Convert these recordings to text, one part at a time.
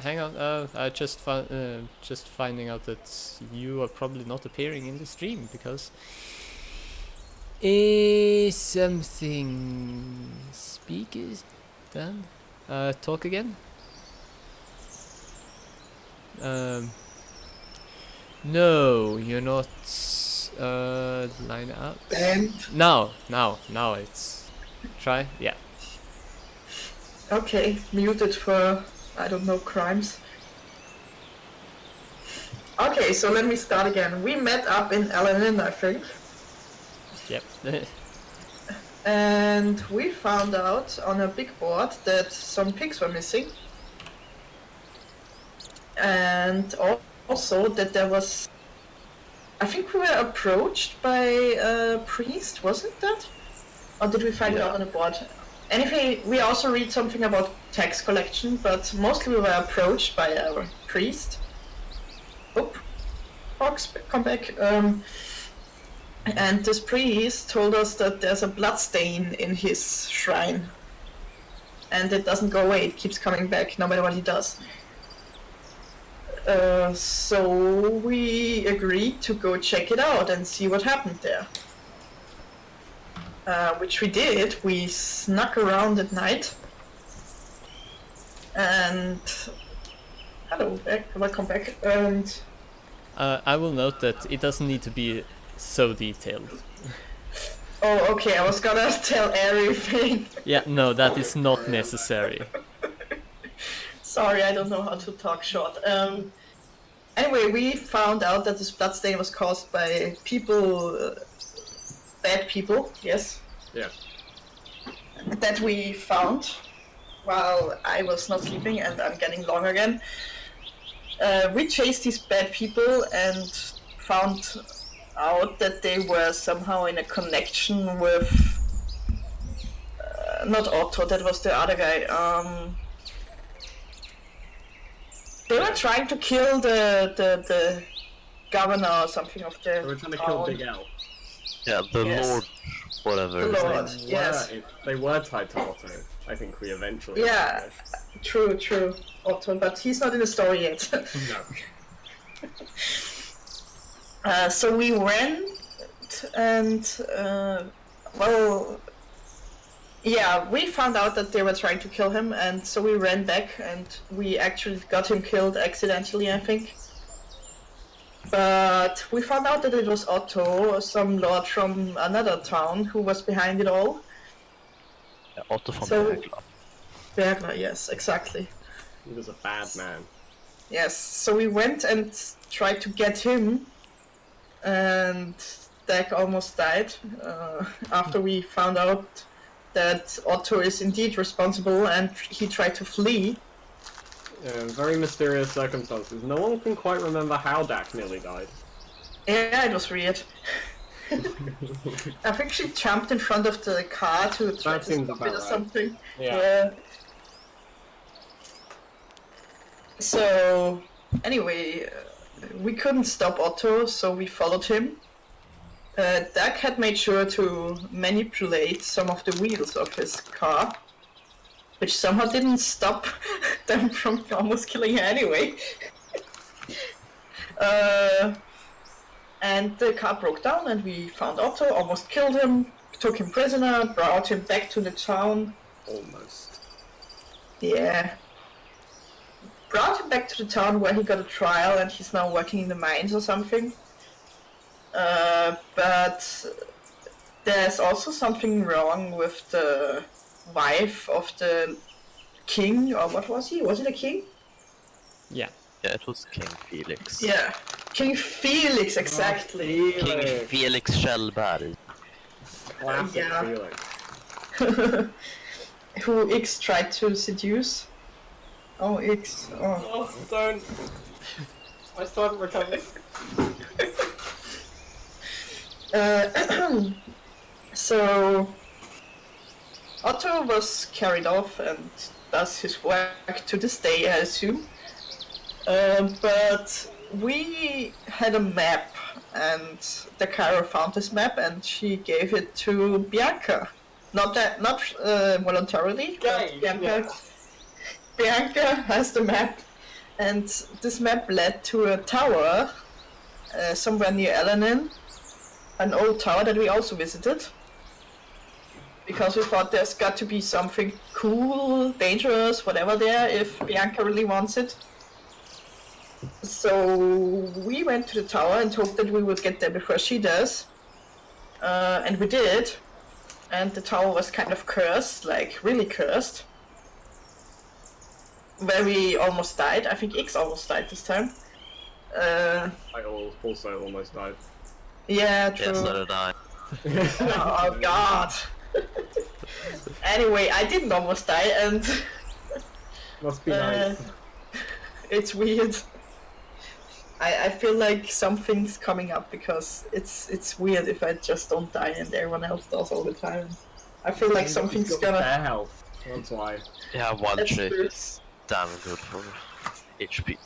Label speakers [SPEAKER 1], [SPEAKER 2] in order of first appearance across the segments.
[SPEAKER 1] hang on. I just finding out that you are probably not appearing in the stream because something. Speak is done. Talk again. No, you're not. Line up.
[SPEAKER 2] And
[SPEAKER 1] Now it's. Try. Yeah.
[SPEAKER 2] okay, muted for I don't know crimes. Okay, so let me start again. We met up in Alanin, I think.
[SPEAKER 1] Yep.
[SPEAKER 2] And we found out on a big board that some pigs were missing. And also that there was... I think we were approached by a priest, wasn't that? Or did we find it out on the board? Anyway, we also read something about tax collection, but mostly we were approached by a priest. Oop. Fox, come back. And this priest told us that there's a blood stain in his shrine. And it doesn't go away, it keeps coming back no matter what he does. So we agreed to go check it out and see what happened there. Which we did. We snuck around at night. And... hello, welcome back. And...
[SPEAKER 1] I will note that it doesn't need to be so detailed.
[SPEAKER 2] oh, okay, I was gonna tell everything.
[SPEAKER 1] Yeah, no, that is not necessary.
[SPEAKER 2] Sorry, I don't know how to talk short. Anyway, we found out that this bloodstain was caused by people, bad people, yes.
[SPEAKER 3] Yeah.
[SPEAKER 2] That we found while I was not sleeping and I'm getting long again. We chased these bad people and found out that they were somehow in a connection with... not Otto, that was the other guy. They were trying to kill the governor or something of the
[SPEAKER 3] They were trying to kill Big L.
[SPEAKER 4] Yeah, the
[SPEAKER 2] Yes.
[SPEAKER 4] Lord, whatever.
[SPEAKER 2] The
[SPEAKER 4] his
[SPEAKER 2] Lord.
[SPEAKER 4] name is.
[SPEAKER 2] Yes.
[SPEAKER 3] They were tied to Otto. I think we eventually...
[SPEAKER 2] Yeah. True, Otto, but he's not in the story yet.
[SPEAKER 3] No.
[SPEAKER 2] So we went and, well, yeah, we found out that they were trying to kill him, and so we ran back and we actually got him killed accidentally, I think. But we found out that it was Otto, some lord from another town, who was behind it all.
[SPEAKER 4] Yeah, Otto von
[SPEAKER 2] So-
[SPEAKER 4] Bergla.
[SPEAKER 2] Bergler, yes, exactly.
[SPEAKER 3] He was a bad man.
[SPEAKER 2] Yes, so we went and tried to get him, and Dag almost died after we found out that Otto is indeed responsible and he tried to flee.
[SPEAKER 3] Very mysterious circumstances. No one can quite remember how Dak nearly died.
[SPEAKER 2] Yeah, it was weird. I think she jumped in front of the car to try
[SPEAKER 3] That
[SPEAKER 2] to
[SPEAKER 3] seems
[SPEAKER 2] stop
[SPEAKER 3] about
[SPEAKER 2] it or
[SPEAKER 3] right.
[SPEAKER 2] something.
[SPEAKER 3] Yeah.
[SPEAKER 2] So, anyway, we couldn't stop Otto, so we followed him. Dag had made sure to manipulate some of the wheels of his car, which somehow didn't stop them from almost killing her anyway. And the car broke down and we found Otto, almost killed him, took him prisoner, brought him back to the town.
[SPEAKER 3] Almost.
[SPEAKER 2] Yeah. Brought him back to the town where he got a trial and he's now working in the mines or something. But there's also something wrong with the wife of the king, or what was he? Was it a king?
[SPEAKER 1] Yeah.
[SPEAKER 4] Yeah, it was King Felix.
[SPEAKER 2] Yeah. King Felix, exactly.
[SPEAKER 4] King Felix Kjellberg.
[SPEAKER 3] Classic
[SPEAKER 2] Yeah.
[SPEAKER 3] Felix.
[SPEAKER 2] Who X tried to seduce. Oh, X. Oh.
[SPEAKER 3] Oh, don't. I still haven't recovered.
[SPEAKER 2] So Otto was carried off and does his work to this day, I assume. But we had a map, and the Cairo found this map, and she gave it to Bianca. Not voluntarily. But
[SPEAKER 3] Yay,
[SPEAKER 2] Bianca.
[SPEAKER 3] yeah.
[SPEAKER 2] Bianca has the map, And this map led to a tower somewhere near Elenin, an old tower that we also visited. Because we thought there's got to be something cool, dangerous, whatever there, if Bianca really wants it. So we went to the tower and hoped that we would get there before she does. And we did. And the tower was kind of cursed, like really cursed. Where we almost died. I think X almost died this time.
[SPEAKER 3] I also almost died.
[SPEAKER 2] Yeah, true.
[SPEAKER 4] Yes, so did I.
[SPEAKER 2] Oh god. Anyway, I didn't almost die, and
[SPEAKER 3] Must be nice.
[SPEAKER 2] it's weird. I feel like something's coming up because it's weird if I just don't die and everyone else does all the time. I feel like something's
[SPEAKER 3] got
[SPEAKER 2] gonna.
[SPEAKER 3] Fair health. That's why.
[SPEAKER 4] Yeah, one
[SPEAKER 2] That's
[SPEAKER 4] trick
[SPEAKER 2] true.
[SPEAKER 4] is damn good for HP.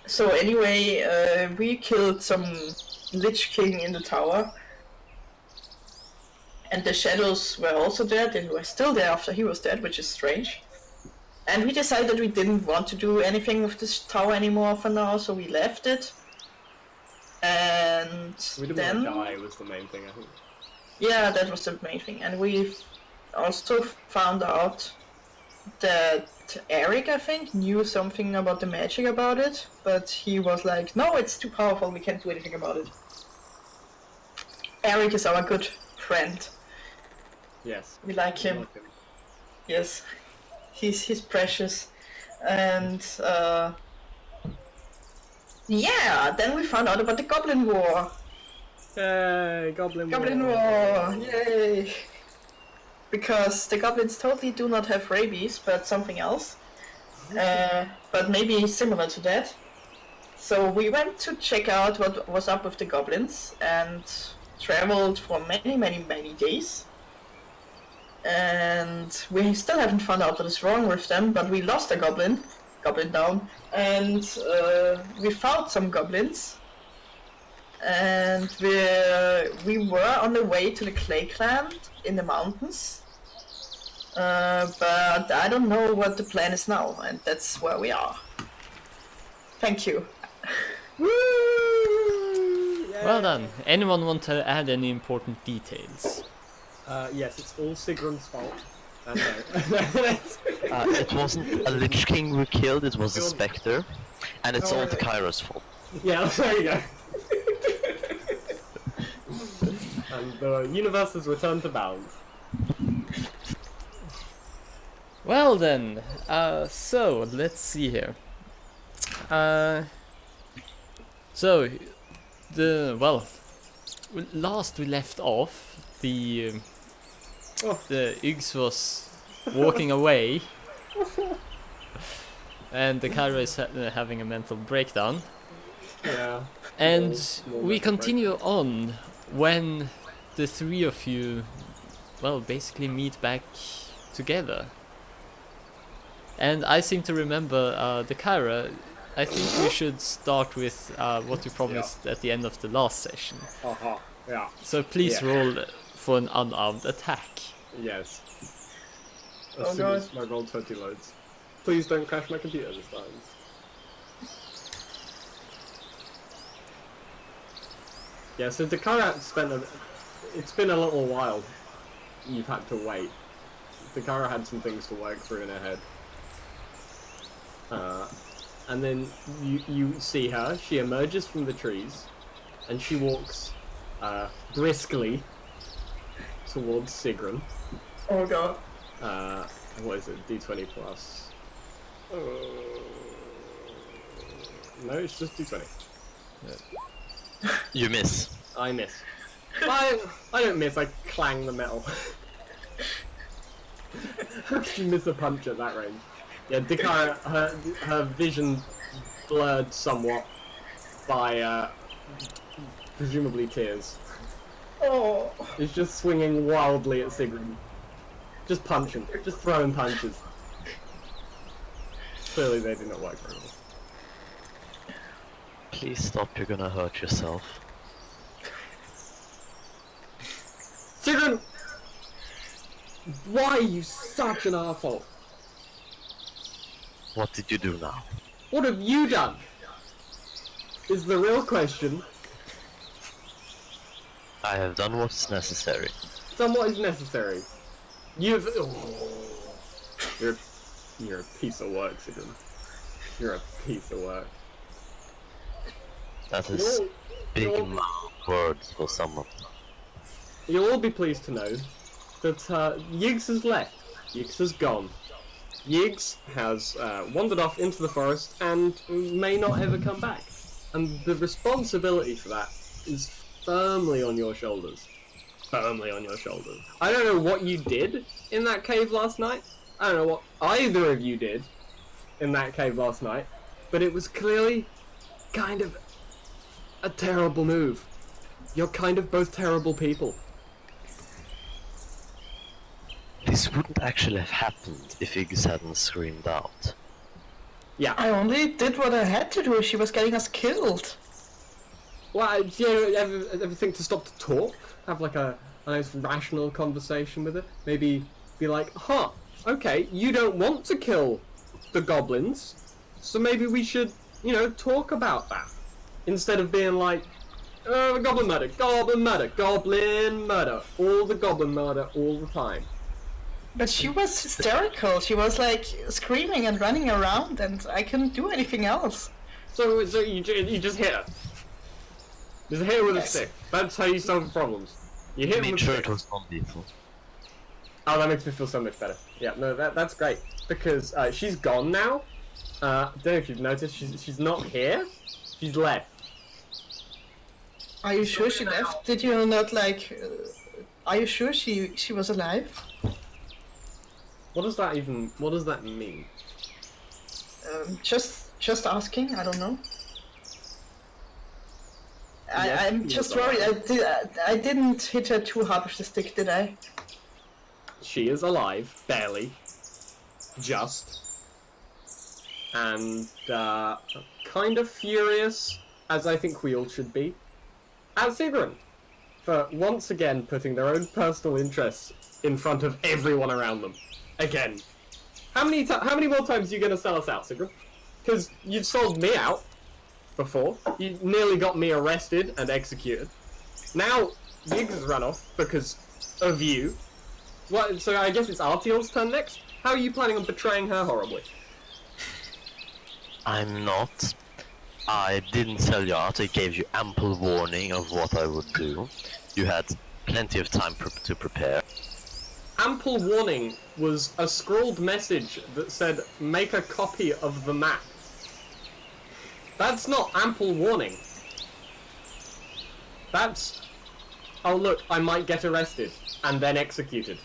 [SPEAKER 2] So anyway, we killed some Lich King in the tower. And the shadows were also there. They were still there after he was dead, which is strange. And we decided we didn't want to do anything with this tower anymore for now, so we left it. And
[SPEAKER 3] We didn't
[SPEAKER 2] then...
[SPEAKER 3] want to die was the main thing, I think.
[SPEAKER 2] Yeah, that was the main thing. And we also found out that Eric, I think, knew something about the magic about it, but he was like, no, it's too powerful, we can't do anything about it. Eric is our good friend.
[SPEAKER 3] Yes.
[SPEAKER 2] We like him. Yes, he's precious, and yeah. Then we found out about the Goblin War.
[SPEAKER 3] Yay, Goblin
[SPEAKER 2] War, yay! Because the goblins totally do not have rabies, but something else. But maybe similar to that. So we went to check out what was up with the goblins and traveled for many days. And we still haven't found out what is wrong with them, but we lost a goblin down, and we found some goblins, and we were on the way to the Clay Clan in the mountains, but I don't know what the plan is now, and that's where we are. Thank you.
[SPEAKER 1] Well done. Anyone want to add any important details?
[SPEAKER 3] Yes, it's all Sigrun's fault.
[SPEAKER 4] It wasn't a Lich King we killed, it was a Spectre. And it's all the Kyra's fault.
[SPEAKER 3] Yeah, there you go. And the universe has returned to balance.
[SPEAKER 1] Well then, so let's see here. So last we left off, the Yggs was walking away, and the Kyra is having a mental breakdown.
[SPEAKER 3] Yeah.
[SPEAKER 1] And
[SPEAKER 3] More
[SPEAKER 1] we
[SPEAKER 3] mental
[SPEAKER 1] continue on when the three of you, well, basically meet back together. And I seem to remember the Kyra. I think we should start with what you promised at the end of the last session.
[SPEAKER 3] Yeah.
[SPEAKER 1] So please
[SPEAKER 3] Yeah.
[SPEAKER 1] roll for an unarmed attack.
[SPEAKER 3] Yes.
[SPEAKER 2] Oh,
[SPEAKER 3] As soon
[SPEAKER 2] God.
[SPEAKER 3] as my roll 20 loads. Please don't crash my computer this time. Yeah, so Dakara it's been a little while you've had to wait. Dakara had some things to work through in her head. And then you see her, she emerges from the trees, and she walks briskly towards Sigrun.
[SPEAKER 2] Oh god.
[SPEAKER 3] What is it? D20 plus. No, it's just D20.
[SPEAKER 4] You miss.
[SPEAKER 3] I miss. I don't miss, I clang the metal. How could you miss a punch at that range? Yeah, Dakara, her vision blurred somewhat by presumably tears.
[SPEAKER 2] Oh.
[SPEAKER 3] Is just swinging wildly at Sigrun. Just punching. Just throwing punches. Clearly they did not work very well.
[SPEAKER 4] Please stop, you're gonna hurt yourself.
[SPEAKER 3] Sigrun! Why are you such an arsehole?
[SPEAKER 4] What did you do now?
[SPEAKER 3] What have you done? Is the real question.
[SPEAKER 4] I have done what's necessary.
[SPEAKER 3] Done what is necessary. You've... You're a piece of work, Sigurd. You're a piece of work.
[SPEAKER 4] That is big
[SPEAKER 3] you'll-
[SPEAKER 4] mouth words for someone.
[SPEAKER 3] You'll all be pleased to know that Yiggs has left. Yiggs has gone. Yiggs has wandered off into the forest and may not ever come back. And the responsibility for that is firmly on your shoulders. Firmly on your shoulders. I don't know what you did in that cave last night. I don't know what either of you did in that cave last night. But it was clearly kind of a terrible move. You're kind of both terrible people.
[SPEAKER 4] This wouldn't actually have happened if Iggs hadn't screamed out.
[SPEAKER 3] Yeah.
[SPEAKER 2] I only did what I had to do. She was getting us killed.
[SPEAKER 3] Well, do you ever think to stop to talk? Have like a nice rational conversation with her? Maybe be like, huh, okay, you don't want to kill the goblins, so maybe we should, you know, talk about that. Instead of being like, goblin murder, goblin murder, goblin murder, all the goblin murder all the time.
[SPEAKER 2] But she was hysterical. She was like screaming and running around, and I couldn't do anything else.
[SPEAKER 3] So you just hit her. Just hit her with a stick. That's how you solve problems. You hit her
[SPEAKER 4] Made
[SPEAKER 3] with
[SPEAKER 4] sure
[SPEAKER 3] a
[SPEAKER 4] it
[SPEAKER 3] stick.
[SPEAKER 4] was non-lethal.
[SPEAKER 3] Oh, that makes me feel so much better. Yeah, no, that's great. Because she's gone now. Don't know if you've noticed, she's not here. She's left.
[SPEAKER 2] Are you sure she left? Did you not like? Are you sure she was alive?
[SPEAKER 3] What does that mean?
[SPEAKER 2] Just asking. I don't know.
[SPEAKER 3] Yes,
[SPEAKER 2] I'm
[SPEAKER 3] she
[SPEAKER 2] just
[SPEAKER 3] is
[SPEAKER 2] worried.
[SPEAKER 3] alive.
[SPEAKER 2] I didn't hit her too hard with the stick, did I?
[SPEAKER 3] She is alive, barely. Just. And, kind of furious, as I think we all should be, at Sigrun, for once again putting their own personal interests in front of everyone around them. Again. How many more times are you gonna sell us out, Sigrun? Because you've sold me out before. You nearly got me arrested and executed. Now, Yiggs has run off because of you. What? So I guess it's Artiel's turn next? How are you planning on betraying her horribly?
[SPEAKER 4] I'm not. I didn't sell you out. I gave you ample warning of what I would do. You had plenty of time to prepare.
[SPEAKER 3] Ample warning was a scrawled message that said, make a copy of the map. That's not ample warning. That's, oh look, I might get arrested, and then executed.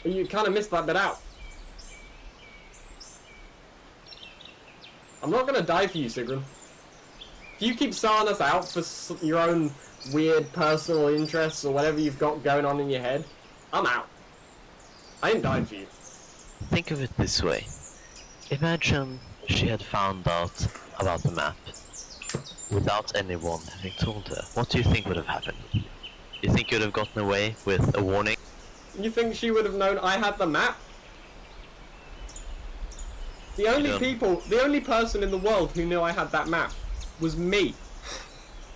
[SPEAKER 3] You kind of missed that bit out. I'm not gonna die for you, Sigrun. If you keep selling us out for your own weird personal interests or whatever you've got going on in your head, I'm out. I ain't dying for you.
[SPEAKER 4] Think of it this way. Imagine she had found out about the map without anyone having told her. What do you think would have happened? You think you'd have gotten away with a warning?
[SPEAKER 3] You think she would have known I had the map? The only person in the world who knew I had that map was me.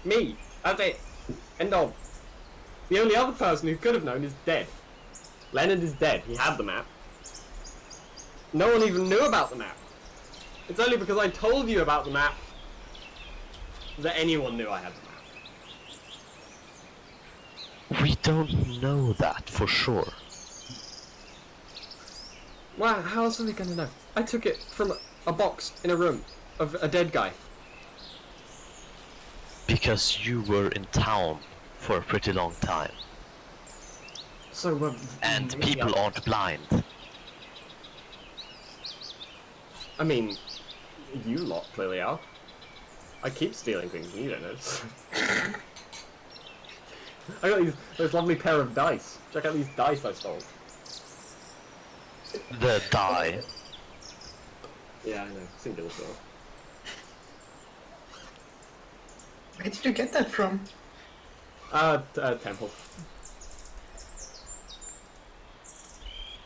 [SPEAKER 3] Me. That's it. End of. The only other person who could have known is dead. Leonard is dead. He had the map. No one even knew about the map. It's only because I told you about the map that anyone knew I had the map.
[SPEAKER 4] We don't know that for sure.
[SPEAKER 3] Wow, how else are we gonna know? I took it from a box in a room of a dead guy.
[SPEAKER 4] Because you were in town for a pretty long time.
[SPEAKER 3] So,
[SPEAKER 4] And people aren't blind.
[SPEAKER 3] I mean, you lot clearly are. I keep stealing things and you don't notice. I got those lovely pair of dice. Check out these dice I stole.
[SPEAKER 4] The die.
[SPEAKER 3] Yeah, I know. Singular sword.
[SPEAKER 2] Where did you get that from?
[SPEAKER 3] Temple.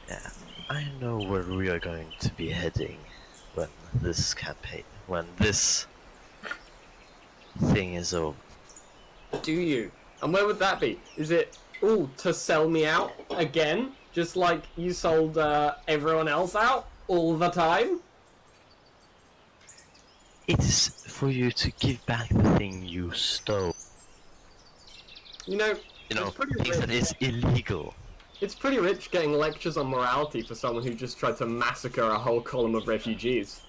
[SPEAKER 4] Yeah. I know where we are going to be heading when this thing is over.
[SPEAKER 3] Do you? And where would that be? Is it, ooh, to sell me out again? Just like you sold everyone else out all the time?
[SPEAKER 4] It is for you to give back the thing you stole.
[SPEAKER 3] You know,
[SPEAKER 4] You know,
[SPEAKER 3] it's pretty
[SPEAKER 4] things that
[SPEAKER 3] rich.
[SPEAKER 4] is illegal.
[SPEAKER 3] It's pretty rich getting lectures on morality for someone who just tried to massacre a whole column of refugees.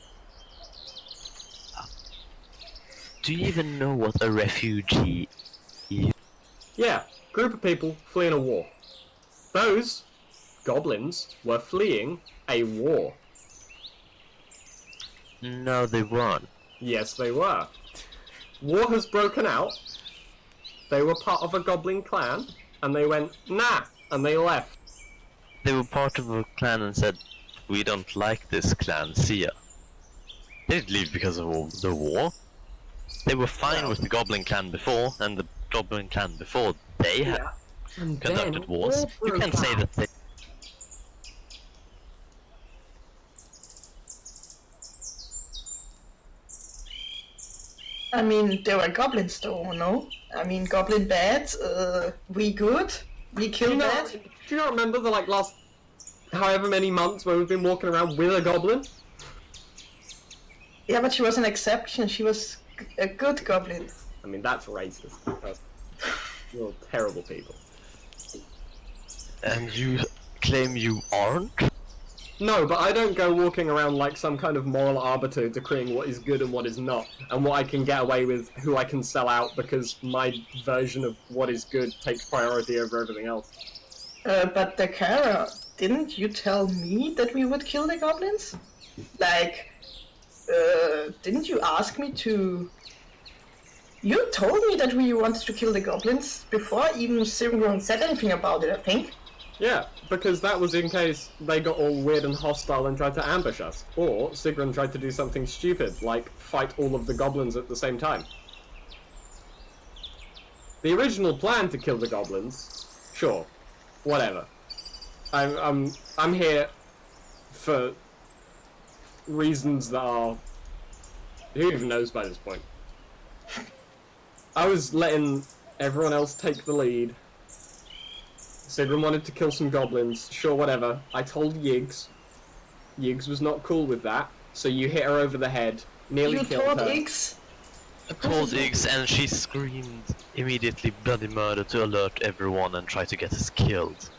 [SPEAKER 4] Do you even know what a refugee is?
[SPEAKER 3] Yeah, group of people fleeing a war. Those goblins were fleeing a war.
[SPEAKER 4] No, they weren't.
[SPEAKER 3] Yes, they were. War has broken out. They were part of a goblin clan, and they went, nah, and they left.
[SPEAKER 4] They were part of a clan and said, "We don't like this clan, see ya." They didn't leave because of the war. They were fine with the Goblin Clan before, and the Goblin Clan before they had
[SPEAKER 3] And
[SPEAKER 4] conducted
[SPEAKER 3] then
[SPEAKER 4] wars.
[SPEAKER 3] war
[SPEAKER 4] You
[SPEAKER 3] broke
[SPEAKER 4] can't say
[SPEAKER 3] out.
[SPEAKER 4] that they...
[SPEAKER 2] I mean, there were goblins though, no? I mean, goblin bad, we good, we kill bad.
[SPEAKER 3] Do you not remember the last however many months where we've been walking around with a goblin?
[SPEAKER 2] Yeah, but she was an exception, she was a good goblin.
[SPEAKER 3] I mean, that's racist. You're terrible people.
[SPEAKER 4] And you claim you aren't?
[SPEAKER 3] No, but I don't go walking around like some kind of moral arbiter decreeing what is good and what is not, and what I can get away with, who I can sell out because my version of what is good takes priority over everything else.
[SPEAKER 2] But Dakara, didn't you tell me that we would kill the goblins? Like, didn't you ask me to... You told me that we wanted to kill the goblins before even Sigrun said anything about it, I think.
[SPEAKER 3] Yeah, because that was in case they got all weird and hostile and tried to ambush us. Or Sigrun tried to do something stupid, like fight all of the goblins at the same time. The original plan to kill the goblins, sure, whatever. I'm here for reasons that are... Who even knows by this point? I was letting everyone else take the lead. Sigrun wanted to kill some goblins, sure, whatever. I told Yiggs. Yiggs was not cool with that, so you hit her over the head, nearly
[SPEAKER 2] You
[SPEAKER 3] killed
[SPEAKER 2] told
[SPEAKER 3] her.
[SPEAKER 2] Iggs?
[SPEAKER 4] I told Iggs, and she screamed immediately bloody murder to alert everyone and try to get us killed.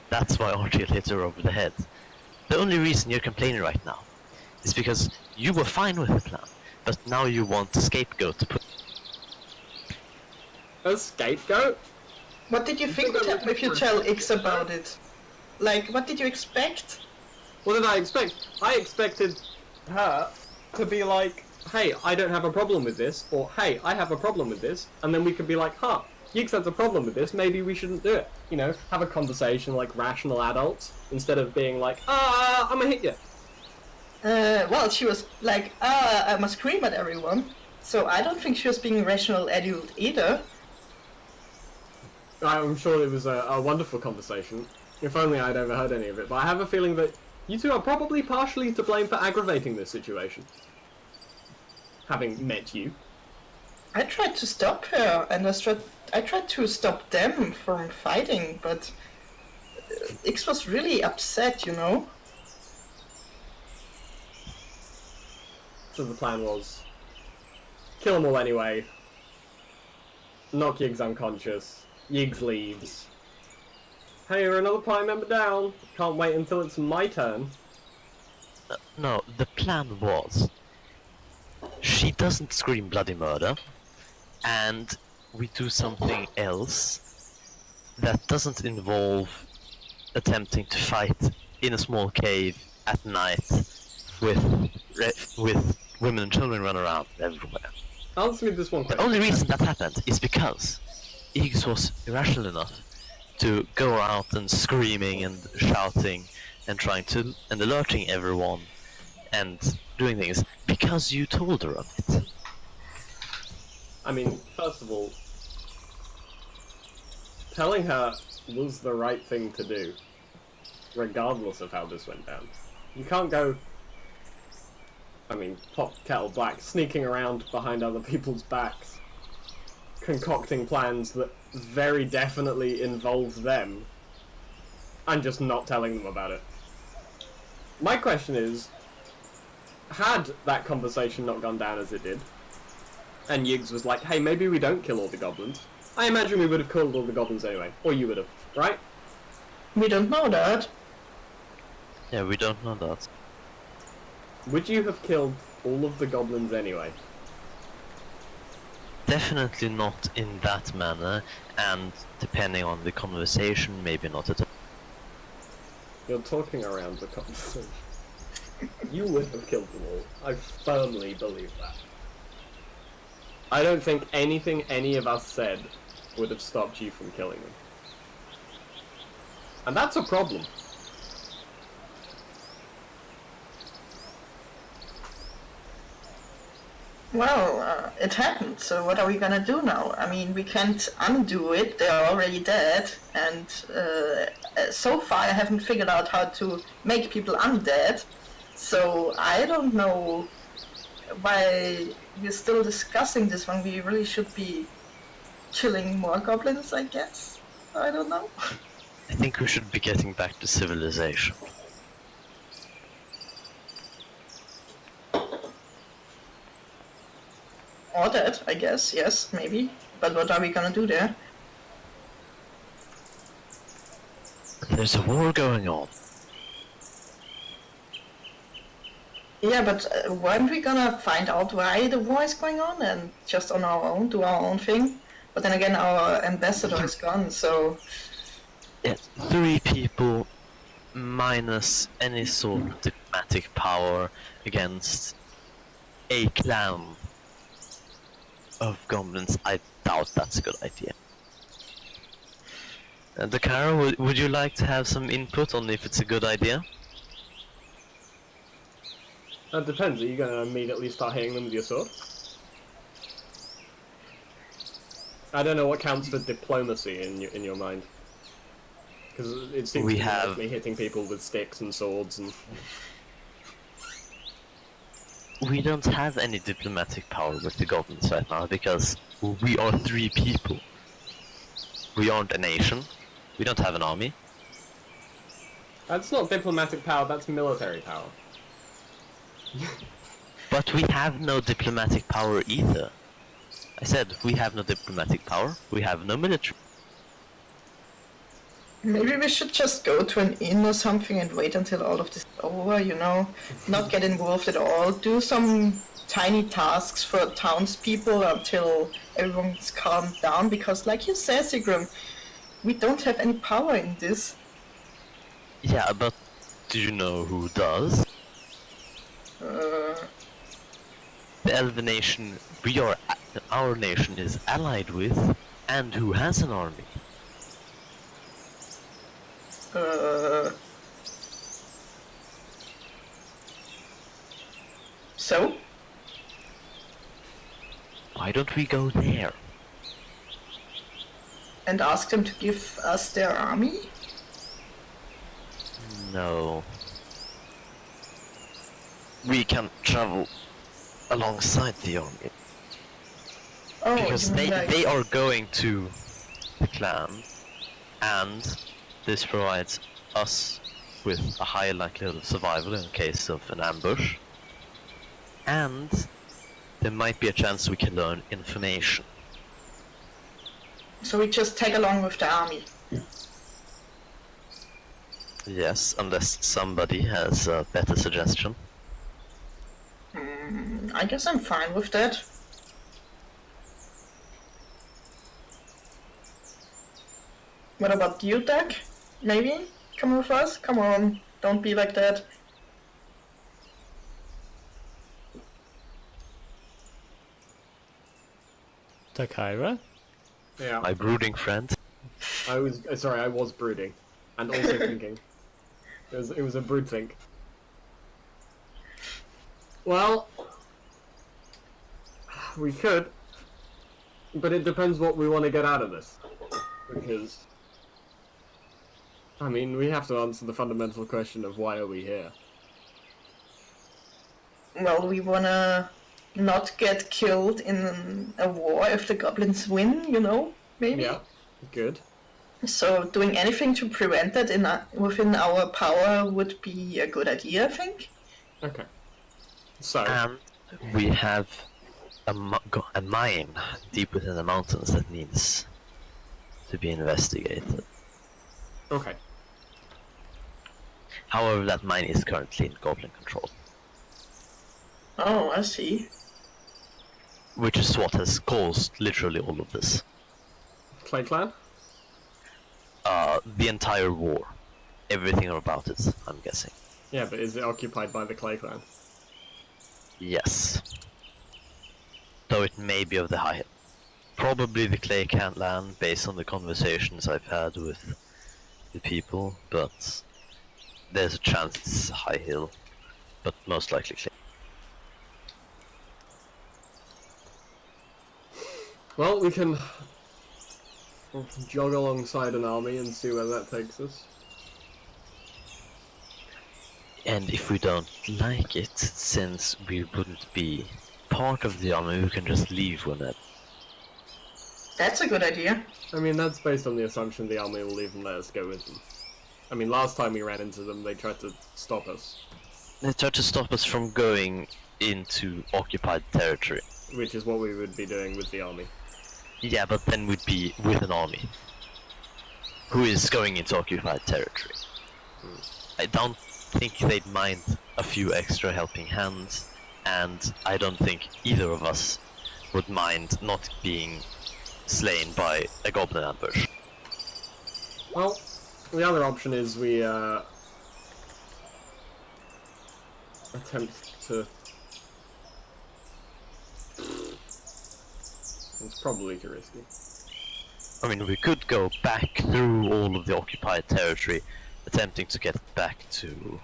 [SPEAKER 4] That's why Archie hit her over the head. The only reason you're complaining right now is because you were fine with the plan, but now you want a scapegoat to put...
[SPEAKER 3] A scapegoat?
[SPEAKER 2] What did you think would happen if you tell Iggs about it? Like, what did you expect?
[SPEAKER 3] What did I expect? I expected her to be like, hey, I don't have a problem with this, or hey, I have a problem with this, and then we could be like, huh, Yiggs has a problem with this, maybe we shouldn't do it. You know, have a conversation like rational adults, instead of being like, I'm gonna hit you.
[SPEAKER 2] Well, she was like, I must scream at everyone. So I don't think she was being rational adult either.
[SPEAKER 3] I'm sure it was a wonderful conversation. If only I'd overheard any of it. But I have a feeling that you two are probably partially to blame for aggravating this situation. Having met you.
[SPEAKER 2] I tried to stop her, and I tried to stop them from fighting, but Iggs was really upset, you know?
[SPEAKER 3] So the plan was, kill them all anyway. Knock Yiggs unconscious. Yiggs leaves. Hey, you're another party member down. Can't wait until it's my turn.
[SPEAKER 4] No, the plan was... She doesn't scream bloody murder, and we do something else that doesn't involve attempting to fight in a small cave at night with women and children run around everywhere.
[SPEAKER 3] Answer me this one
[SPEAKER 4] The
[SPEAKER 3] question.
[SPEAKER 4] only reason that happened is because Iggs was irrational enough to go out and screaming and shouting and trying to and alerting everyone and doing things because you told her of it.
[SPEAKER 3] I mean, first of all, telling her was the right thing to do. regardless of how this went down. You can't go, I mean, pot kettle black, sneaking around behind other people's backs, concocting plans that very definitely involve them, and just not telling them about it. My question is, had that conversation not gone down as it did, and Yiggs was like, hey, maybe we don't kill all the goblins, I imagine we would have killed all the goblins anyway. Or you would have, right?
[SPEAKER 2] We don't know that.
[SPEAKER 4] Yeah, we don't know that.
[SPEAKER 3] Would you have killed all of the goblins anyway?
[SPEAKER 4] Definitely not in that manner, and depending on the conversation, maybe not at all.
[SPEAKER 3] You're talking around the conversation. You would have killed them all. I firmly believe that. I don't think anything any of us said would have stopped you from killing them. And that's a problem.
[SPEAKER 2] Well, it happened, so what are we gonna do now? I mean, we can't undo it, they're already dead, and so far I haven't figured out how to make people undead, so I don't know why we're still discussing this when we really should be killing more goblins, I guess? I don't know.
[SPEAKER 4] I think we should be getting back to civilization.
[SPEAKER 2] Or that, I guess, yes, maybe. But what are we gonna do there?
[SPEAKER 4] There's a war going on.
[SPEAKER 2] Yeah, but weren't we gonna find out why the war is going on and just on our own, do our own thing? But then again, our ambassador is gone, so...
[SPEAKER 4] Yeah, 3 people minus any sort of diplomatic power against a clan of goblins. I doubt that's a good idea. Dakara, would you like to have some input on if it's a good idea?
[SPEAKER 3] That depends. Are you going to immediately start hitting them with your sword? I don't know what counts for diplomacy in your mind. Because it seems
[SPEAKER 4] We
[SPEAKER 3] to be
[SPEAKER 4] have-
[SPEAKER 3] mostly hitting people with sticks and swords and...
[SPEAKER 4] We don't have any diplomatic power with the goblins right now because we are 3 people. We aren't a nation. We don't have an army.
[SPEAKER 3] That's not diplomatic power, that's military power.
[SPEAKER 4] But we have no diplomatic power either. I said we have no diplomatic power, we have no military.
[SPEAKER 2] Maybe we should just go to an inn or something and wait until all of this is over, you know? Not get involved at all. Do some tiny tasks for townspeople until everyone's calmed down, because like you said, Sigrun, we don't have any power in this.
[SPEAKER 4] Yeah, but do you know who does? The Elven nation our nation is allied with, and who has an army.
[SPEAKER 2] So?
[SPEAKER 4] Why don't we go there?
[SPEAKER 2] And ask them to give us their army?
[SPEAKER 4] No. We can travel alongside the army.
[SPEAKER 2] Oh,
[SPEAKER 4] Because
[SPEAKER 2] you mean like...
[SPEAKER 4] they are going to the clan, and this provides us with a higher likelihood of survival in case of an ambush. And there might be a chance we can learn information.
[SPEAKER 2] So we just tag along with the army.
[SPEAKER 4] Yes, unless somebody has a better suggestion.
[SPEAKER 2] I guess I'm fine with that. What about you, Doug? Maybe? Come with us? Come on, don't be like that.
[SPEAKER 1] Takira?
[SPEAKER 3] Yeah.
[SPEAKER 4] My brooding friend.
[SPEAKER 3] I was brooding. And also thinking. It was a brood think. Well... We could. But it depends what we want to get out of this. Because... I mean, we have to answer the fundamental question of why are we here?
[SPEAKER 2] Well, we wanna not get killed in a war if the goblins win, you know, maybe?
[SPEAKER 3] Yeah, good.
[SPEAKER 2] So doing anything to prevent that within our power would be a good idea, I think.
[SPEAKER 3] Okay. So,
[SPEAKER 4] And we have a mine deep within the mountains that needs to be investigated.
[SPEAKER 3] okay.
[SPEAKER 4] However, that mine is currently in goblin control,
[SPEAKER 2] Oh, I see.
[SPEAKER 4] which is what has caused literally all of this.
[SPEAKER 3] Clay Clan?
[SPEAKER 4] The entire war. Everything about it, I'm guessing.
[SPEAKER 3] Yeah, but is it occupied by the Clay Clan?
[SPEAKER 4] Yes. Though it may be of the high. Probably the Clay Clan, based on the conversations I've had with the people, but there's a chance it's High Hill, but most likely Clay.
[SPEAKER 3] Well, we can jog alongside an army and see where that takes us.
[SPEAKER 4] And if we don't like it, since we wouldn't be part of the army, we can just leave whenever.
[SPEAKER 2] That's a good idea.
[SPEAKER 3] I mean, that's based on the assumption the army will even let us go with them. I mean, last time we ran into them, they tried to stop us.
[SPEAKER 4] They tried to stop us from going into occupied territory.
[SPEAKER 3] Which is what we would be doing with the army.
[SPEAKER 4] Yeah, but then we'd be with an army who is going into occupied territory. I don't think they'd mind a few extra helping hands, and I don't think either of us would mind not being slain by a goblin ambush.
[SPEAKER 3] Well, the other option is we attempt to... It's probably too risky.
[SPEAKER 4] I mean, we could go back through all of the occupied territory, attempting to get back to,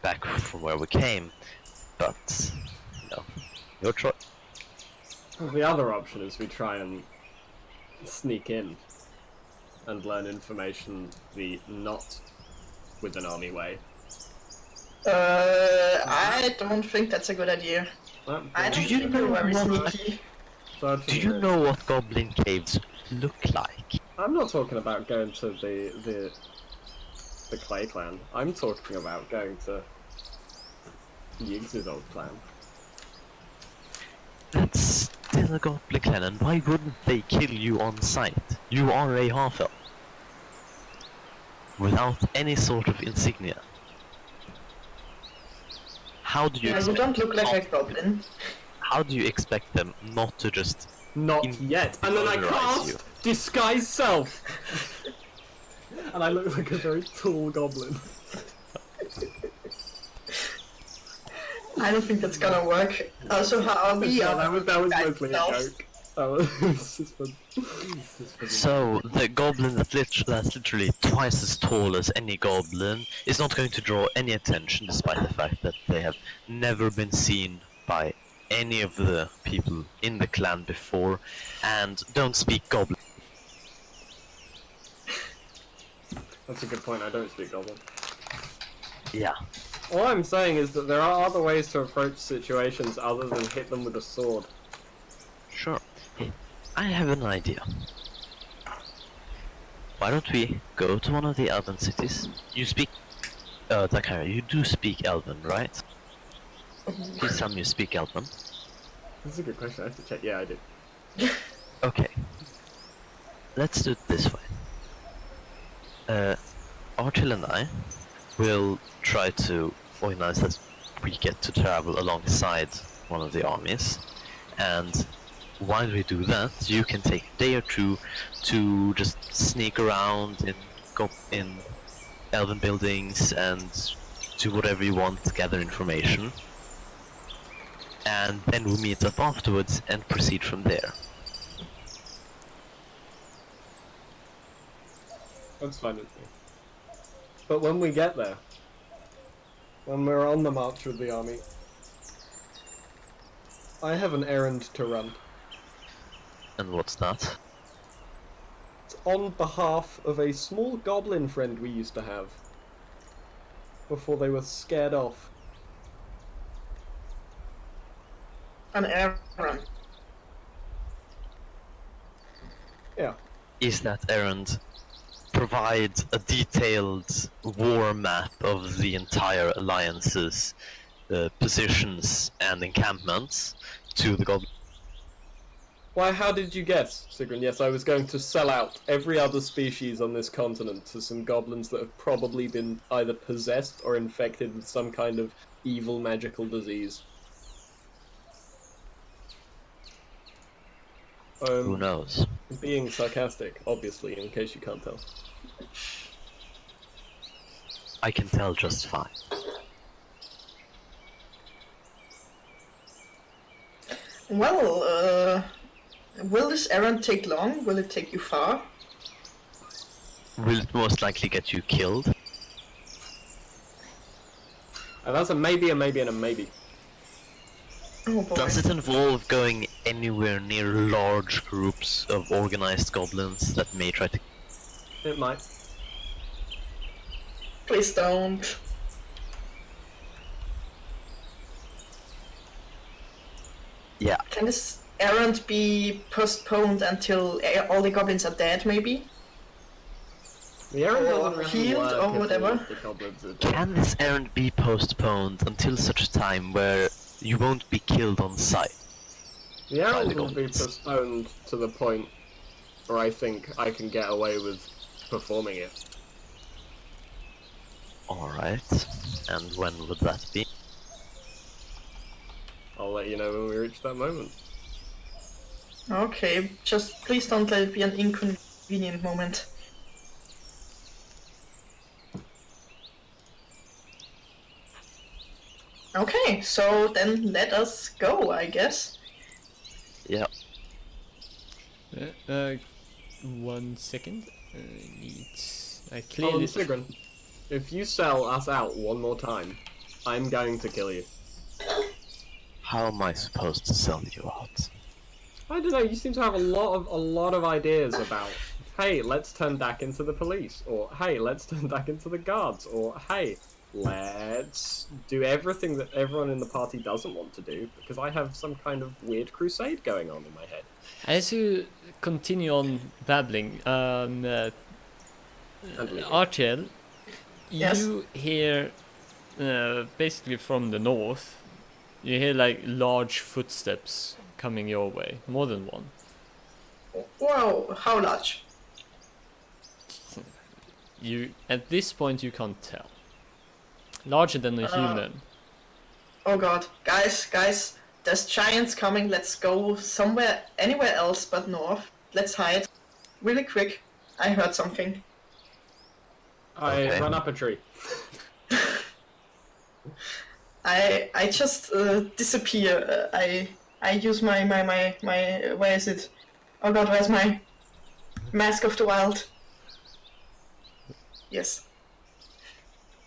[SPEAKER 4] back from where we came, but, no, your choice.
[SPEAKER 3] The other option is we try and sneak in and learn information the not with an army way.
[SPEAKER 2] I don't think that's a good idea. I don't
[SPEAKER 4] Do you
[SPEAKER 2] think
[SPEAKER 4] know
[SPEAKER 2] we're very
[SPEAKER 4] what-
[SPEAKER 2] sneaky.
[SPEAKER 4] Do you know what goblin caves look like?
[SPEAKER 3] I'm not talking about going to the Clay Clan. I'm talking about going to Yiggs' old clan.
[SPEAKER 4] That's still a goblin clan, and why wouldn't they kill you on sight? You are a half-elf. Without any sort of insignia. How do you
[SPEAKER 2] Yeah, you don't look like a goblin.
[SPEAKER 4] How do you expect them not to just...
[SPEAKER 3] Not yet. And then I
[SPEAKER 4] Immobilize
[SPEAKER 3] cast
[SPEAKER 4] you.
[SPEAKER 3] Disguise Self! And I look like a very tall goblin.
[SPEAKER 2] I don't think that's gonna work. Also, how are we?
[SPEAKER 3] that was mostly a
[SPEAKER 2] ourselves?
[SPEAKER 3] joke. That was just fun.
[SPEAKER 4] So, the goblin that's literally twice as tall as any goblin is not going to draw any attention, despite the fact that they have never been seen by any of the people in the clan before, and don't speak goblin.
[SPEAKER 3] That's a good point, I don't speak goblin.
[SPEAKER 4] Yeah.
[SPEAKER 3] All I'm saying is that there are other ways to approach situations other than hit them with a sword.
[SPEAKER 4] Sure. Hey, I have an idea. Why don't we go to one of the elven cities? You speak... Dakara, you do speak elven, right? Please tell me you speak elven.
[SPEAKER 3] That's a good question, I have to check. Yeah, I do.
[SPEAKER 4] Okay. Let's do it this way. Archil and I will try to organize that we get to travel alongside one of the armies, and while we do that, you can take a day or two to just sneak around and go in elven buildings and do whatever you want to gather information. And then we'll meet up afterwards and proceed from there.
[SPEAKER 3] That's fine with me. But when we get there, when we're on the march with the army, I have an errand to run.
[SPEAKER 4] And what's that?
[SPEAKER 3] It's on behalf of a small goblin friend we used to have before they were scared off.
[SPEAKER 2] An errand.
[SPEAKER 3] Yeah.
[SPEAKER 4] Is that errand provide a detailed war map of the entire alliance's positions and encampments to the goblin.
[SPEAKER 3] Why, how did you guess, Sigrun? Yes, I was going to sell out every other species on this continent to some goblins that have probably been either possessed or infected with some kind of evil magical disease.
[SPEAKER 4] Who knows?
[SPEAKER 3] Being sarcastic, obviously, in case you can't tell.
[SPEAKER 4] I can tell just fine.
[SPEAKER 2] Well, will this errand take long? Will it take you far?
[SPEAKER 4] Will it most likely get you killed?
[SPEAKER 3] And that's a maybe, a maybe, and a maybe.
[SPEAKER 2] Oh boy.
[SPEAKER 4] Does it involve going anywhere near large groups of organized goblins that may try to...
[SPEAKER 3] It might.
[SPEAKER 2] Please don't.
[SPEAKER 4] Yeah,
[SPEAKER 2] Can this errand be postponed until all the goblins are dead, maybe?
[SPEAKER 3] The errand
[SPEAKER 2] Or
[SPEAKER 3] doesn't really
[SPEAKER 2] healed
[SPEAKER 3] work
[SPEAKER 2] or
[SPEAKER 3] if all
[SPEAKER 2] whatever.
[SPEAKER 3] of the goblins are dead.
[SPEAKER 4] can this errand be postponed until such a time where you won't be killed on sight?
[SPEAKER 3] The errand
[SPEAKER 4] the
[SPEAKER 3] will be
[SPEAKER 4] goblins.
[SPEAKER 3] postponed to the point where I think I can get away with performing it.
[SPEAKER 4] Alright, and when would that be?
[SPEAKER 3] I'll let you know when we reach that moment.
[SPEAKER 2] Okay, just please don't let it be an inconvenient moment. Okay, so then let us go, I guess.
[SPEAKER 4] Yeah,
[SPEAKER 1] 1 second. I
[SPEAKER 3] Hold
[SPEAKER 1] clearly.
[SPEAKER 3] on, Sigrun. If you sell us out one more time, I'm going to kill you.
[SPEAKER 4] how am I supposed to sell you out?
[SPEAKER 3] I don't know. You seem to have a lot of ideas about. Hey, let's turn back into the police, or hey, let's turn back into the guards, or hey, let's do everything that everyone in the party doesn't want to do because I have some kind of weird crusade going on in my head.
[SPEAKER 1] As you continue on babbling, Archel,
[SPEAKER 2] Yes?
[SPEAKER 1] you hear basically from the north, you hear like large footsteps coming your way, more than one.
[SPEAKER 2] Wow, how large?
[SPEAKER 1] You at this point you can't tell. Larger than a human.
[SPEAKER 2] Oh god, guys, there's giants coming. Let's go somewhere, anywhere else but north. Let's hide. Really quick. I heard something.
[SPEAKER 3] I
[SPEAKER 4] Okay.
[SPEAKER 3] run up a tree.
[SPEAKER 2] I just disappear. I use my where is it? Oh god, where's my Mask of the Wild? Yes.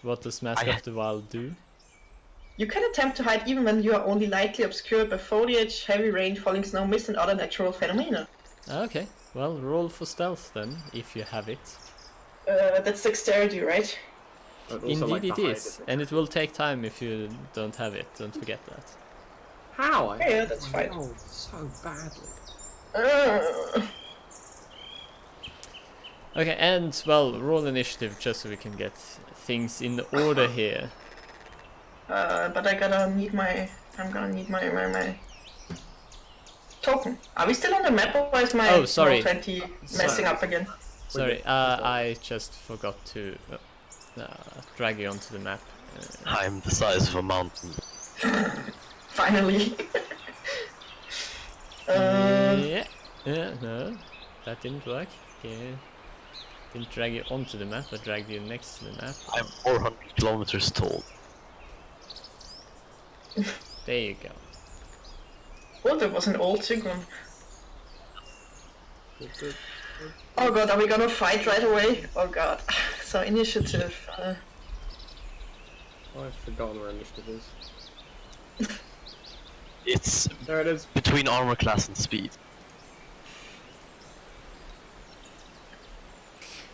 [SPEAKER 1] What does Mask of the Wild do?
[SPEAKER 2] You can attempt to hide even when you are only lightly obscured by foliage, heavy rain, falling snow, mist, and other natural phenomena.
[SPEAKER 1] Okay, well, roll for stealth then, if you have it.
[SPEAKER 2] That's dexterity, right?
[SPEAKER 3] I'd also like
[SPEAKER 1] Indeed
[SPEAKER 3] to
[SPEAKER 1] it
[SPEAKER 3] hide
[SPEAKER 1] is, and it will take time if you don't have it, don't forget that.
[SPEAKER 3] How?
[SPEAKER 2] Yeah, that's fine.
[SPEAKER 3] Oh, so badly.
[SPEAKER 1] Okay, and, well, roll initiative just so we can get things in order here.
[SPEAKER 2] But I'm gonna need my token. Are we still on the map, or is my
[SPEAKER 1] Oh, sorry.
[SPEAKER 2] Roll20 messing up again?
[SPEAKER 1] Sorry, I just forgot to drag you onto the map.
[SPEAKER 4] I'm the size of a mountain.
[SPEAKER 2] Finally.
[SPEAKER 1] Yeah, no, that didn't work. Yeah. Didn't drag you onto the map, I dragged you next to the map.
[SPEAKER 4] I'm 400 kilometers tall.
[SPEAKER 1] There you go.
[SPEAKER 2] Oh, there was an old Sigrun. Oh god, are we gonna fight right away? Oh god. So initiative.
[SPEAKER 3] I've forgotten where initiative is.
[SPEAKER 4] It's
[SPEAKER 3] There it is.
[SPEAKER 4] between armor class and speed.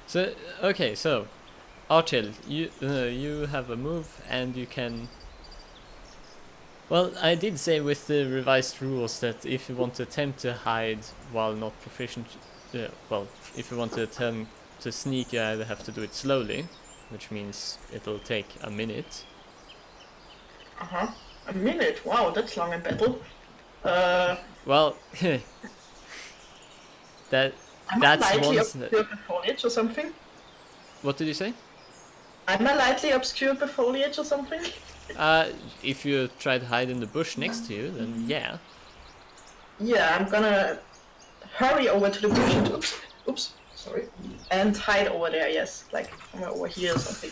[SPEAKER 1] So okay, so Archel, you have a move and you can. Well, I did say with the revised rules that if you want to attempt to hide while not proficient, well, if you want to attempt to sneak, you either have to do it slowly, which means it'll take a minute.
[SPEAKER 2] Uh-huh. A minute? Wow, that's long in battle.
[SPEAKER 1] Well, that
[SPEAKER 2] I'm
[SPEAKER 1] that's
[SPEAKER 2] lightly
[SPEAKER 1] one.
[SPEAKER 2] obscured by foliage or something.
[SPEAKER 1] What did you say?
[SPEAKER 2] I'm a lightly obscured by foliage or something.
[SPEAKER 1] If you try to hide in the bush next to you, then yeah.
[SPEAKER 2] Yeah, I'm gonna hurry over to the bush and oops, sorry, and hide over there. Yes, like somewhere over here or something.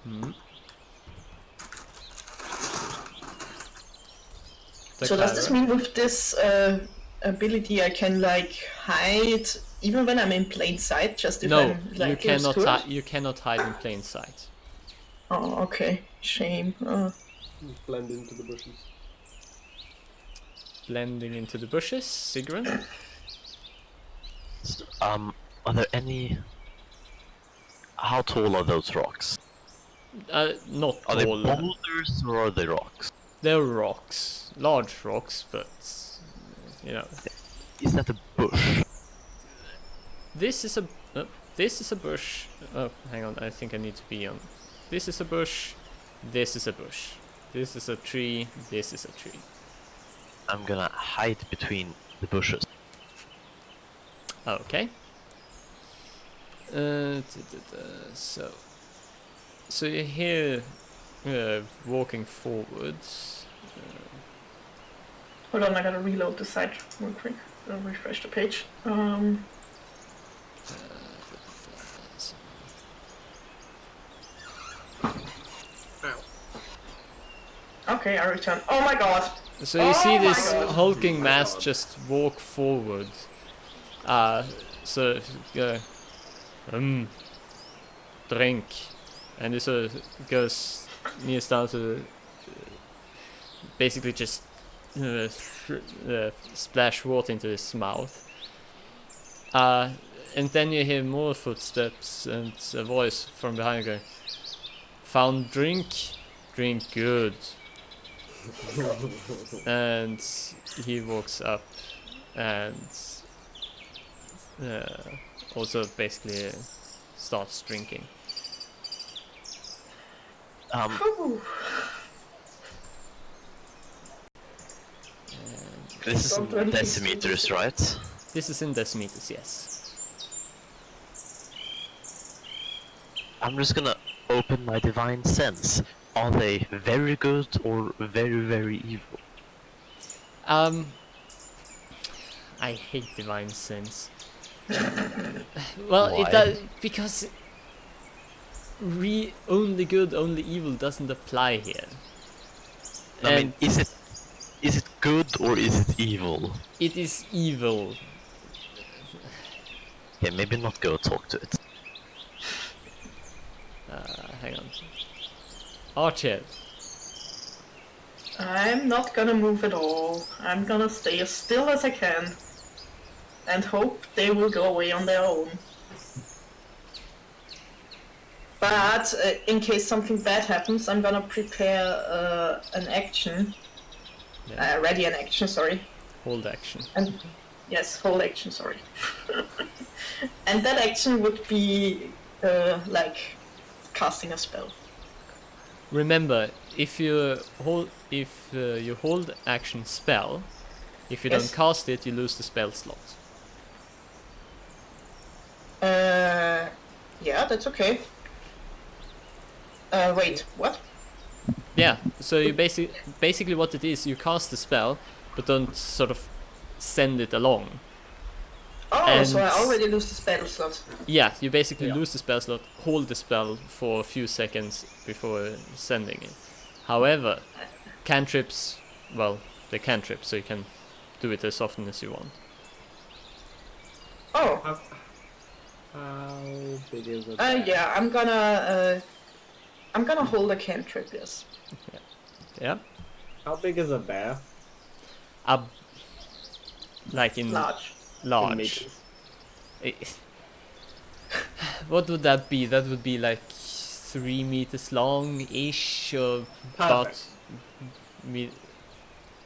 [SPEAKER 1] Hmm.
[SPEAKER 2] So does this mean with this ability I can like hide even when I'm in plain sight? Just if
[SPEAKER 1] No,
[SPEAKER 2] I'm like
[SPEAKER 1] you cannot.
[SPEAKER 2] obscured?
[SPEAKER 1] You cannot hide in plain sight.
[SPEAKER 2] Oh, okay. Shame.
[SPEAKER 3] Blend into the bushes.
[SPEAKER 1] Blending into the bushes, Sigrun.
[SPEAKER 4] Are there any? How tall are those rocks?
[SPEAKER 1] Not
[SPEAKER 4] Are they
[SPEAKER 1] tall.
[SPEAKER 4] boulders or are they rocks?
[SPEAKER 1] They're rocks, large rocks, but you know.
[SPEAKER 4] Is that a bush?
[SPEAKER 1] This is a bush. Oh, hang on. I think I need to be on. This is a bush. This is a bush. This is a tree. This is a tree.
[SPEAKER 4] I'm gonna hide between the bushes.
[SPEAKER 1] Okay. So you're here, walking forwards.
[SPEAKER 2] Hold on, I gotta reload the site real quick. Refresh the page. Okay, I return. Oh my god!
[SPEAKER 1] So you see
[SPEAKER 2] Oh my
[SPEAKER 1] this
[SPEAKER 2] God.
[SPEAKER 1] hulking mass
[SPEAKER 3] God.
[SPEAKER 1] just walk forward. So drink, and this goes kneels down to basically just splash water into his mouth. And then you hear more footsteps and a voice from behind going, "Found drink, drink good." And he walks up and also basically starts drinking.
[SPEAKER 2] Whew.
[SPEAKER 4] This is
[SPEAKER 2] Don't run
[SPEAKER 4] decimeters, right?
[SPEAKER 1] This is in decimeters, yes.
[SPEAKER 4] I'm just gonna open my divine sense. Are they very good or very, very evil?
[SPEAKER 1] I hate divine sense. Well,
[SPEAKER 4] Why?
[SPEAKER 1] it does because only good, only evil doesn't apply here.
[SPEAKER 4] I mean,
[SPEAKER 1] And
[SPEAKER 4] is it good or is it evil?
[SPEAKER 1] it is evil.
[SPEAKER 4] Okay, maybe not go talk to it.
[SPEAKER 1] Hang on. Archer.
[SPEAKER 2] I'm not gonna move at all. I'm gonna stay as still as I can. And hope they will go away on their own. But in case something bad happens, I'm gonna prepare an action.
[SPEAKER 1] Yeah.
[SPEAKER 2] Ready an action, sorry.
[SPEAKER 1] Hold action.
[SPEAKER 2] And yes, whole action, sorry. And that action would be like casting a spell.
[SPEAKER 1] Remember, if you hold action spell, if you
[SPEAKER 2] Yes.
[SPEAKER 1] don't cast it, you lose the spell slot.
[SPEAKER 2] Yeah, that's okay. Wait, what?
[SPEAKER 1] Yeah, so you basically what it is, you cast the spell, but don't sort of send it along.
[SPEAKER 2] Oh, so I
[SPEAKER 1] And-
[SPEAKER 2] already lose the spell slot.
[SPEAKER 1] Yeah, you basically
[SPEAKER 3] Yeah.
[SPEAKER 1] lose the spell slot, hold the spell for a few seconds before sending it. However, cantrips, well, they're cantrips, so you can do it as often as you want.
[SPEAKER 2] Oh,
[SPEAKER 3] How big is it?
[SPEAKER 2] yeah, I'm gonna hold a cantrip, yes.
[SPEAKER 1] Yeah,
[SPEAKER 3] How big is a bear?
[SPEAKER 1] like in
[SPEAKER 2] Large.
[SPEAKER 3] In
[SPEAKER 1] large.
[SPEAKER 3] meters.
[SPEAKER 1] It- what would that be? That would be like 3 meters long-ish, or about
[SPEAKER 3] Perfect.
[SPEAKER 1] me.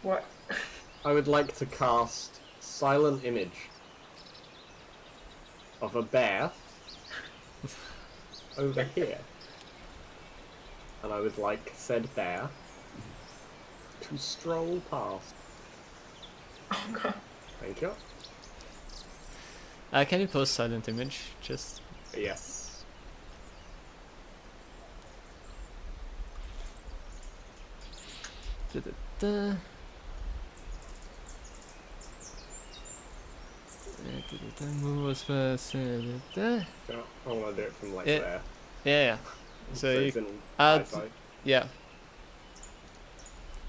[SPEAKER 2] What?
[SPEAKER 3] I would like to cast Silent Image of a bear over here. And I would like said bear to stroll past.
[SPEAKER 2] Oh god.
[SPEAKER 3] Thank you.
[SPEAKER 1] Can you post silent image? Just
[SPEAKER 3] Yes.
[SPEAKER 1] da-da-da. Move was first. Da-da-da.
[SPEAKER 3] Yeah, I want to do it from like
[SPEAKER 1] Yeah.
[SPEAKER 3] there.
[SPEAKER 1] Yeah. So
[SPEAKER 3] it's
[SPEAKER 1] you
[SPEAKER 3] in
[SPEAKER 1] add-
[SPEAKER 3] eyesight.
[SPEAKER 1] Yeah.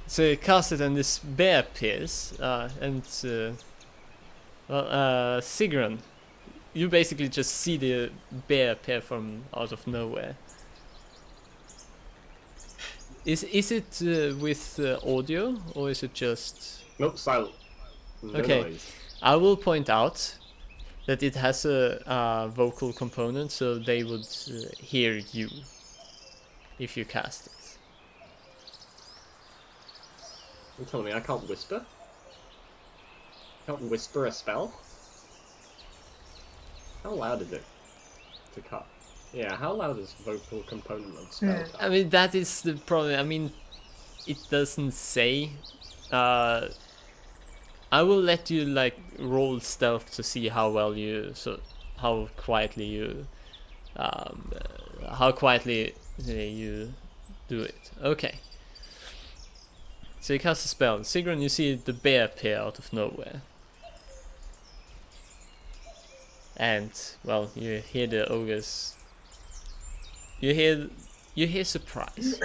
[SPEAKER 1] So you cast it and this bear appears, and Sigrun, you basically just see the bear appear from out of nowhere. Is it with audio, or is it just?
[SPEAKER 3] Nope, silent. No
[SPEAKER 1] Okay.
[SPEAKER 3] noise.
[SPEAKER 1] I will point out that it has a vocal component, so they would hear you if you cast it.
[SPEAKER 3] You're telling me I can't whisper? Can't whisper a spell? How loud is it to cut? Yeah, how loud is vocal component of spell?
[SPEAKER 2] Yeah.
[SPEAKER 1] I mean, that is the problem. I mean, it doesn't say. I will let you like roll stealth to see how well you how quietly you you do it. Okay. So you cast a spell. Sigrun, you see the bear appear out of nowhere. And well, you hear the ogres. You hear surprise.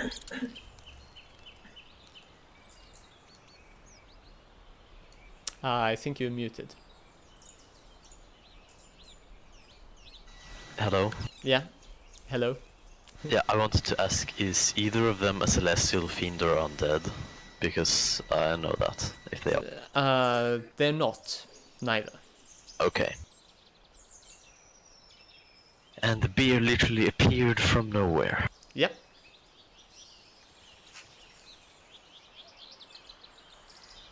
[SPEAKER 1] I think you're muted.
[SPEAKER 4] Hello?
[SPEAKER 1] Yeah. Hello.
[SPEAKER 4] Yeah, I wanted to ask, is either of them a celestial fiend or undead? Because I know that, if they are.
[SPEAKER 1] They're not. Neither.
[SPEAKER 4] Okay. And the bear literally appeared from nowhere.
[SPEAKER 1] Yep.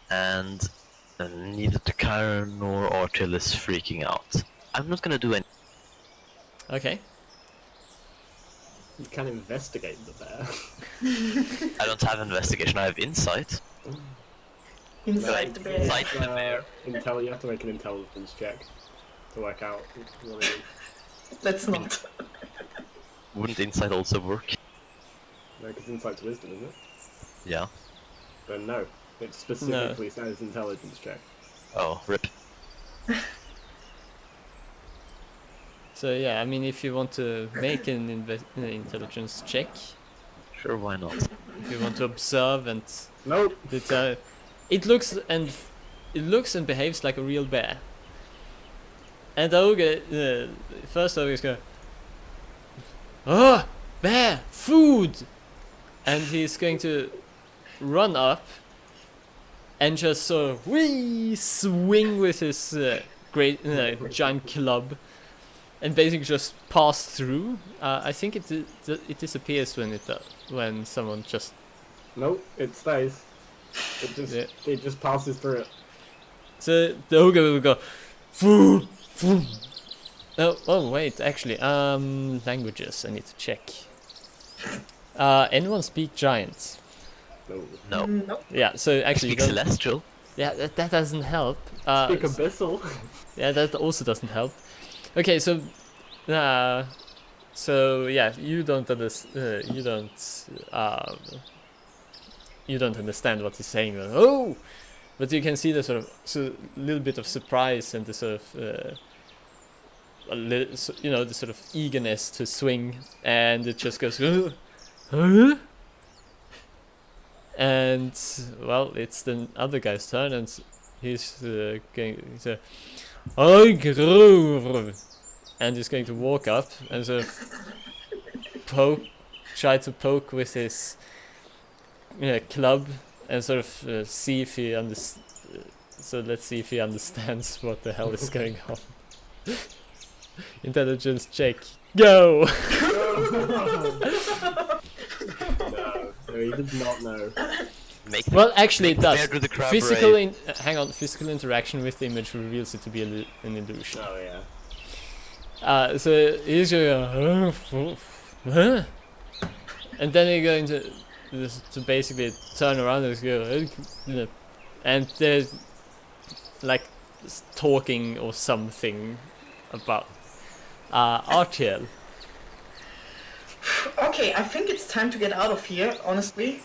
[SPEAKER 4] And neither the Chiron nor Artil is freaking out. I'm not gonna do any.
[SPEAKER 1] Okay.
[SPEAKER 3] You can investigate the bear.
[SPEAKER 4] I don't have investigation, I have insight.
[SPEAKER 2] Inside the bear.
[SPEAKER 4] Inside the bear.
[SPEAKER 3] You have to make an intelligence check to work out what it is.
[SPEAKER 2] Let's not.
[SPEAKER 4] Wouldn't insight also work?
[SPEAKER 3] No, because insight's wisdom, isn't it?
[SPEAKER 4] Yeah.
[SPEAKER 3] But no, it specifically says intelligence check.
[SPEAKER 4] Oh, rip.
[SPEAKER 1] So yeah, I mean, if you want to make an intelligence check,
[SPEAKER 4] Sure, why not?
[SPEAKER 1] if you want to observe and
[SPEAKER 3] Nope.
[SPEAKER 1] it looks and behaves like a real bear. And the ogre, first ogre is going, "Oh, bear, food!" And he's going to run up and just sort of swing with his great giant club, and basically just pass through. I think it disappears when someone just.
[SPEAKER 3] Nope, it stays. It just passes through it.
[SPEAKER 1] So the ogre will go, food, food. Oh wait, actually, languages I need to check. Anyone speak giant?
[SPEAKER 3] No.
[SPEAKER 4] No.
[SPEAKER 2] Nope.
[SPEAKER 1] Yeah, so actually,
[SPEAKER 4] Speak celestial.
[SPEAKER 1] yeah, that doesn't help.
[SPEAKER 3] Speak abyssal.
[SPEAKER 1] Yeah, that also doesn't help. Okay, so yeah, you don't understand what he's saying. Oh, but you can see the sort of little bit of surprise and the sort of the sort of eagerness to swing, and it just goes, huh? And well, it's the other guy's turn, and he's going to Ogre, and he's going to walk up and sort of try to poke with his club, and sort of see if he so let's see if he understands what the hell is going on. Intelligence check. Go!
[SPEAKER 3] No, he did not know.
[SPEAKER 4] Make
[SPEAKER 1] Well, actually it does.
[SPEAKER 4] compared to the crab
[SPEAKER 1] Physical
[SPEAKER 4] ray.
[SPEAKER 1] hang on, physical interaction with the image reveals it to be an illusion.
[SPEAKER 3] Oh yeah.
[SPEAKER 1] So he's going, huh? And then you're going to basically turn around and go, and there's like talking or something about RTL.
[SPEAKER 2] Okay, I think it's time to get out of here, honestly.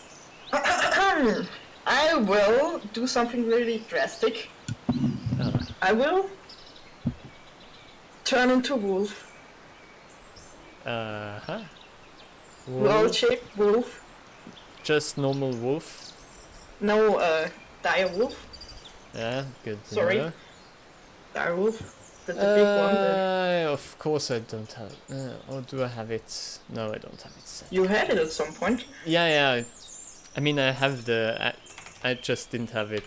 [SPEAKER 2] I will do something really drastic. I will turn into wolf.
[SPEAKER 1] Huh?
[SPEAKER 2] World-shaped wolf.
[SPEAKER 1] Just normal wolf.
[SPEAKER 2] No, dire wolf.
[SPEAKER 1] Yeah, good. to
[SPEAKER 2] Sorry.
[SPEAKER 1] know.
[SPEAKER 2] Dire wolf. The big one.
[SPEAKER 1] Of course I don't have. Or do I have it? No, I don't have it set.
[SPEAKER 2] You had it at some point.
[SPEAKER 1] Yeah. I mean, I have the. I just didn't have it.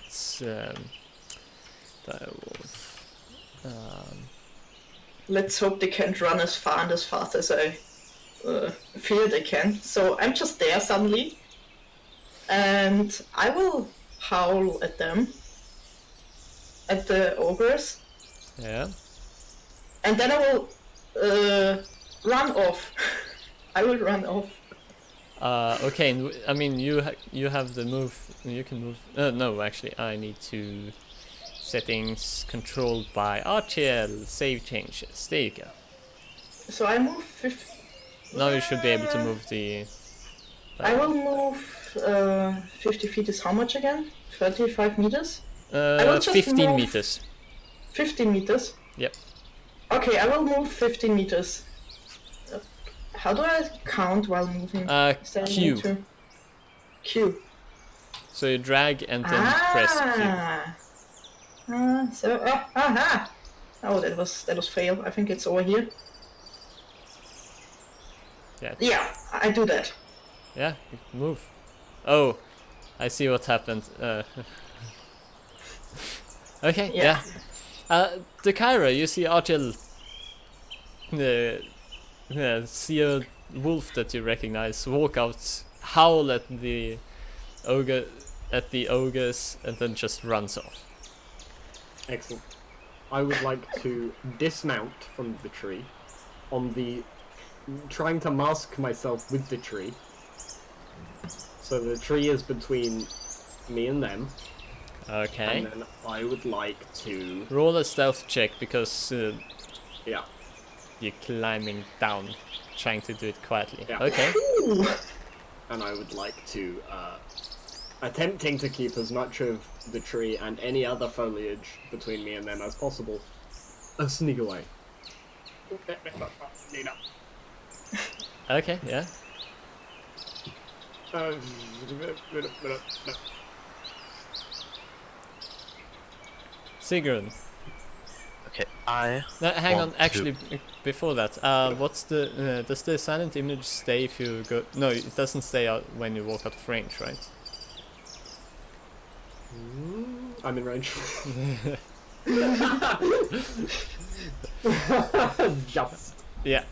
[SPEAKER 1] Direwolf.
[SPEAKER 2] Let's hope they can't run as far and as fast as I fear they can. So I'm just there suddenly. And I will howl at them. At the ogres.
[SPEAKER 1] Yeah.
[SPEAKER 2] And then I will run off. I will run off.
[SPEAKER 1] Okay. I mean, you have the move. You can move. No, actually, I need to settings controlled by RTL. Save changes. There you go.
[SPEAKER 2] So I move 50.
[SPEAKER 1] Now you should be able to move the.
[SPEAKER 2] I will move 50 feet is how much again? 35 meters? will just
[SPEAKER 1] 15
[SPEAKER 2] move-
[SPEAKER 1] meters.
[SPEAKER 2] 15 meters?
[SPEAKER 1] Yep.
[SPEAKER 2] Okay, I will move 15 meters. How do I count while moving? Is there a
[SPEAKER 1] Q.
[SPEAKER 2] need to- Q.
[SPEAKER 1] So you drag and then press Q.
[SPEAKER 2] Aha! Oh, that was fail. I think it's over here.
[SPEAKER 1] Yeah.
[SPEAKER 2] Yeah, I do that.
[SPEAKER 1] Yeah, you can move. Oh, I see what happened. Okay,
[SPEAKER 2] Yeah.
[SPEAKER 1] the Kyra, you see Archel see a wolf that you recognize walk out, howl at the ogres, and then just runs off.
[SPEAKER 3] Excellent. I would like to dismount from the tree, trying to mask myself with the tree. So the tree is between me and them.
[SPEAKER 1] Okay.
[SPEAKER 3] And then I would like to...
[SPEAKER 1] Roll a stealth check because
[SPEAKER 3] Yeah.
[SPEAKER 1] you're climbing down, trying to do it quietly.
[SPEAKER 3] Yeah.
[SPEAKER 1] Okay.
[SPEAKER 2] Ooh.
[SPEAKER 3] And I would like to, attempting to keep as much of the tree and any other foliage between me and them as possible, sneak away.
[SPEAKER 1] Okay, yeah. Sigrun.
[SPEAKER 4] Okay, I
[SPEAKER 1] No, hang on.
[SPEAKER 4] want to-
[SPEAKER 1] Actually, before that, what's the does the silent image stay if you go? No, it doesn't stay out when you walk out of range, right?
[SPEAKER 3] I'm in range. Just.
[SPEAKER 1] Yeah.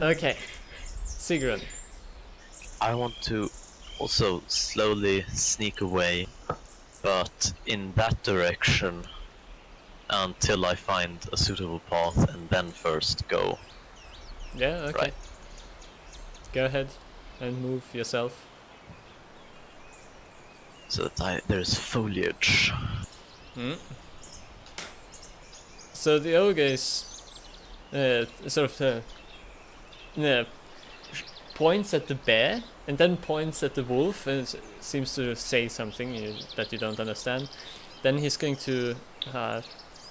[SPEAKER 1] Okay. Sigrun.
[SPEAKER 4] I want to also slowly sneak away, but in that direction until I find a suitable path and then first go.
[SPEAKER 1] Yeah. Okay.
[SPEAKER 4] Right.
[SPEAKER 1] Go ahead and move yourself.
[SPEAKER 4] So that there's foliage.
[SPEAKER 1] Mm. So the ogre is sort of points at the bear and then points at the wolf and seems to say something that you don't understand. Then he's going to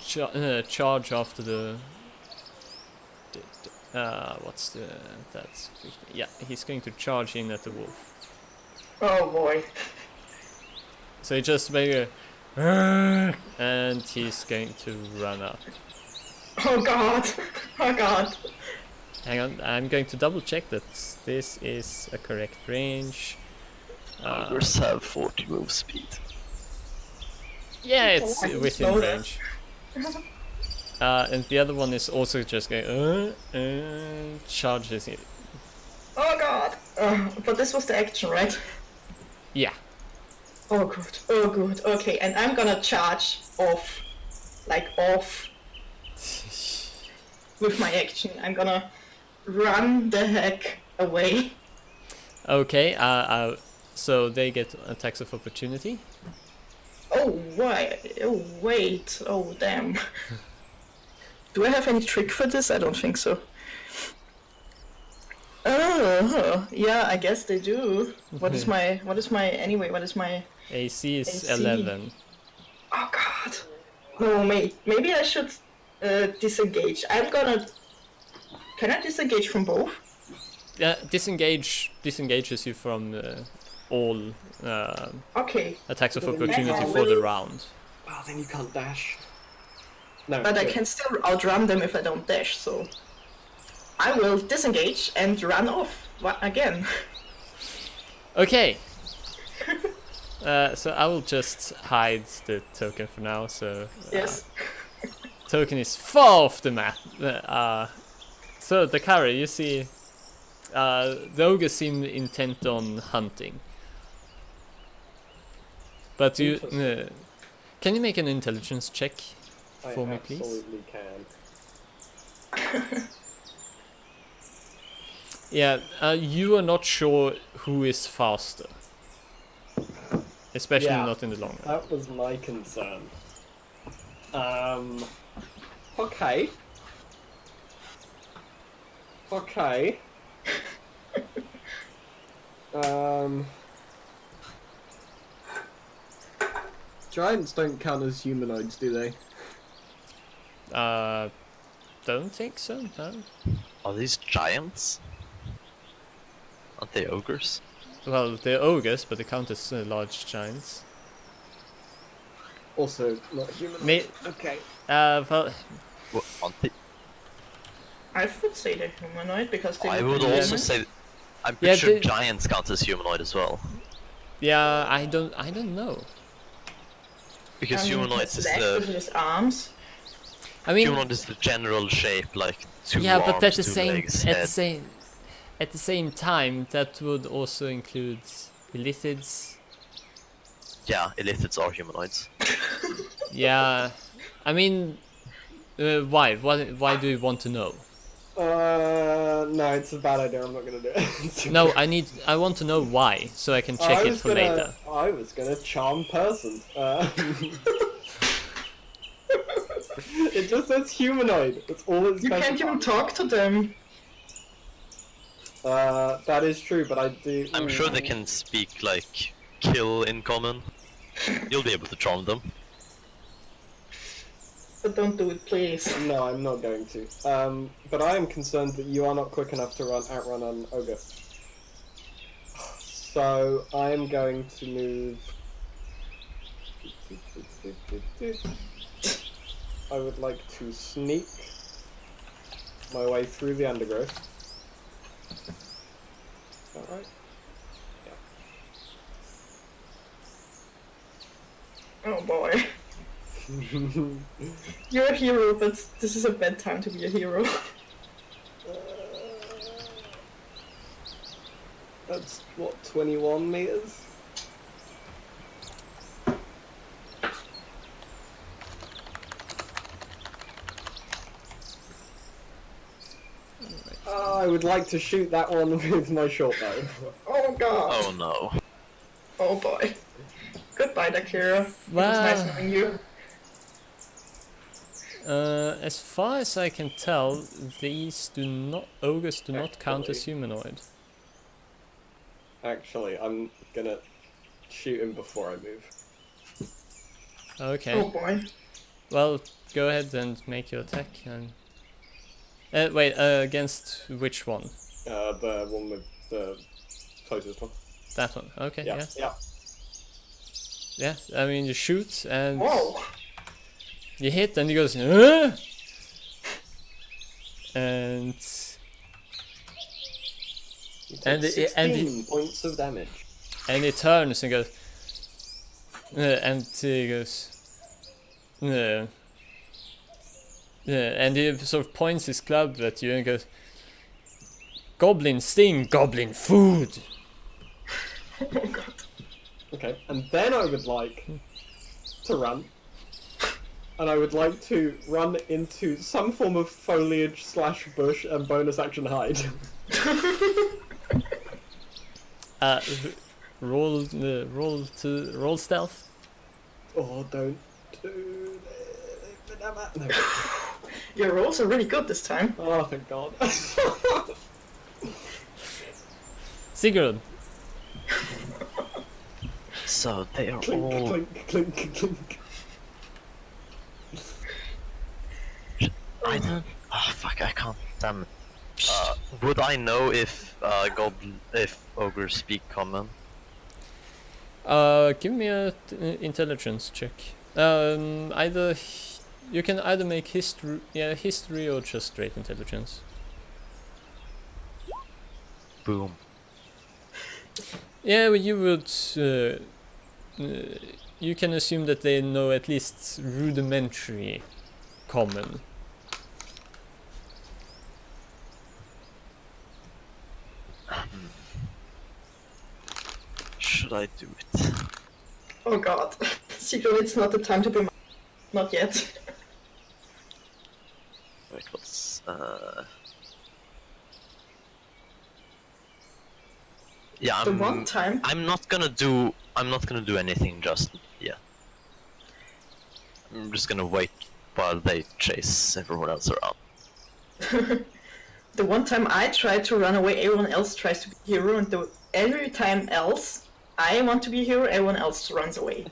[SPEAKER 1] charge after the what's the that's 50, yeah, he's going to charge in at the wolf.
[SPEAKER 2] Oh boy.
[SPEAKER 1] So he just maybe and he's going to run up.
[SPEAKER 2] Oh god. Oh god.
[SPEAKER 1] Hang on, I'm going to double check that this is a correct range.
[SPEAKER 4] Ogres have 40 move speed.
[SPEAKER 1] Yeah, it's
[SPEAKER 2] I can
[SPEAKER 1] within
[SPEAKER 2] slow that.
[SPEAKER 1] range. And the other one is also just going, charges it.
[SPEAKER 2] Oh god! But this was the action, right?
[SPEAKER 1] Yeah.
[SPEAKER 2] Oh good, oh good, okay, and I'm gonna charge off. Like off. With my action. I'm gonna run the heck away.
[SPEAKER 1] Okay, so they get attacks of opportunity.
[SPEAKER 2] Oh, why? Oh, wait. Oh, damn. Do I have any trick for this? I don't think so. Oh, yeah, I guess they do. What is my
[SPEAKER 1] AC is
[SPEAKER 2] AC?
[SPEAKER 1] 11.
[SPEAKER 2] Oh god. No, maybe I should disengage. Can I disengage from both?
[SPEAKER 1] Yeah, disengages you from all
[SPEAKER 2] Okay.
[SPEAKER 1] attacks of
[SPEAKER 3] But then you
[SPEAKER 1] opportunity
[SPEAKER 3] can't
[SPEAKER 1] for the
[SPEAKER 2] really-
[SPEAKER 1] round.
[SPEAKER 3] Well, then you can't dash. No,
[SPEAKER 2] But I
[SPEAKER 3] good.
[SPEAKER 2] can still outrun them if I don't dash, so I will disengage and run off again.
[SPEAKER 1] Okay. So I will just hide the token for now. So
[SPEAKER 2] Yes.
[SPEAKER 1] token is far off the map. So Dakari, you see, the ogre seem intent on hunting. But you,
[SPEAKER 3] Interesting.
[SPEAKER 1] can you make an intelligence check
[SPEAKER 3] I
[SPEAKER 1] for me, please?
[SPEAKER 3] absolutely can.
[SPEAKER 1] Yeah, you are not sure who is faster, especially
[SPEAKER 3] Yeah.
[SPEAKER 1] not in the long run.
[SPEAKER 3] That was my concern. Okay. Okay. Giants don't count as humanoids, do they?
[SPEAKER 1] Don't think so. No.
[SPEAKER 4] Are these giants? Aren't they ogres?
[SPEAKER 1] Well, they're ogres, but they count as large giants.
[SPEAKER 3] Also, not humanoids. Okay.
[SPEAKER 1] Well,
[SPEAKER 4] What, aren't they?
[SPEAKER 2] I would say they're humanoid because they
[SPEAKER 4] I
[SPEAKER 2] look
[SPEAKER 4] would
[SPEAKER 2] like
[SPEAKER 4] also
[SPEAKER 2] humans.
[SPEAKER 4] say. I'm
[SPEAKER 1] Yeah,
[SPEAKER 4] pretty sure
[SPEAKER 1] they-
[SPEAKER 4] giants count as humanoid as well.
[SPEAKER 1] yeah, I don't know.
[SPEAKER 4] Because humanoids is
[SPEAKER 2] legs,
[SPEAKER 4] the
[SPEAKER 2] just arms.
[SPEAKER 1] I mean,
[SPEAKER 4] humanoid is the general shape, like two
[SPEAKER 1] yeah,
[SPEAKER 4] arms,
[SPEAKER 1] but at the
[SPEAKER 4] two
[SPEAKER 1] same
[SPEAKER 4] legs,
[SPEAKER 1] at
[SPEAKER 4] head.
[SPEAKER 1] the same at the same time, that would also include illithids.
[SPEAKER 4] Yeah, illithids are humanoids.
[SPEAKER 1] Yeah, I mean, why? Why do you want to know?
[SPEAKER 3] No, it's a bad idea. I'm not gonna do it.
[SPEAKER 1] No, I want to know why, so I can check it for later.
[SPEAKER 3] I was gonna charm person. It just says humanoid. That's all it's
[SPEAKER 2] You can't even talk to them.
[SPEAKER 3] That is true, but I do.
[SPEAKER 4] I'm sure they can speak like kill in common. You'll be able to charm them.
[SPEAKER 2] But don't do it, please.
[SPEAKER 3] No, I'm not going to. But I am concerned that you are not quick enough to outrun an ogre. So I am going to move. I would like to sneak my way through the undergrowth. Is that right?
[SPEAKER 2] Oh boy. You're a hero, but this is a bad time to be a hero.
[SPEAKER 3] That's what, 21 meters? I would like to shoot that one with my short bow.
[SPEAKER 2] Oh god.
[SPEAKER 4] Oh no.
[SPEAKER 2] Oh boy. Goodbye, Dakira. It was
[SPEAKER 1] Wow.
[SPEAKER 2] nice knowing you.
[SPEAKER 1] As far as I can tell, ogres do not count as
[SPEAKER 3] Actually.
[SPEAKER 1] humanoid.
[SPEAKER 3] Actually, I'm gonna shoot him before I move.
[SPEAKER 1] Okay.
[SPEAKER 2] Oh boy.
[SPEAKER 1] Well, go ahead and make your attack. And wait, against which one?
[SPEAKER 3] The one with the closest one.
[SPEAKER 1] That one. Okay.
[SPEAKER 3] Yeah,
[SPEAKER 1] Yeah.
[SPEAKER 3] yeah.
[SPEAKER 1] Yeah. I mean, you shoot and
[SPEAKER 2] Whoa.
[SPEAKER 1] you hit, and he goes, "Huh?" And
[SPEAKER 3] You take
[SPEAKER 1] And it-
[SPEAKER 3] 16 points of damage.
[SPEAKER 1] he turns and goes, and he goes, and he sort of points his club at you and goes, "Goblin sting, goblin food."
[SPEAKER 2] Oh god.
[SPEAKER 3] Okay, and then I would like to run. And I would like to run into some form of foliage / bush and bonus action hide.
[SPEAKER 1] Roll stealth.
[SPEAKER 3] Oh, don't do it. No.
[SPEAKER 2] Your rolls are really good this time.
[SPEAKER 3] Oh, thank God.
[SPEAKER 1] Sigurd.
[SPEAKER 4] So they are
[SPEAKER 3] Clink,
[SPEAKER 4] all.
[SPEAKER 3] clink, clink, clink.
[SPEAKER 4] I don't. Oh fuck! I can't. Damn it. Would I know if ogres speak common?
[SPEAKER 1] Give me a intelligence check. You can either make history or just straight intelligence.
[SPEAKER 4] Boom.
[SPEAKER 1] Yeah, well, you would. You can assume that they know at least rudimentary common.
[SPEAKER 4] Should I do it?
[SPEAKER 2] Oh god. Secretly, it's not the time to be. Not yet.
[SPEAKER 4] Wait, what's Yeah,
[SPEAKER 2] The one time.
[SPEAKER 4] I'm not gonna do anything just yet. I'm just gonna wait while they chase everyone else around.
[SPEAKER 2] The one time I try to run away, everyone else tries to be hero, and every time else I want to be hero, everyone else runs away.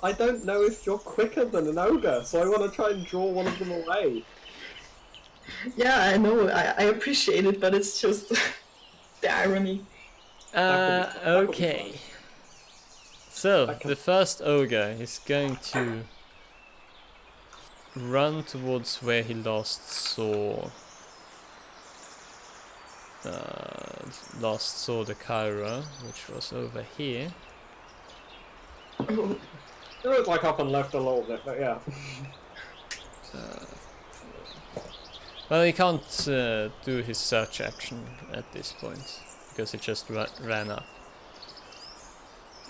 [SPEAKER 3] I don't know if you're quicker than an ogre, so I want to try and draw one of them away.
[SPEAKER 2] Yeah, I know, I appreciate it, but it's just the irony.
[SPEAKER 1] Okay. So, the first ogre is going to run towards where he last saw the Kyra, which was over here.
[SPEAKER 2] Oh,
[SPEAKER 3] It was like up and left a little bit, but yeah.
[SPEAKER 1] Well, he can't do his search action at this point because it just ran up.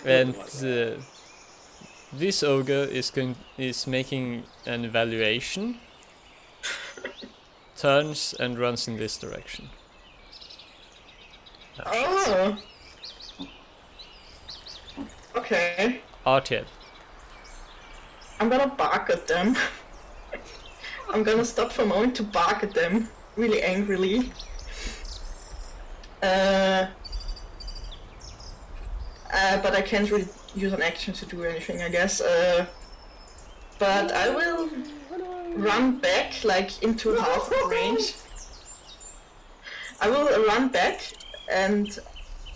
[SPEAKER 1] And this ogre is making an evaluation, turns and runs in this direction.
[SPEAKER 2] oh. Okay.
[SPEAKER 1] Artiel.
[SPEAKER 2] I'm gonna bark at them. I'm gonna stop for a moment to bark at them, really angrily. But I can't really use an action to do anything, I guess. But I will run back, like, into half of range. I will run back, and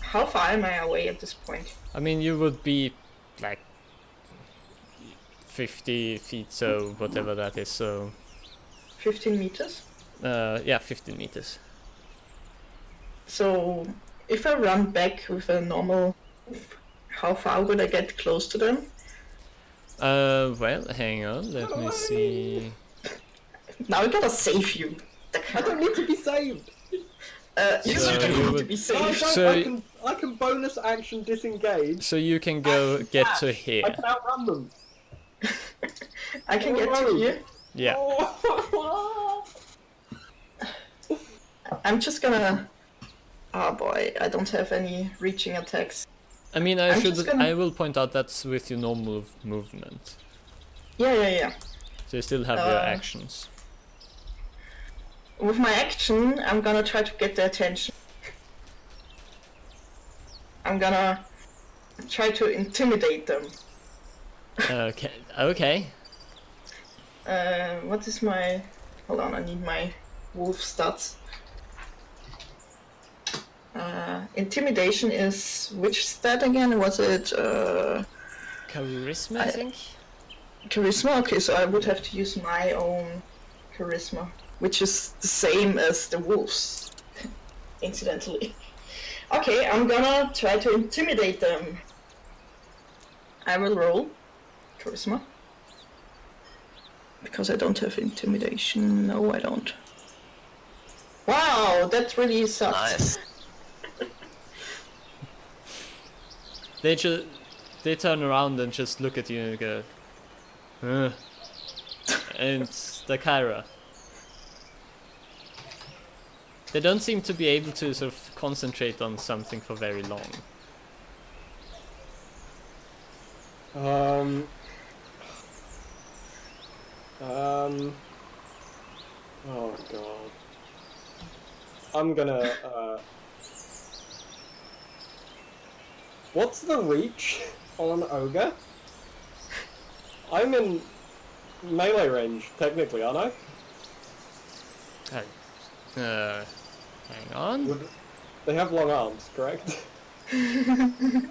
[SPEAKER 2] how far am I away at this point?
[SPEAKER 1] I mean, you would be like 50 feet, so whatever that is, so
[SPEAKER 2] 15 meters?
[SPEAKER 1] yeah, 15 meters.
[SPEAKER 2] So, if I run back with a normal move, how far would I get close to them?
[SPEAKER 1] Well, hang on, let me see.
[SPEAKER 2] Now I gotta save you.
[SPEAKER 3] I don't need to be saved!
[SPEAKER 2] You
[SPEAKER 1] So
[SPEAKER 2] don't
[SPEAKER 1] you
[SPEAKER 2] need
[SPEAKER 1] would-
[SPEAKER 2] to be
[SPEAKER 3] No, I
[SPEAKER 2] saved.
[SPEAKER 3] don't.
[SPEAKER 1] So-
[SPEAKER 3] I can bonus action disengage.
[SPEAKER 1] So you can go get to
[SPEAKER 3] I
[SPEAKER 1] here.
[SPEAKER 3] can outrun them.
[SPEAKER 2] I can get to here.
[SPEAKER 1] Yeah.
[SPEAKER 3] Oh.
[SPEAKER 2] I'm just gonna... Oh boy, I don't have any reaching attacks.
[SPEAKER 1] I mean,
[SPEAKER 2] I'm just gonna-
[SPEAKER 1] I will point out that's with your normal movement.
[SPEAKER 2] Yeah.
[SPEAKER 1] So you still have your
[SPEAKER 2] Uh,
[SPEAKER 1] actions.
[SPEAKER 2] With my action, I'm gonna try to get their attention. I'm gonna try to intimidate them.
[SPEAKER 1] Okay.
[SPEAKER 2] What is my... Hold on, I need my wolf stats. Intimidation is... Which stat again? Was it...
[SPEAKER 1] Charisma, I think?
[SPEAKER 2] Charisma? Okay, so I would have to use my own charisma, which is the same as the wolves, incidentally. Okay, I'm gonna try to intimidate them. I will roll charisma. Because I don't have intimidation. No, I don't. Wow, that really sucks.
[SPEAKER 4] Nice.
[SPEAKER 1] They turn around and just look at you and go, "Huh." And the Kyra. They don't seem to be able to sort of concentrate on something for very long.
[SPEAKER 3] Oh god. I'm gonna, What's the reach on Ogre? I'm in melee range, technically, aren't I?
[SPEAKER 1] Hang on.
[SPEAKER 3] They have long arms, correct?
[SPEAKER 1] You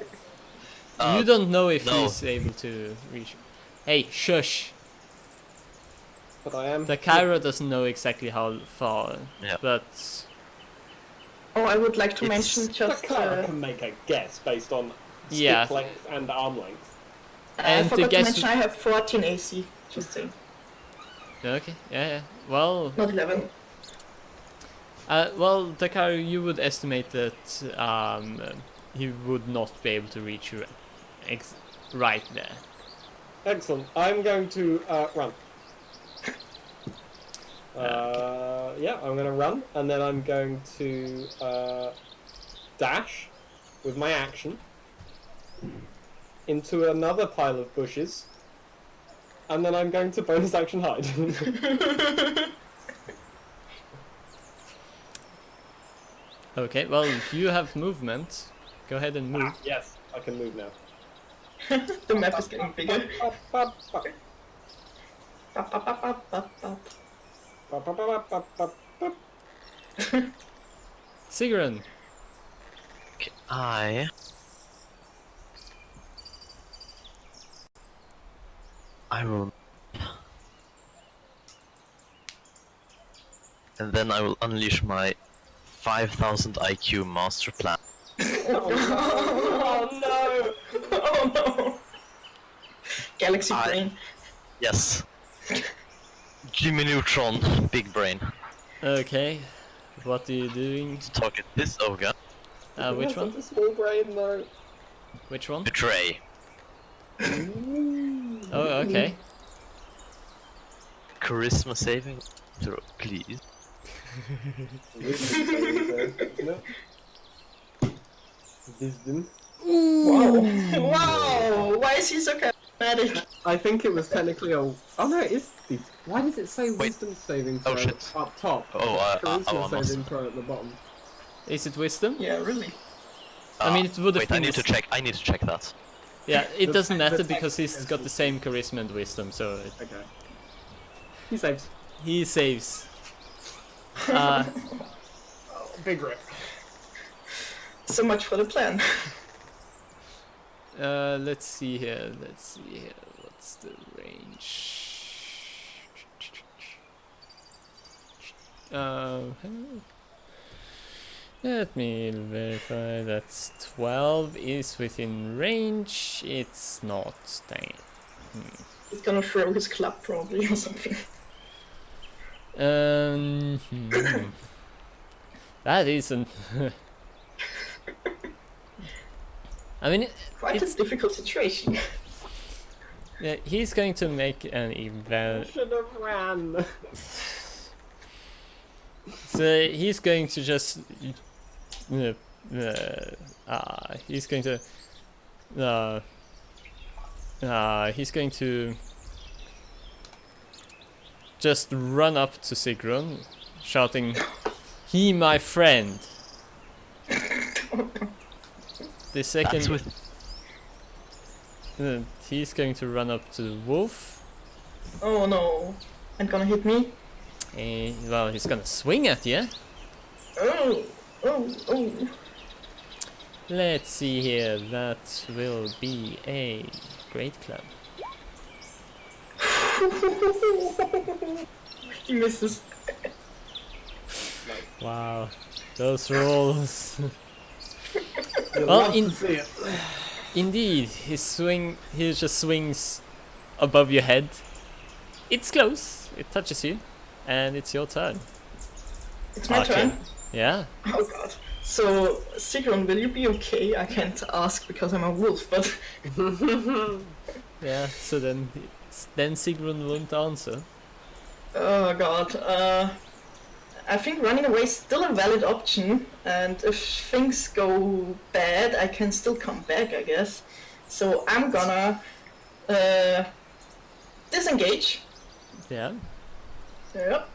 [SPEAKER 1] don't know if
[SPEAKER 4] no.
[SPEAKER 1] he's able to reach. Hey, shush!
[SPEAKER 3] But I am.
[SPEAKER 1] The Kyra doesn't know exactly how far,
[SPEAKER 4] Yeah.
[SPEAKER 1] but
[SPEAKER 2] Oh, I would like to
[SPEAKER 4] It's-
[SPEAKER 2] mention
[SPEAKER 3] The
[SPEAKER 2] just.
[SPEAKER 3] Kyra can make a guess based on stick
[SPEAKER 1] Yeah.
[SPEAKER 3] length and arm length.
[SPEAKER 2] I
[SPEAKER 1] and to
[SPEAKER 2] forgot to
[SPEAKER 1] guess.
[SPEAKER 2] mention I have 14 AC. Just saying.
[SPEAKER 1] Okay, yeah. Well,
[SPEAKER 2] Not 11.
[SPEAKER 1] well, the Kyra, you would estimate that he would not be able to reach you right there.
[SPEAKER 3] Excellent. I'm going to run. Yeah, I'm going to run, and then I'm going to dash with my action into another pile of bushes, and then I'm going to bonus action hide.
[SPEAKER 1] Okay, well, you have movement. Go ahead and move.
[SPEAKER 3] Yes, I can move now.
[SPEAKER 2] The map is getting bigger.
[SPEAKER 1] Sigrun,
[SPEAKER 4] Okay, I will, and then I will unleash my 5,000 IQ master plan.
[SPEAKER 3] Oh no!
[SPEAKER 2] Oh no! Galaxy brain.
[SPEAKER 4] Yes. Jimmy Neutron, big brain.
[SPEAKER 1] okay. What are you doing?
[SPEAKER 4] To target this ogre.
[SPEAKER 1] Which one?
[SPEAKER 3] Such a small brain though.
[SPEAKER 1] Which one?
[SPEAKER 4] Betray.
[SPEAKER 1] Oh, okay.
[SPEAKER 4] Charisma saving throw, please.
[SPEAKER 3] Wisdom.
[SPEAKER 2] Wow! Wow! Why is he so charismatic?
[SPEAKER 3] I think it was technically a. Oh no, it is. Why does it say
[SPEAKER 4] Wait.
[SPEAKER 3] wisdom saving throw
[SPEAKER 4] Oh, shit.
[SPEAKER 3] up top?
[SPEAKER 4] Oh,
[SPEAKER 3] Charisma
[SPEAKER 4] I must.
[SPEAKER 3] saving throw at the bottom.
[SPEAKER 1] Is it wisdom?
[SPEAKER 2] Yeah, really.
[SPEAKER 1] I mean, it would have
[SPEAKER 4] Wait,
[SPEAKER 1] been.
[SPEAKER 4] I need to check. I need to check that.
[SPEAKER 1] Yeah, it
[SPEAKER 3] The
[SPEAKER 1] doesn't
[SPEAKER 3] te- the
[SPEAKER 1] matter
[SPEAKER 3] text
[SPEAKER 1] because he's
[SPEAKER 3] is
[SPEAKER 1] got the
[SPEAKER 3] the-
[SPEAKER 1] same charisma and wisdom, so
[SPEAKER 3] Okay. He saves.
[SPEAKER 1] he saves.
[SPEAKER 3] Big rip.
[SPEAKER 2] So much for the plan.
[SPEAKER 1] Let's see here. What's the range? Let me verify. That's 12 is within range. It's not. Dang it.
[SPEAKER 2] He's gonna throw his club probably or something.
[SPEAKER 1] That isn't. I mean,
[SPEAKER 2] Quite
[SPEAKER 1] it's,
[SPEAKER 2] a difficult situation.
[SPEAKER 1] yeah, he's going to make an eval.
[SPEAKER 3] Should have ran.
[SPEAKER 1] So he's going to just. He's going to. He's going to. Just run up to Sigrun, shouting, "He, my friend." The second.
[SPEAKER 4] That's with.
[SPEAKER 1] He's going to run up to the wolf.
[SPEAKER 2] Oh no. And gonna hit me?
[SPEAKER 1] Well, he's gonna swing at you.
[SPEAKER 2] Oh! Oh! Oh!
[SPEAKER 1] Let's see here. That will be a great club.
[SPEAKER 2] He misses.
[SPEAKER 1] Wow, those rolls.
[SPEAKER 3] You'll
[SPEAKER 1] Well,
[SPEAKER 3] love to see it.
[SPEAKER 1] Indeed, he just swings above your head, It's close. It touches you, and it's your turn.
[SPEAKER 2] It's my
[SPEAKER 1] Archer.
[SPEAKER 2] turn.
[SPEAKER 1] Yeah.
[SPEAKER 2] Oh god. So, Sigrun, will you be okay? I can't ask because I'm a wolf, but
[SPEAKER 1] Yeah. So then Sigrun won't answer.
[SPEAKER 2] oh god. I think running away is still a valid option, and if things go bad, I can still come back, I guess. So I'm gonna disengage.
[SPEAKER 1] Yeah.
[SPEAKER 2] Yep.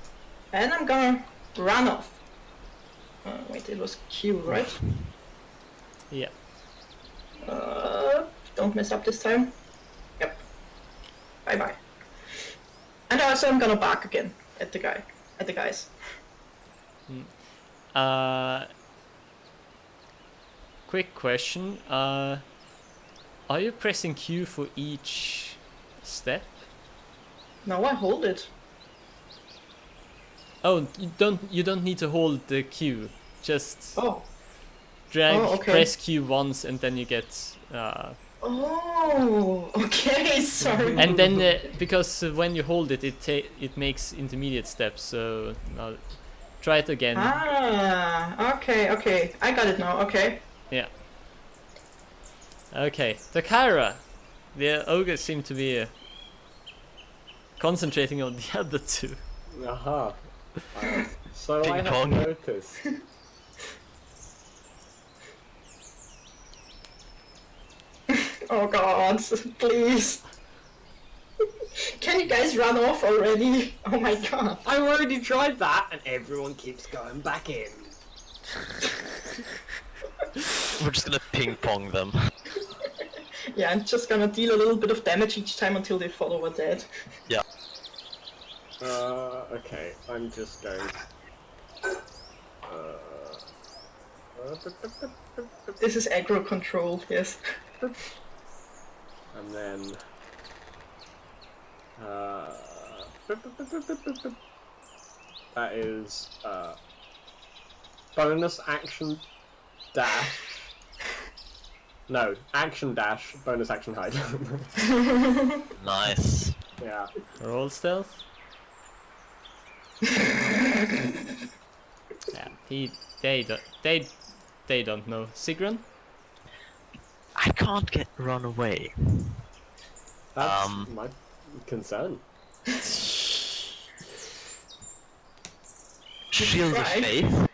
[SPEAKER 2] And I'm gonna run off. Wait, it was Q, right?
[SPEAKER 1] Yeah.
[SPEAKER 2] Don't mess up this time. Yep. Bye bye. And also I'm gonna bark again at the guys.
[SPEAKER 1] Quick question. Are you pressing Q for each step?
[SPEAKER 2] Now I hold it.
[SPEAKER 1] Oh, you don't need to hold the Q. Just
[SPEAKER 2] Oh.
[SPEAKER 1] drag,
[SPEAKER 2] Oh, okay.
[SPEAKER 1] press Q once, and then you get.
[SPEAKER 2] Oh. Okay. Sorry.
[SPEAKER 1] And then because when you hold it, it makes intermediate steps. So try it again.
[SPEAKER 2] Ah. Okay. Okay. I got it now. Okay.
[SPEAKER 1] Yeah. Okay, the Kyra. The ogre seem to be concentrating on the other two.
[SPEAKER 3] Aha. So
[SPEAKER 4] Ping
[SPEAKER 3] I have
[SPEAKER 4] pong.
[SPEAKER 3] noticed.
[SPEAKER 2] Oh god. Please. Can you guys run off already? Oh my god.
[SPEAKER 3] I already tried that, and everyone keeps going back in.
[SPEAKER 4] We're just gonna ping pong them.
[SPEAKER 2] Yeah, I'm just gonna deal a little bit of damage each time until they fall over dead.
[SPEAKER 4] Yeah.
[SPEAKER 3] Okay, I'm just going.
[SPEAKER 2] This is aggro control, yes.
[SPEAKER 3] And then. That is bonus action dash. No, action dash, bonus action hide.
[SPEAKER 4] Nice.
[SPEAKER 3] Yeah.
[SPEAKER 1] Roll stealth. Yeah, they don't know. Sigrun?
[SPEAKER 4] I can't get run away.
[SPEAKER 3] That's my concern.
[SPEAKER 4] Shield of
[SPEAKER 2] Try.
[SPEAKER 4] faith.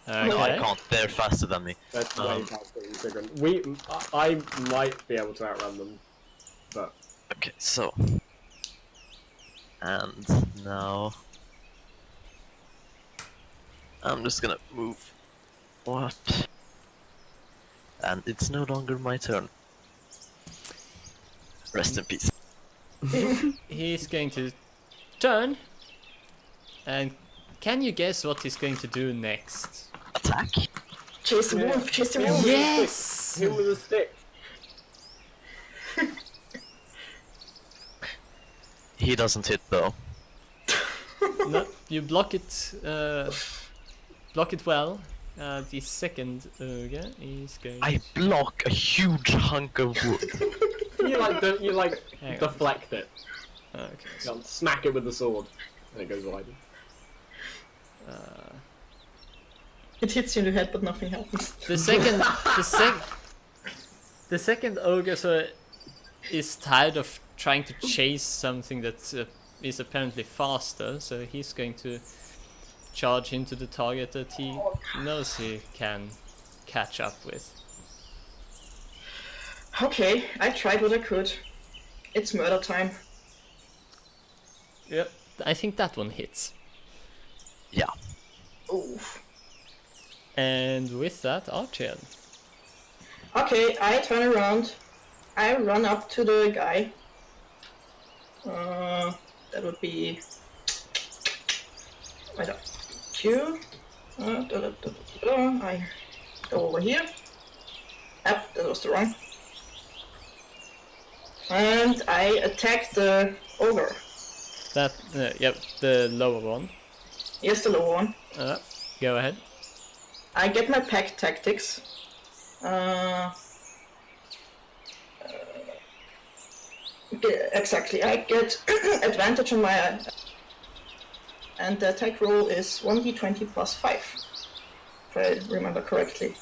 [SPEAKER 1] Okay.
[SPEAKER 4] No, I can't. They're faster than me.
[SPEAKER 3] That's way faster than Sigrun. I might be able to outrun them, but
[SPEAKER 4] Okay, so. And now. I'm just gonna move. What? And it's no longer my turn. Rest in peace.
[SPEAKER 1] He's going to turn. And can you guess what he's going to do next?
[SPEAKER 4] Attack?
[SPEAKER 2] Chase the wolf, chase the wolf!
[SPEAKER 1] Yes!
[SPEAKER 3] hit with a stick.
[SPEAKER 4] He doesn't hit though.
[SPEAKER 1] No, you block it well. The second ogre is going
[SPEAKER 4] I block a huge hunk of wood.
[SPEAKER 3] You like
[SPEAKER 1] Hang on.
[SPEAKER 3] deflect it.
[SPEAKER 1] Okay,
[SPEAKER 3] You know, smack it with the sword, and it goes wide.
[SPEAKER 2] It hits you in the head, but nothing happens.
[SPEAKER 1] the second ogre is tired of trying to chase something that is apparently faster, so he's going to charge into the target that he knows he can catch up with.
[SPEAKER 2] Okay, I tried what I could. It's murder time.
[SPEAKER 1] Yep, I think that one hits.
[SPEAKER 4] Yeah.
[SPEAKER 2] Oof.
[SPEAKER 1] And with that, Archer.
[SPEAKER 2] Okay, I turn around. I run up to the guy. That would be... Wait up. Q. I go over here. Yep, that was the wrong. And I attack the ogre.
[SPEAKER 1] That, yep, the lower one.
[SPEAKER 2] Yes, the lower one.
[SPEAKER 1] Go ahead.
[SPEAKER 2] I get my pack tactics. Exactly. I get advantage on my... and the attack roll is 1d20 plus 5, if I remember correctly.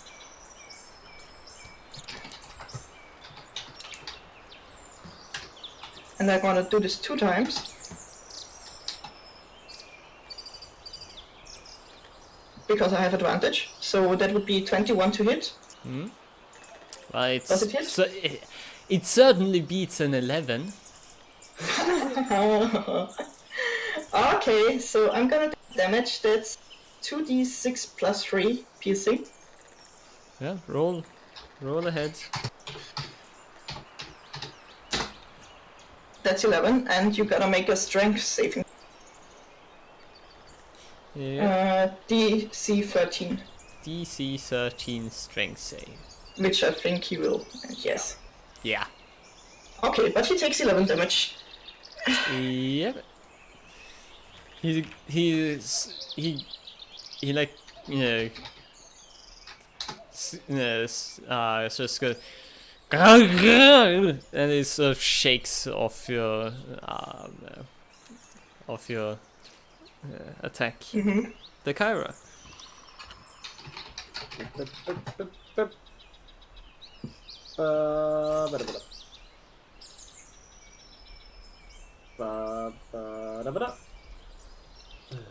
[SPEAKER 2] And I'm gonna do this 2 times. Because I have advantage. So that would be 21 to hit.
[SPEAKER 1] Well,
[SPEAKER 2] Does it hit?
[SPEAKER 1] It certainly beats an 11.
[SPEAKER 2] Okay, so I'm gonna do damage. That's 2d6 plus 3 piercing.
[SPEAKER 1] Yeah, roll ahead.
[SPEAKER 2] That's 11, and you gotta make a strength saving.
[SPEAKER 1] Yeah.
[SPEAKER 2] DC 13,
[SPEAKER 1] DC 13 strength save.
[SPEAKER 2] which I think he will. Yes.
[SPEAKER 1] Yeah.
[SPEAKER 2] Okay, but he takes 11 damage.
[SPEAKER 1] Yep. He like, you know, just go, and it sort of shakes off your attack. The Kyra.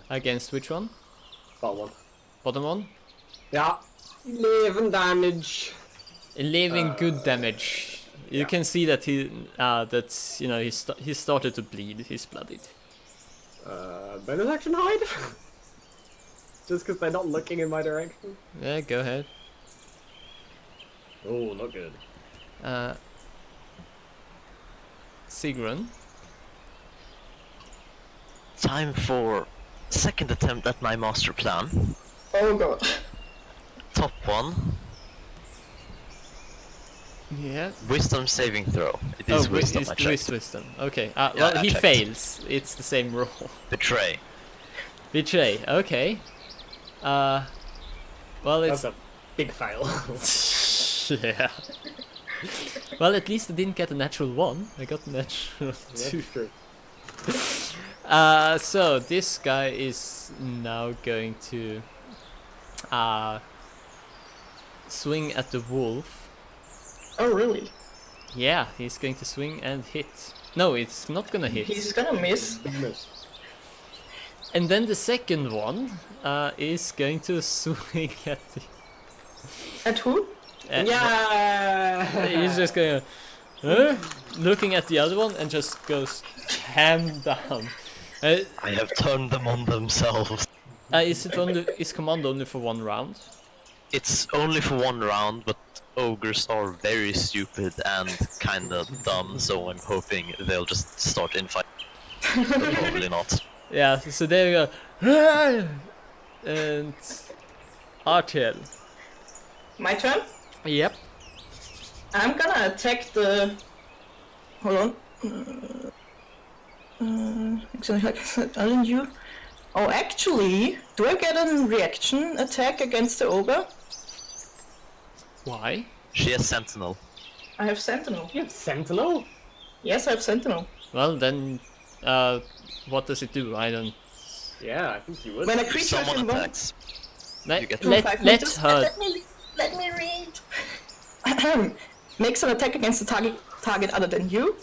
[SPEAKER 1] Against which one?
[SPEAKER 3] Bottom one.
[SPEAKER 1] Bottom one?
[SPEAKER 3] Yeah. 11 damage.
[SPEAKER 1] 11 good damage. You can see that he started to bleed. He's bloodied.
[SPEAKER 3] Bonus action hide? Just because they're not looking in my direction?
[SPEAKER 1] Yeah, go ahead.
[SPEAKER 3] Oh, not good.
[SPEAKER 1] Sigrun.
[SPEAKER 4] Time for second attempt at my master plan.
[SPEAKER 2] Oh god.
[SPEAKER 4] Top one,
[SPEAKER 1] Yeah.
[SPEAKER 4] wisdom saving throw. It is wisdom, I checked.
[SPEAKER 1] Wisdom. Okay.
[SPEAKER 4] Yeah,
[SPEAKER 1] Well,
[SPEAKER 4] I
[SPEAKER 1] he
[SPEAKER 4] checked.
[SPEAKER 1] fails. It's the same roll.
[SPEAKER 4] Betray.
[SPEAKER 1] Betray. Okay. Well, it's
[SPEAKER 3] That's a big fail.
[SPEAKER 1] yeah. Well, at least I didn't get a natural 1. I got a natural 2.
[SPEAKER 3] That's true.
[SPEAKER 1] So this guy is now going to swing at the wolf.
[SPEAKER 2] Oh really?
[SPEAKER 1] Yeah, he's going to swing and hit. No, it's not gonna hit.
[SPEAKER 2] He's gonna miss.
[SPEAKER 3] Miss.
[SPEAKER 1] And then the second one is going to swing at the...
[SPEAKER 2] At who?
[SPEAKER 3] Yeah!
[SPEAKER 1] He's just going looking at the other one and just goes ham down.
[SPEAKER 4] I have turned them on themselves.
[SPEAKER 1] Is command only for 1 round?
[SPEAKER 4] It's only for 1 round, but ogres are very stupid and kinda dumb, so I'm hoping they'll just start infighting. But probably not.
[SPEAKER 1] Yeah, so there you go. And Artel.
[SPEAKER 2] My turn?
[SPEAKER 1] Yep.
[SPEAKER 2] I'm gonna attack the... Hold on. Telling you. Oh, actually, do I get a reaction attack against the ogre?
[SPEAKER 1] Why?
[SPEAKER 4] She has sentinel.
[SPEAKER 2] I have Sentinel.
[SPEAKER 3] You have Sentinel?
[SPEAKER 2] Yes, I have Sentinel.
[SPEAKER 1] Well then, what does it do? I don't...
[SPEAKER 3] Yeah, I think you would.
[SPEAKER 2] When a
[SPEAKER 4] If
[SPEAKER 2] creature is
[SPEAKER 4] someone
[SPEAKER 2] in one...
[SPEAKER 4] attacks,
[SPEAKER 1] Let,
[SPEAKER 4] You get
[SPEAKER 2] Move
[SPEAKER 1] let,
[SPEAKER 2] 5
[SPEAKER 1] let
[SPEAKER 2] meters.
[SPEAKER 1] her...
[SPEAKER 2] Let me read. Makes an attack against the target other than you,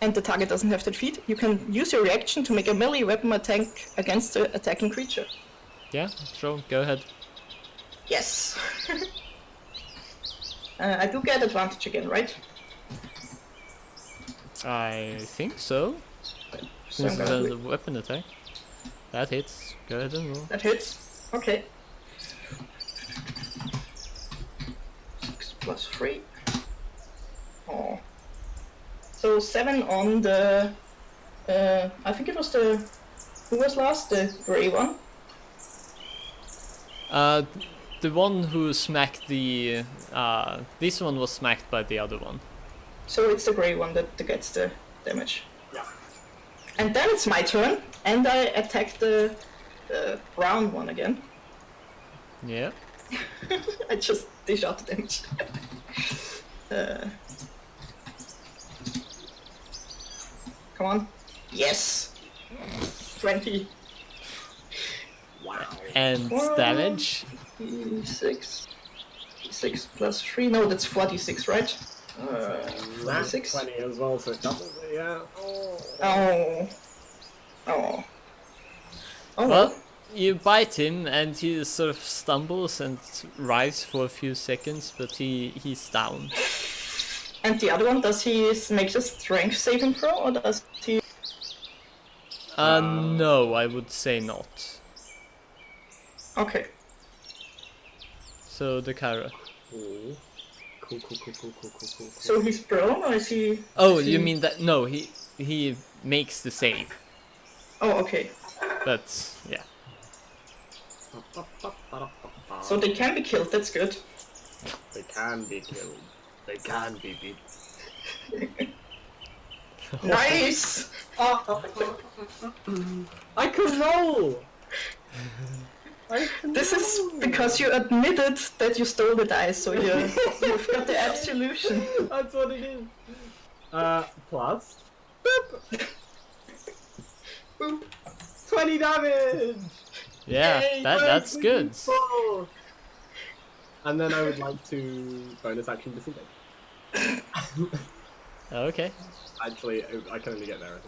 [SPEAKER 2] and the target doesn't have to defeat. You can use your reaction to make a melee weapon attack against the attacking creature.
[SPEAKER 1] Yeah, sure, go ahead.
[SPEAKER 2] Yes. I do get advantage again, right?
[SPEAKER 1] I think so.
[SPEAKER 2] So
[SPEAKER 1] Since
[SPEAKER 2] I'm
[SPEAKER 1] it's
[SPEAKER 2] gonna
[SPEAKER 1] a
[SPEAKER 2] do
[SPEAKER 1] weapon attack. That hits. Go ahead and roll.
[SPEAKER 2] that hits. Okay. 6 plus 3. Oh. So 7 on the... I think it was the... Who was last? The grey one?
[SPEAKER 1] The one who smacked the... this one was smacked by the other one.
[SPEAKER 2] So it's the grey one that gets the damage. And then it's my turn, and I attack the brown one again.
[SPEAKER 1] Yeah.
[SPEAKER 2] I just dish out the damage. Come on. Yes! 20.
[SPEAKER 3] Wow.
[SPEAKER 1] And
[SPEAKER 2] Wow.
[SPEAKER 1] damage.
[SPEAKER 2] 6. 6 plus 3. No, that's 46, right?
[SPEAKER 3] Nat
[SPEAKER 2] 46.
[SPEAKER 3] 20 as well, so it doubles it, yeah. Oh.
[SPEAKER 2] Oh. Oh. Oh
[SPEAKER 1] Well, you bite him and he sort of stumbles and writhes for a few seconds, but he's down.
[SPEAKER 2] And the other one, does he make a strength saving throw, or does he...
[SPEAKER 1] No, I would say not.
[SPEAKER 2] Okay.
[SPEAKER 1] So the Kara.
[SPEAKER 3] Cool. Cool.
[SPEAKER 2] So he's prone, or is he...
[SPEAKER 1] Oh,
[SPEAKER 2] is
[SPEAKER 1] you
[SPEAKER 2] he-
[SPEAKER 1] mean that? No, he makes the save.
[SPEAKER 2] Oh, okay.
[SPEAKER 1] But yeah.
[SPEAKER 2] So they can be killed, that's good.
[SPEAKER 3] They can be killed. They can be beat.
[SPEAKER 2] Nice!
[SPEAKER 3] I can roll!
[SPEAKER 2] This is because you admitted that you stole the dice, so you've got the absolution.
[SPEAKER 3] That's what it is. Plus. Boop.
[SPEAKER 2] Boop.
[SPEAKER 3] 20 damage!
[SPEAKER 1] Yeah,
[SPEAKER 3] Yay,
[SPEAKER 1] that's
[SPEAKER 3] bonus
[SPEAKER 1] good.
[SPEAKER 3] four. And then I would like to bonus action disengage.
[SPEAKER 1] Okay.
[SPEAKER 3] Actually, I can only get there, I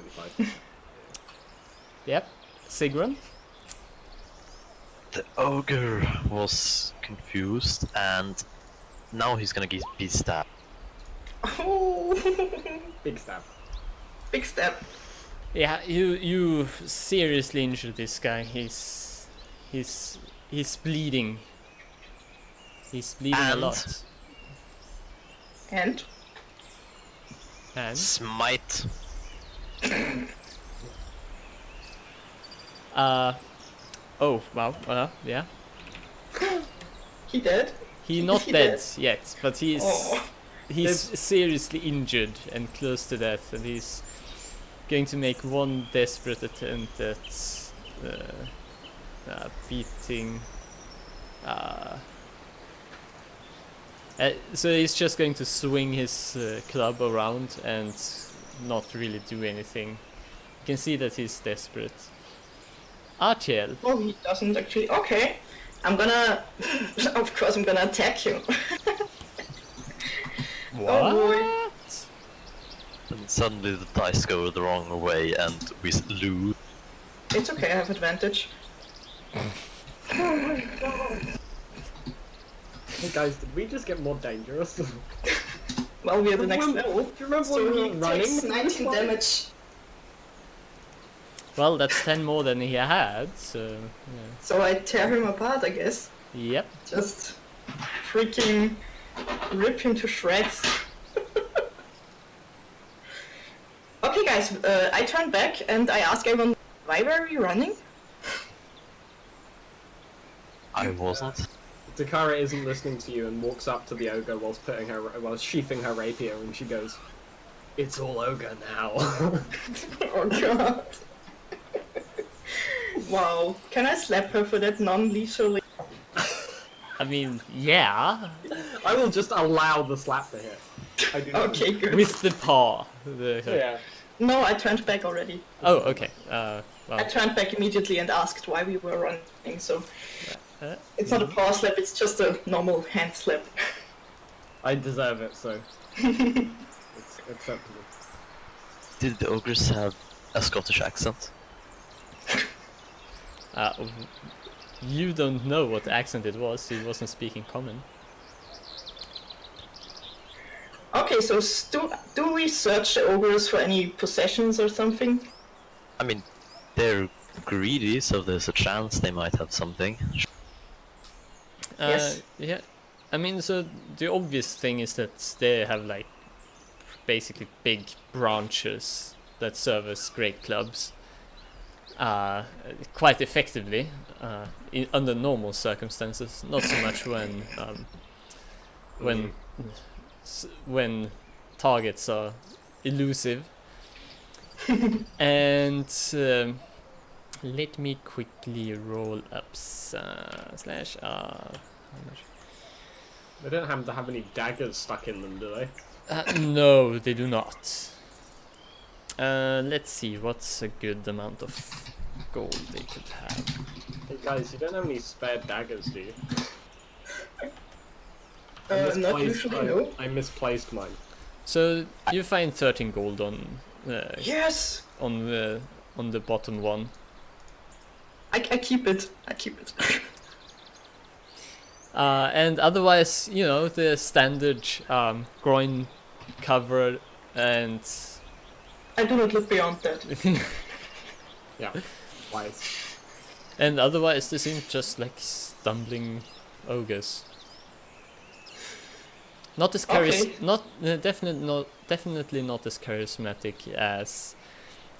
[SPEAKER 3] think. 25.
[SPEAKER 1] Yep. Sigrun.
[SPEAKER 4] The ogre was confused, and now he's gonna be stabbed.
[SPEAKER 2] Oh!
[SPEAKER 3] Big stab.
[SPEAKER 2] Big step.
[SPEAKER 1] Yeah, you seriously injured this guy. He's bleeding. He's bleeding a
[SPEAKER 4] And-
[SPEAKER 1] lot.
[SPEAKER 2] And?
[SPEAKER 1] And
[SPEAKER 4] Smite.
[SPEAKER 1] oh wow, yeah.
[SPEAKER 2] He dead?
[SPEAKER 1] He's not
[SPEAKER 2] he
[SPEAKER 1] dead
[SPEAKER 2] dead?
[SPEAKER 1] yet, but he's
[SPEAKER 2] Oh.
[SPEAKER 1] seriously injured and close to death, and he's going to make one desperate attempt at beating. So he's just going to swing his club around and not really do anything. You can see that he's desperate. Archel.
[SPEAKER 2] Oh, he doesn't actually. Okay. I'm gonna. Of course, I'm gonna attack you. Oh boy.
[SPEAKER 4] And suddenly the dice go the wrong way, and we lose.
[SPEAKER 2] It's okay, I have advantage.
[SPEAKER 3] Hey guys, did we just get more dangerous?
[SPEAKER 2] Well, we are the next
[SPEAKER 3] Remember-
[SPEAKER 2] level.
[SPEAKER 3] Do you remember
[SPEAKER 2] So
[SPEAKER 3] when we
[SPEAKER 2] he
[SPEAKER 3] were running?
[SPEAKER 2] takes 19 damage.
[SPEAKER 1] Well, that's 10 more than he had, so
[SPEAKER 2] So I tear him apart, I guess.
[SPEAKER 1] yeah. Yep.
[SPEAKER 2] Just freaking rip him to shreds. Okay, guys, I turn back and I ask everyone, why were we running?
[SPEAKER 4] I wasn't.
[SPEAKER 3] Dakara isn't listening to you and walks up to the ogre while sheathing her rapier, and she goes, "It's all ogre now."
[SPEAKER 2] Oh god. Wow. Can I slap her for that non-lethally?
[SPEAKER 1] I mean, yeah.
[SPEAKER 3] I will just allow the slap to hit. I do not.
[SPEAKER 2] Okay, good.
[SPEAKER 1] With the paw.
[SPEAKER 3] Yeah.
[SPEAKER 2] No, I turned back already.
[SPEAKER 1] Oh, okay.
[SPEAKER 2] I
[SPEAKER 1] Well,
[SPEAKER 2] turned back immediately and asked why we were running, so
[SPEAKER 1] uh,
[SPEAKER 2] it's not a paw slap, it's just a normal hand slap.
[SPEAKER 3] I deserve it, so it's acceptable.
[SPEAKER 4] Did the ogres have a Scottish accent?
[SPEAKER 1] uh, you don't know what accent it was. He wasn't speaking common.
[SPEAKER 2] Okay, so do we search the ogres for any possessions or something?
[SPEAKER 4] I mean, they're greedy, so there's a chance they might have something.
[SPEAKER 2] Yes.
[SPEAKER 1] Yeah. I mean, so the obvious thing is that they have like basically big branches that serve as great clubs. Quite effectively, under normal circumstances. Not so much when targets are elusive. And let me quickly roll up slash
[SPEAKER 3] They don't happen to have any daggers stuck in them, do they?
[SPEAKER 1] no, they do not. Let's see, what's a good amount of gold they could have?
[SPEAKER 3] Hey guys, you don't have any spare daggers, do you?
[SPEAKER 2] Not usually, no.
[SPEAKER 3] I misplaced mine.
[SPEAKER 1] So you find 13 gold
[SPEAKER 2] Yes!
[SPEAKER 1] on the bottom one.
[SPEAKER 2] I keep it. I keep it.
[SPEAKER 1] And otherwise, you know, the standard groin cover and
[SPEAKER 2] I do not look beyond that.
[SPEAKER 3] Yeah. Wise.
[SPEAKER 1] and otherwise they seem just like stumbling ogres. Not as
[SPEAKER 2] Okay.
[SPEAKER 1] definitely not as charismatic as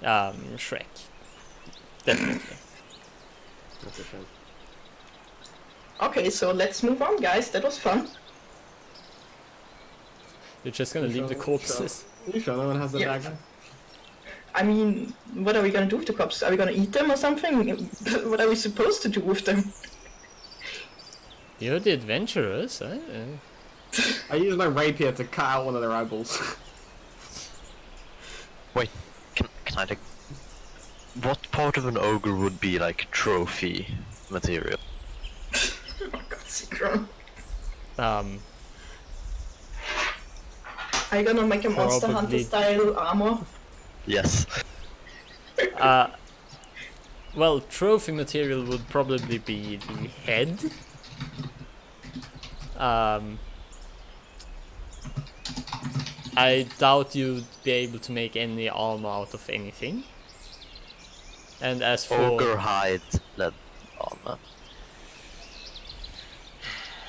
[SPEAKER 1] Shrek. Definitely.
[SPEAKER 3] That's a shame.
[SPEAKER 2] Okay, so let's move on, guys. That was fun.
[SPEAKER 1] You're just gonna leave the corpses.
[SPEAKER 3] You sure no one has a
[SPEAKER 2] Yeah.
[SPEAKER 3] dagger?
[SPEAKER 2] I mean, what are we gonna do with the cops? Are we gonna eat them or something? What are we supposed to do with them?
[SPEAKER 1] You're the adventurers, eh?
[SPEAKER 3] I used my rapier to cut out one of their eyeballs.
[SPEAKER 4] Wait, can I take... What part of an ogre would be like trophy material?
[SPEAKER 2] Oh god, Secron.
[SPEAKER 1] Um,
[SPEAKER 2] Are you gonna make a Monster Hunter
[SPEAKER 1] Probably.
[SPEAKER 2] style armor?
[SPEAKER 4] Yes.
[SPEAKER 1] well, trophy material would probably be the head. I doubt you'd be able to make any armor out of anything. And as for
[SPEAKER 4] Ogre hide lead armor.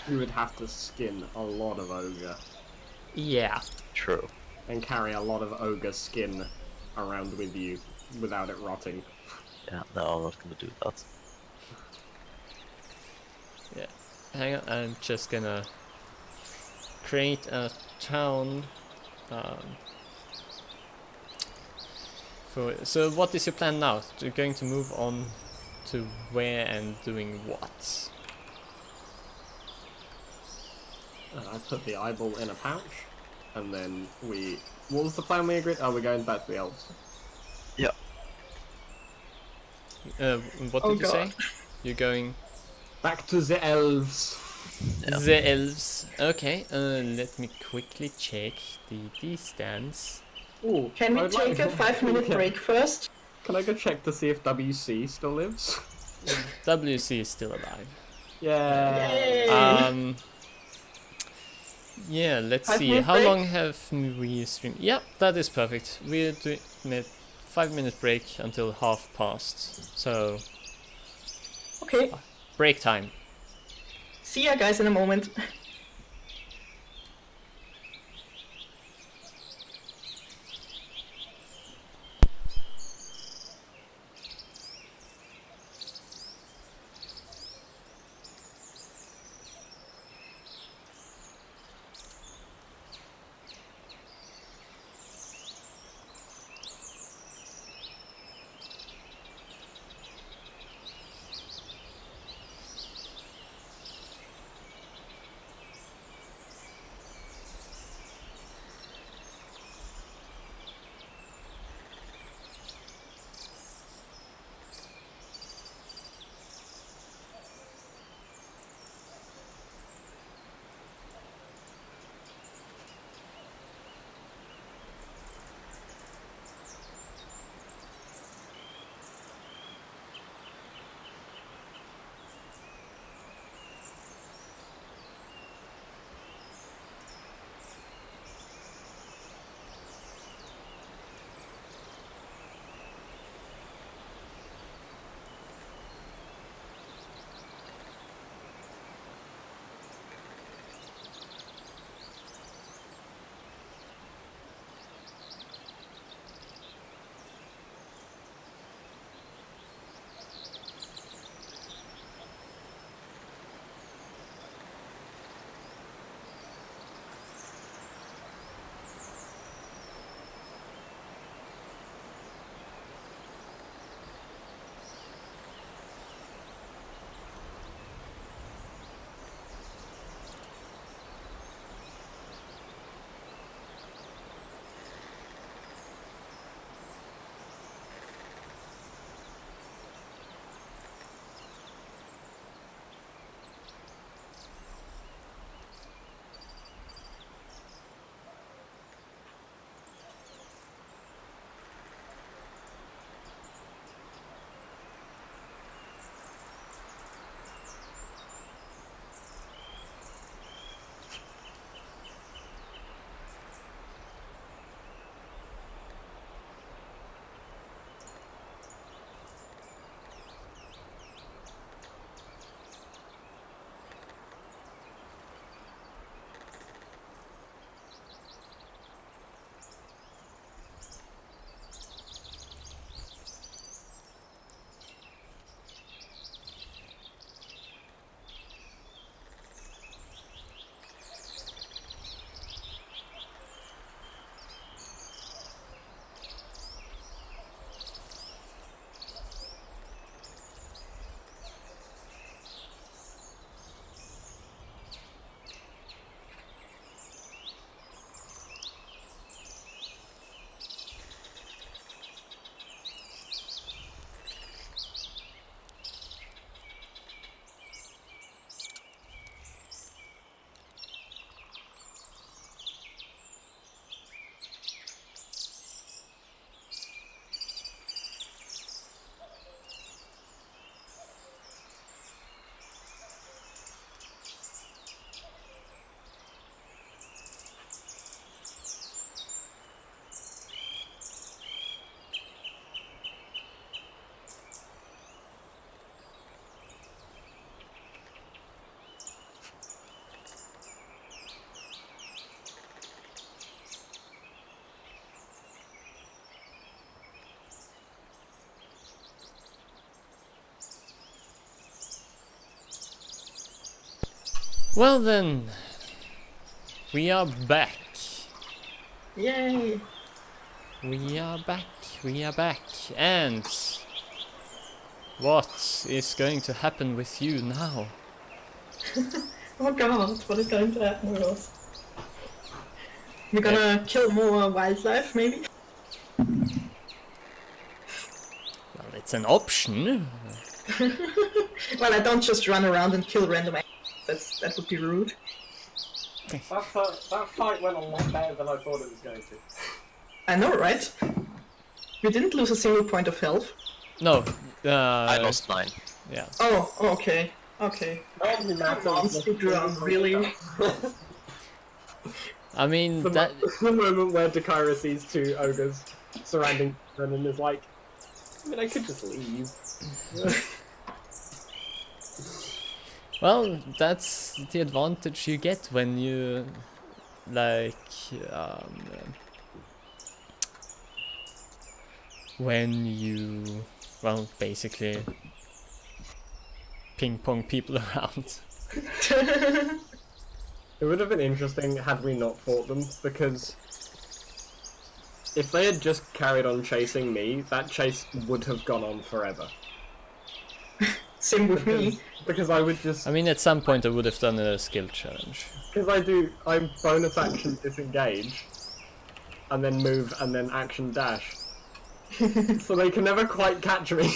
[SPEAKER 3] You would have to skin a lot of ogre
[SPEAKER 1] yeah,
[SPEAKER 4] True.
[SPEAKER 3] and carry a lot of ogre skin around with you without it rotting.
[SPEAKER 4] Yeah, no, I'm not gonna do that.
[SPEAKER 1] yeah. Hang on, I'm just gonna create a town. So what is your plan now? You're going to move on to where and doing what?
[SPEAKER 3] I put the eyeball in a pouch, and then we... What was the plan we agreed? Oh, we're going back to the elves.
[SPEAKER 4] Yeah.
[SPEAKER 1] What
[SPEAKER 2] Oh
[SPEAKER 1] did you say?
[SPEAKER 2] God.
[SPEAKER 1] You're going
[SPEAKER 3] Back to the elves!
[SPEAKER 4] Yeah.
[SPEAKER 1] the elves. Okay, let me quickly check the distance.
[SPEAKER 3] Ooh,
[SPEAKER 2] Can we
[SPEAKER 3] I'd
[SPEAKER 2] take a 5-minute
[SPEAKER 3] Yeah.
[SPEAKER 2] break first?
[SPEAKER 3] Can I go check to see if WC still lives?
[SPEAKER 1] WC is still alive.
[SPEAKER 3] Yeah.
[SPEAKER 2] Yay!
[SPEAKER 1] Yeah, let's
[SPEAKER 2] 5
[SPEAKER 1] see.
[SPEAKER 2] minute
[SPEAKER 1] How
[SPEAKER 2] break?
[SPEAKER 1] long have we streamed? Yep, that is perfect. We're doing a 5-minute break until past. So,
[SPEAKER 2] Okay.
[SPEAKER 1] break time.
[SPEAKER 2] See ya, guys, in a moment.
[SPEAKER 1] Well then, we are back.
[SPEAKER 2] Yay!
[SPEAKER 1] We are back. We are back. And what is going to happen with you now?
[SPEAKER 2] Oh god, what is going to happen with us? We're gonna kill more wildlife, maybe?
[SPEAKER 1] Well, it's an option.
[SPEAKER 2] Well, I don't just run around and kill random that would be rude.
[SPEAKER 3] That fight went a lot better than I thought it was going to.
[SPEAKER 2] I know, right? You didn't lose a single point of health.
[SPEAKER 1] No.
[SPEAKER 4] I lost 9.
[SPEAKER 1] Yeah.
[SPEAKER 2] Oh, okay. Okay. Come on, speedrun, really?
[SPEAKER 1] I mean,
[SPEAKER 3] The,
[SPEAKER 1] that.
[SPEAKER 3] the moment where Dakira sees 2 ogres surrounding her and is like, I mean, I could just leave.
[SPEAKER 1] Well, that's the advantage you get when you, like, when you, well, basically ping pong people around.
[SPEAKER 3] It would have been interesting had we not fought them, because if they had just carried on chasing me, that chase would have gone on forever.
[SPEAKER 2] Same with me.
[SPEAKER 3] Because I would just...
[SPEAKER 1] I mean, at some point I would have done a skill challenge.
[SPEAKER 3] Because I'm bonus action disengage, and then move, and then action dash. So they can never quite catch me.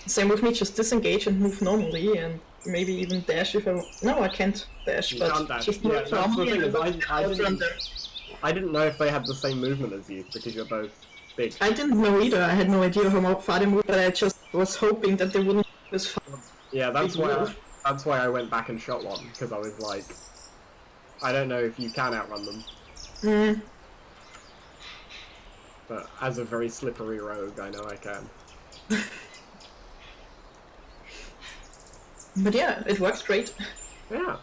[SPEAKER 2] Same with me, just disengage and move normally, and maybe even dash if I... No, I can't dash,
[SPEAKER 3] You
[SPEAKER 2] but
[SPEAKER 3] can't dash.
[SPEAKER 2] just
[SPEAKER 3] Yeah,
[SPEAKER 2] move
[SPEAKER 3] that's the
[SPEAKER 2] normally
[SPEAKER 3] thing,
[SPEAKER 2] and
[SPEAKER 3] is
[SPEAKER 2] outrun them.
[SPEAKER 3] I didn't know if they had the same movement as you, because you're both big.
[SPEAKER 2] I didn't know either, I had no idea how far they moved, but I just was hoping that they wouldn't move as far.
[SPEAKER 3] Yeah, that's
[SPEAKER 2] Big
[SPEAKER 3] why
[SPEAKER 2] move.
[SPEAKER 3] that's why I went back and shot one, because I was like, I don't know if you can outrun them,
[SPEAKER 2] Mm.
[SPEAKER 3] but as a very slippery rogue, I know I can.
[SPEAKER 2] But yeah, it works great.
[SPEAKER 3] Yeah.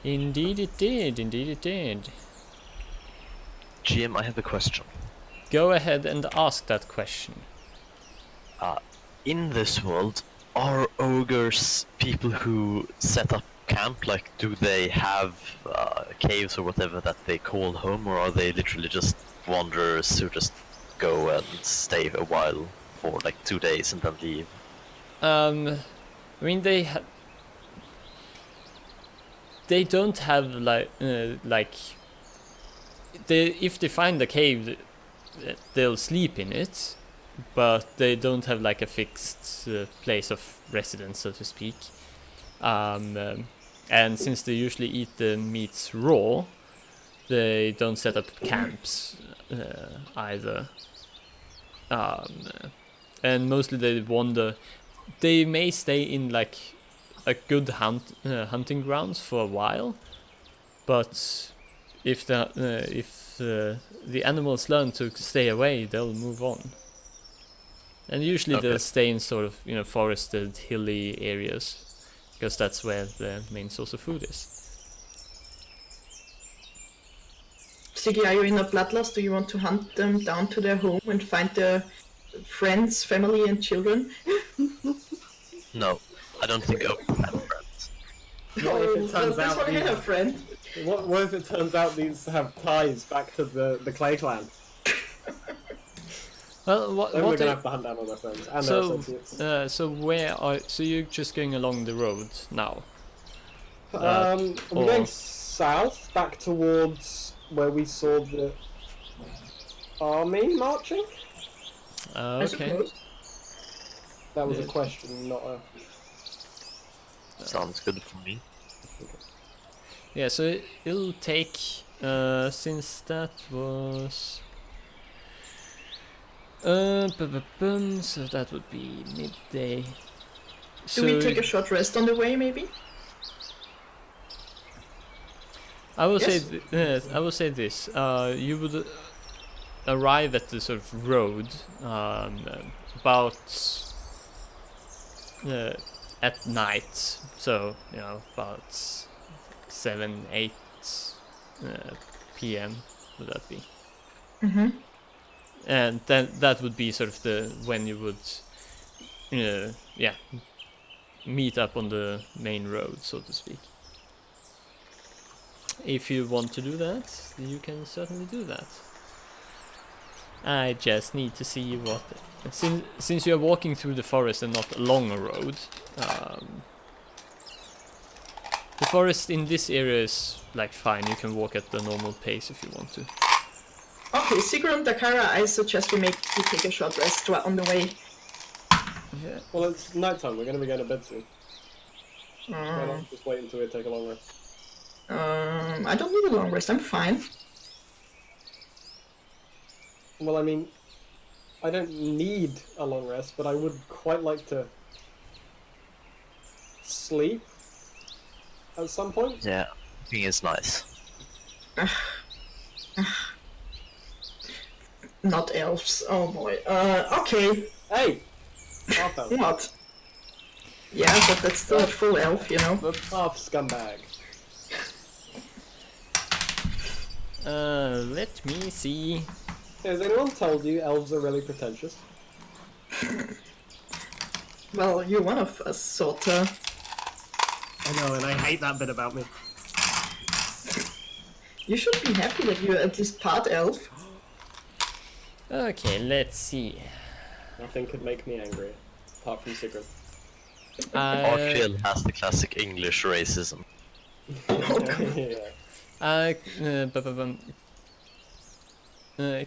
[SPEAKER 1] Indeed it did, indeed it did.
[SPEAKER 4] GM, I have a question.
[SPEAKER 1] Go ahead and ask that question.
[SPEAKER 4] In this world, are ogres people who set up camp? Like, do they have caves or whatever that they call home, or are they literally just wanderers who just go and stay a while for like 2 days and then leave?
[SPEAKER 1] I mean, they don't have if they find a cave, they'll sleep in it, but they don't have like a fixed place of residence, so to speak. And since they usually eat the meats raw, they don't set up camps either. And mostly they wander. They may stay in like a good hunting grounds for a while, but if the animals learn to stay away, they'll move on. And usually
[SPEAKER 4] Okay.
[SPEAKER 1] they'll stay in sort of forested, hilly areas, because that's where the main source of food is.
[SPEAKER 2] Siggy, are you in a bloodlust? Do you want to hunt them down to their home and find their friends, family, and children?
[SPEAKER 4] No, I don't think ogres have friends.
[SPEAKER 3] What if it turns
[SPEAKER 2] that's
[SPEAKER 3] out
[SPEAKER 2] why I
[SPEAKER 3] these-
[SPEAKER 2] have a friend.
[SPEAKER 3] What if it turns out these have ties back to the Clay clan?
[SPEAKER 1] Well, what
[SPEAKER 3] Then we're
[SPEAKER 1] what
[SPEAKER 3] gonna
[SPEAKER 1] I-
[SPEAKER 3] have to hunt down all their friends and their
[SPEAKER 1] so
[SPEAKER 3] associates.
[SPEAKER 1] so you're just going along the road now?
[SPEAKER 3] I'm
[SPEAKER 1] or-
[SPEAKER 3] going south, back towards where we saw the army marching.
[SPEAKER 2] I
[SPEAKER 1] Okay.
[SPEAKER 2] suppose.
[SPEAKER 3] That was a
[SPEAKER 1] Yeah.
[SPEAKER 3] question, not a...
[SPEAKER 4] Sounds good for me.
[SPEAKER 1] Yeah, so it'll take since that was so that would be midday.
[SPEAKER 2] Do we take a short rest on the way, maybe?
[SPEAKER 1] I will
[SPEAKER 2] Yes.
[SPEAKER 1] I will say this. You would arrive at the sort of road about at night. So about 7-8 p.m. would that be?
[SPEAKER 2] Mm-hmm.
[SPEAKER 1] And then that would be sort of when you would yeah, meet up on the main road, so to speak. If you want to do that, you can certainly do that. I just need to see what... Since you're walking through the forest and not along a road, the forest in this area is like fine, you can walk at the normal pace if you want to.
[SPEAKER 2] Okay, Sigrun, Dakara, I suggest we take a short rest on the way.
[SPEAKER 1] Yeah.
[SPEAKER 3] Well, it's nighttime. We're going to be going to bed soon. Why not just wait until we take a long rest?
[SPEAKER 2] I don't need a long rest, I'm fine.
[SPEAKER 3] Well, I mean, I don't need a long rest, but I would quite like to sleep at some point.
[SPEAKER 4] Yeah, I think it's nice.
[SPEAKER 2] Not elves, oh boy. Okay.
[SPEAKER 3] Hey! Half elf.
[SPEAKER 2] What? Yeah, but that's still a full elf, you know.
[SPEAKER 3] The half scumbag.
[SPEAKER 1] Let me see.
[SPEAKER 3] Has anyone told you elves are really pretentious?
[SPEAKER 2] Well, you're one of us, sorta.
[SPEAKER 3] I know, and I hate that bit about me.
[SPEAKER 2] You should be happy that you're at least part elf.
[SPEAKER 1] Okay, let's see.
[SPEAKER 3] Nothing could make me angrier, apart from Sigrid.
[SPEAKER 4] Archiel has the classic English racism.
[SPEAKER 3] Yeah.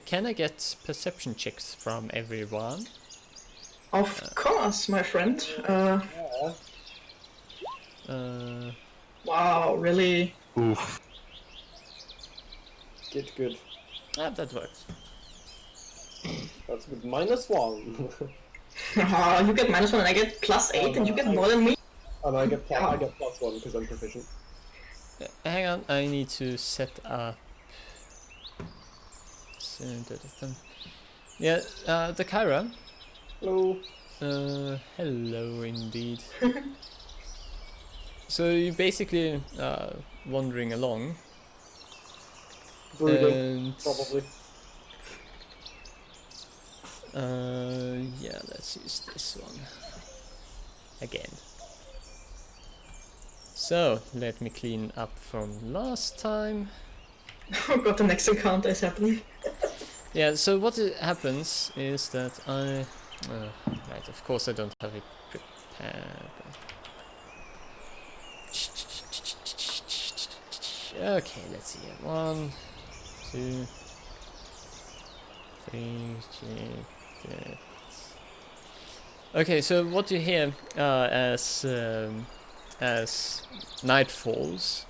[SPEAKER 1] Can I get perception checks from everyone?
[SPEAKER 2] Of course, my friend. Wow, really?
[SPEAKER 4] Oof.
[SPEAKER 3] Get good.
[SPEAKER 1] That works.
[SPEAKER 3] That's good. -1.
[SPEAKER 2] You get -1 and I get +8 and you get more than me?
[SPEAKER 3] And I get +1 because I'm proficient.
[SPEAKER 1] Hang on, I need to set up... Yeah, the Kyra.
[SPEAKER 3] Hello.
[SPEAKER 1] Hello indeed. So you're basically wandering along.
[SPEAKER 3] Brooding,
[SPEAKER 1] And
[SPEAKER 3] probably.
[SPEAKER 1] yeah, let's use this one again. So let me clean up from last time.
[SPEAKER 2] Oh god, the next encounter is happening.
[SPEAKER 1] Yeah, so what happens is that right, of course I don't have it prepared. Okay, let's see here. 1, 2, 3, 4. Okay, so what you hear as night falls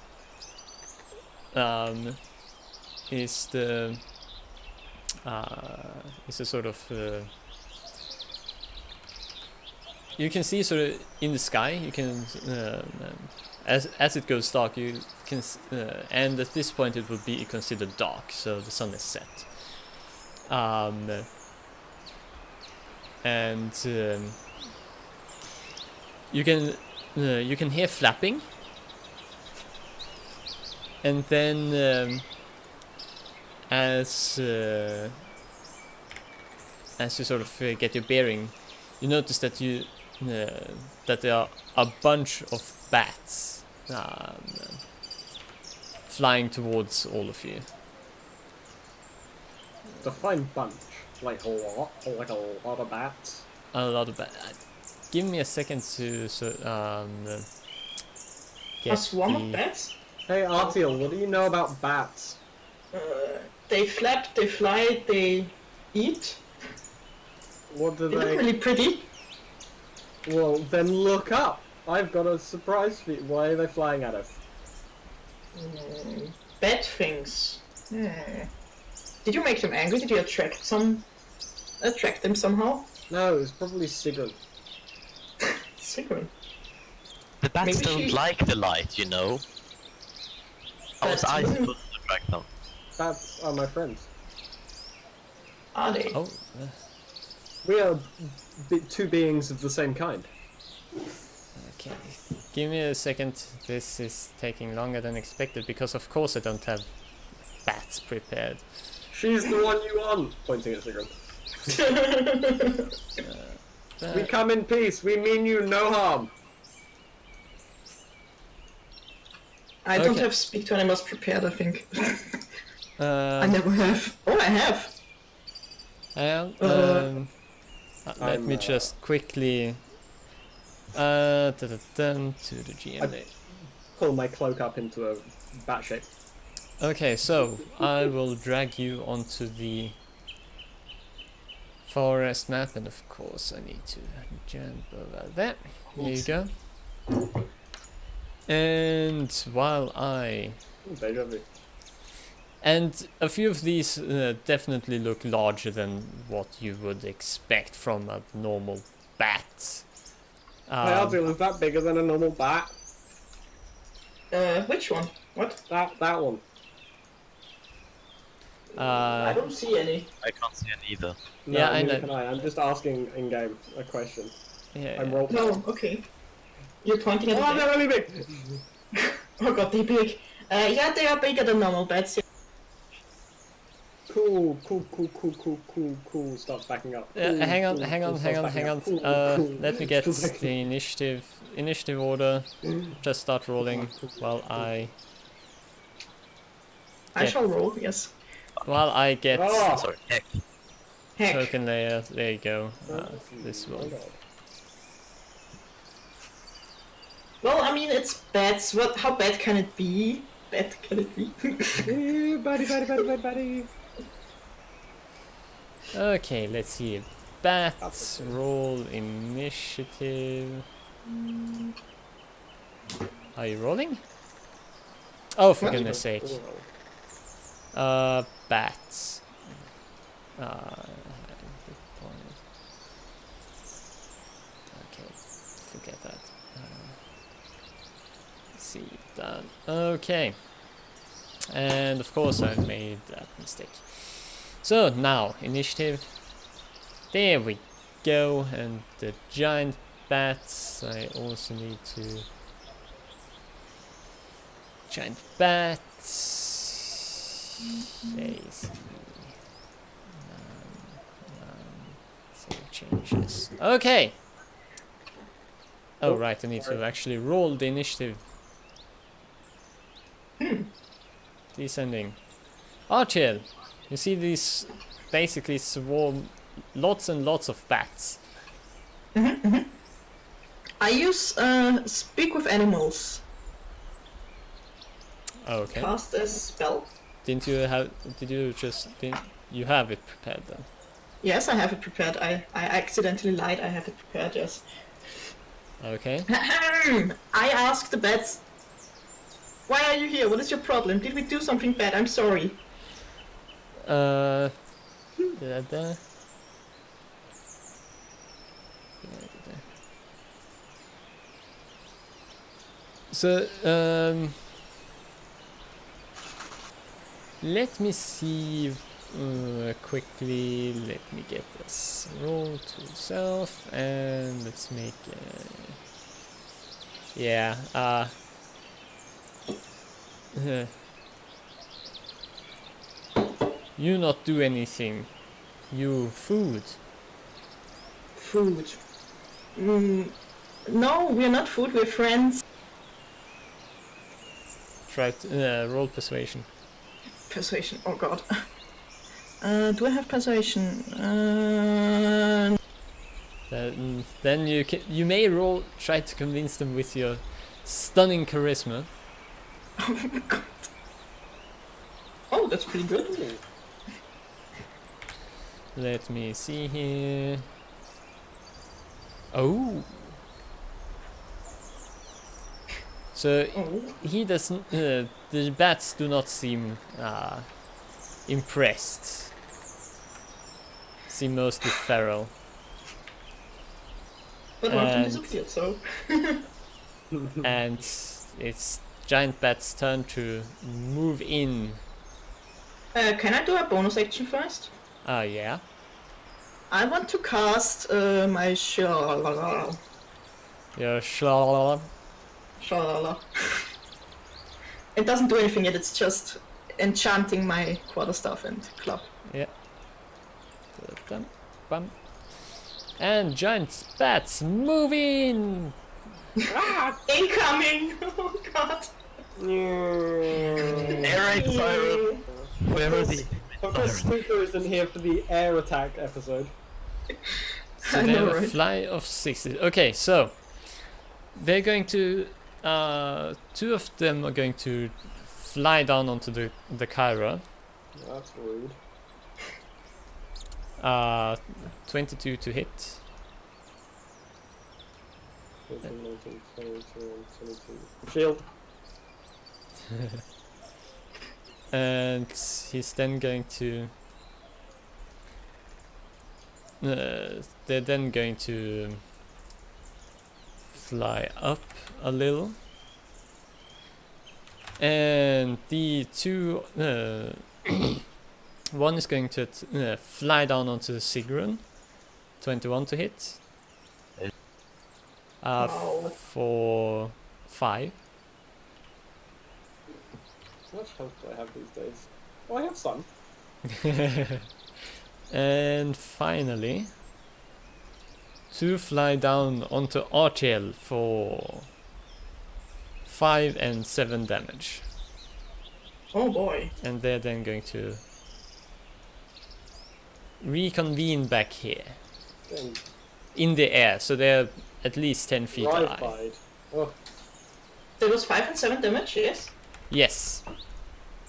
[SPEAKER 1] is the is a sort of you can see sort of in the sky. You can as it goes dark, you can and at this point it would be considered dark, so the sun is set. And you can hear flapping, and then as you sort of get your bearing, you notice that that there are a bunch of bats flying towards all of you.
[SPEAKER 3] Define bunch. Like a lot? Like a lot of bats?
[SPEAKER 1] A lot of bats. Give me a second to get
[SPEAKER 2] A swarm of
[SPEAKER 1] the...
[SPEAKER 2] bats?
[SPEAKER 3] Hey Artiel, what do you know about bats?
[SPEAKER 2] They flap, they fly, they eat.
[SPEAKER 3] What do
[SPEAKER 2] They look
[SPEAKER 3] they...
[SPEAKER 2] really pretty.
[SPEAKER 3] Well, then look up! I've got a surprise for you. Why are they flying at us?
[SPEAKER 2] Bad things. Did you make them angry? Did you attract them somehow?
[SPEAKER 3] No, it's probably Sigurd.
[SPEAKER 2] Sigrun.
[SPEAKER 4] The bats
[SPEAKER 2] Maybe
[SPEAKER 4] don't
[SPEAKER 2] she-
[SPEAKER 4] like the light, you know. How was
[SPEAKER 2] Bats
[SPEAKER 4] I
[SPEAKER 2] wouldn't-
[SPEAKER 4] supposed to attract them?
[SPEAKER 3] Bats are my friends.
[SPEAKER 2] Are they?
[SPEAKER 1] Oh,
[SPEAKER 3] We are two beings of the same kind.
[SPEAKER 1] okay. Give me a second. This is taking longer than expected because of course I don't have bats prepared.
[SPEAKER 3] She's the one you want! Pointing at Sigurd. We come in peace. We mean you no harm.
[SPEAKER 2] I don't
[SPEAKER 1] Okay.
[SPEAKER 2] have speak to animals prepared, I think. I
[SPEAKER 1] Um,
[SPEAKER 2] never have. Oh, I have.
[SPEAKER 1] and, let
[SPEAKER 3] I'm,
[SPEAKER 1] me just quickly to the GM.
[SPEAKER 3] Pull my cloak up into a bat shape.
[SPEAKER 1] Okay, so I will drag you onto the forest map, and of course I need to jump over there. There you go. And while I
[SPEAKER 3] Deja vu.
[SPEAKER 1] and a few of these definitely look larger than what you would expect from a normal bat.
[SPEAKER 3] Hey, Ardil, is that bigger than a normal bat?
[SPEAKER 2] Which one? What?
[SPEAKER 3] That one.
[SPEAKER 2] I don't see any.
[SPEAKER 4] I can't see it either.
[SPEAKER 3] No,
[SPEAKER 1] Yeah, I
[SPEAKER 3] neither
[SPEAKER 1] know.
[SPEAKER 3] can I. I'm just asking in game a question.
[SPEAKER 1] Yeah,
[SPEAKER 3] I'm
[SPEAKER 1] yeah.
[SPEAKER 3] roll.
[SPEAKER 2] No, okay. You're pointing at
[SPEAKER 3] Oh,
[SPEAKER 2] the
[SPEAKER 3] they're really big.
[SPEAKER 2] Oh god, they're big. Yeah, they are bigger than normal bats.
[SPEAKER 3] Cool. Stop backing up. Cool,
[SPEAKER 1] Hang on,
[SPEAKER 3] cool,
[SPEAKER 1] hang
[SPEAKER 3] cool,
[SPEAKER 1] on,
[SPEAKER 3] stop
[SPEAKER 1] hang on,
[SPEAKER 3] backing
[SPEAKER 1] hang on.
[SPEAKER 3] up. Cool.
[SPEAKER 1] Let me get
[SPEAKER 3] Stop backing
[SPEAKER 1] the initiative order. Just start rolling while I
[SPEAKER 2] I shall roll, yes.
[SPEAKER 1] get
[SPEAKER 3] Oh,
[SPEAKER 4] Sorry, heck.
[SPEAKER 2] Heck.
[SPEAKER 1] token layer. There you go. This
[SPEAKER 3] my
[SPEAKER 1] one.
[SPEAKER 3] God.
[SPEAKER 2] Well, I mean, it's bats. What? How bad can it be? Bad can it be?
[SPEAKER 3] Buddy.
[SPEAKER 1] Okay, let's see. Bats roll initiative. Are you rolling? Oh, for
[SPEAKER 2] What?
[SPEAKER 1] goodness sake. Bats. Good point. Okay, forget that. See, done. Okay. And of course I made that mistake. So now, initiative. There we go. And the giant bats, I also need to... Giant bats. Save changes. Okay. Oh right, I need to actually roll the initiative. Descending. Archel, you see these basically swarm lots and lots of bats.
[SPEAKER 2] I use speak with animals.
[SPEAKER 1] Okay.
[SPEAKER 2] Cast a spell.
[SPEAKER 1] Didn't you have it prepared then?
[SPEAKER 2] Yes, I have it prepared. I accidentally lied. I have it prepared. Yes.
[SPEAKER 1] Okay.
[SPEAKER 2] I asked the bats. Why are you here? What is your problem? Did we do something bad? I'm sorry.
[SPEAKER 1] Da. So, let me see quickly. Let me get this roll to self, and let's make you not do anything. You food.
[SPEAKER 2] Food. No, we're not food. We're friends.
[SPEAKER 1] Try to roll persuasion.
[SPEAKER 2] Persuasion. Oh god. Do I have persuasion?
[SPEAKER 1] Then you may try to convince them with your stunning charisma.
[SPEAKER 2] Oh god. Oh, that's pretty good.
[SPEAKER 1] Let me see here. Oh. So he doesn't. The bats do not seem impressed. Seem mostly feral.
[SPEAKER 2] But one of them
[SPEAKER 1] And-
[SPEAKER 2] disappeared, so.
[SPEAKER 1] And it's giant bat's turn to move in.
[SPEAKER 2] Can I do a bonus action first?
[SPEAKER 1] Yeah.
[SPEAKER 2] I want to cast my shalala.
[SPEAKER 1] Your shalala.
[SPEAKER 2] Shalala. It doesn't do anything yet, it's just enchanting my quarterstaff and club.
[SPEAKER 1] Yeah. Bum, bum. And giant bats moving!
[SPEAKER 2] Incoming! Oh god.
[SPEAKER 4] Air raid siren. Where are the
[SPEAKER 3] Of course, Snooker isn't here for the air attack episode.
[SPEAKER 1] So
[SPEAKER 2] I
[SPEAKER 1] they
[SPEAKER 2] know,
[SPEAKER 1] have a
[SPEAKER 2] right?
[SPEAKER 1] fly of 60. Okay, so they're going to two of them are going to fly down onto the Kyra.
[SPEAKER 3] That's rude.
[SPEAKER 1] 22 to hit.
[SPEAKER 3] 18, 19, 20, 21, 22. Shield.
[SPEAKER 1] And he's then going to they're then going to fly up a little, and the two one is going to fly down onto Sigrun. 21 to hit.
[SPEAKER 2] Wow.
[SPEAKER 1] For 5.
[SPEAKER 3] How much health do I have these days? Oh, I have some.
[SPEAKER 1] And finally, 2 fly down onto Archel for 5 and 7 damage.
[SPEAKER 2] Oh boy.
[SPEAKER 1] And they're then going to reconvene back here
[SPEAKER 3] Getting
[SPEAKER 1] in the air, so they're at least 10 feet high.
[SPEAKER 3] drive-byed. Oh,
[SPEAKER 2] There was 5 and 7 damage, yes?
[SPEAKER 1] Yes.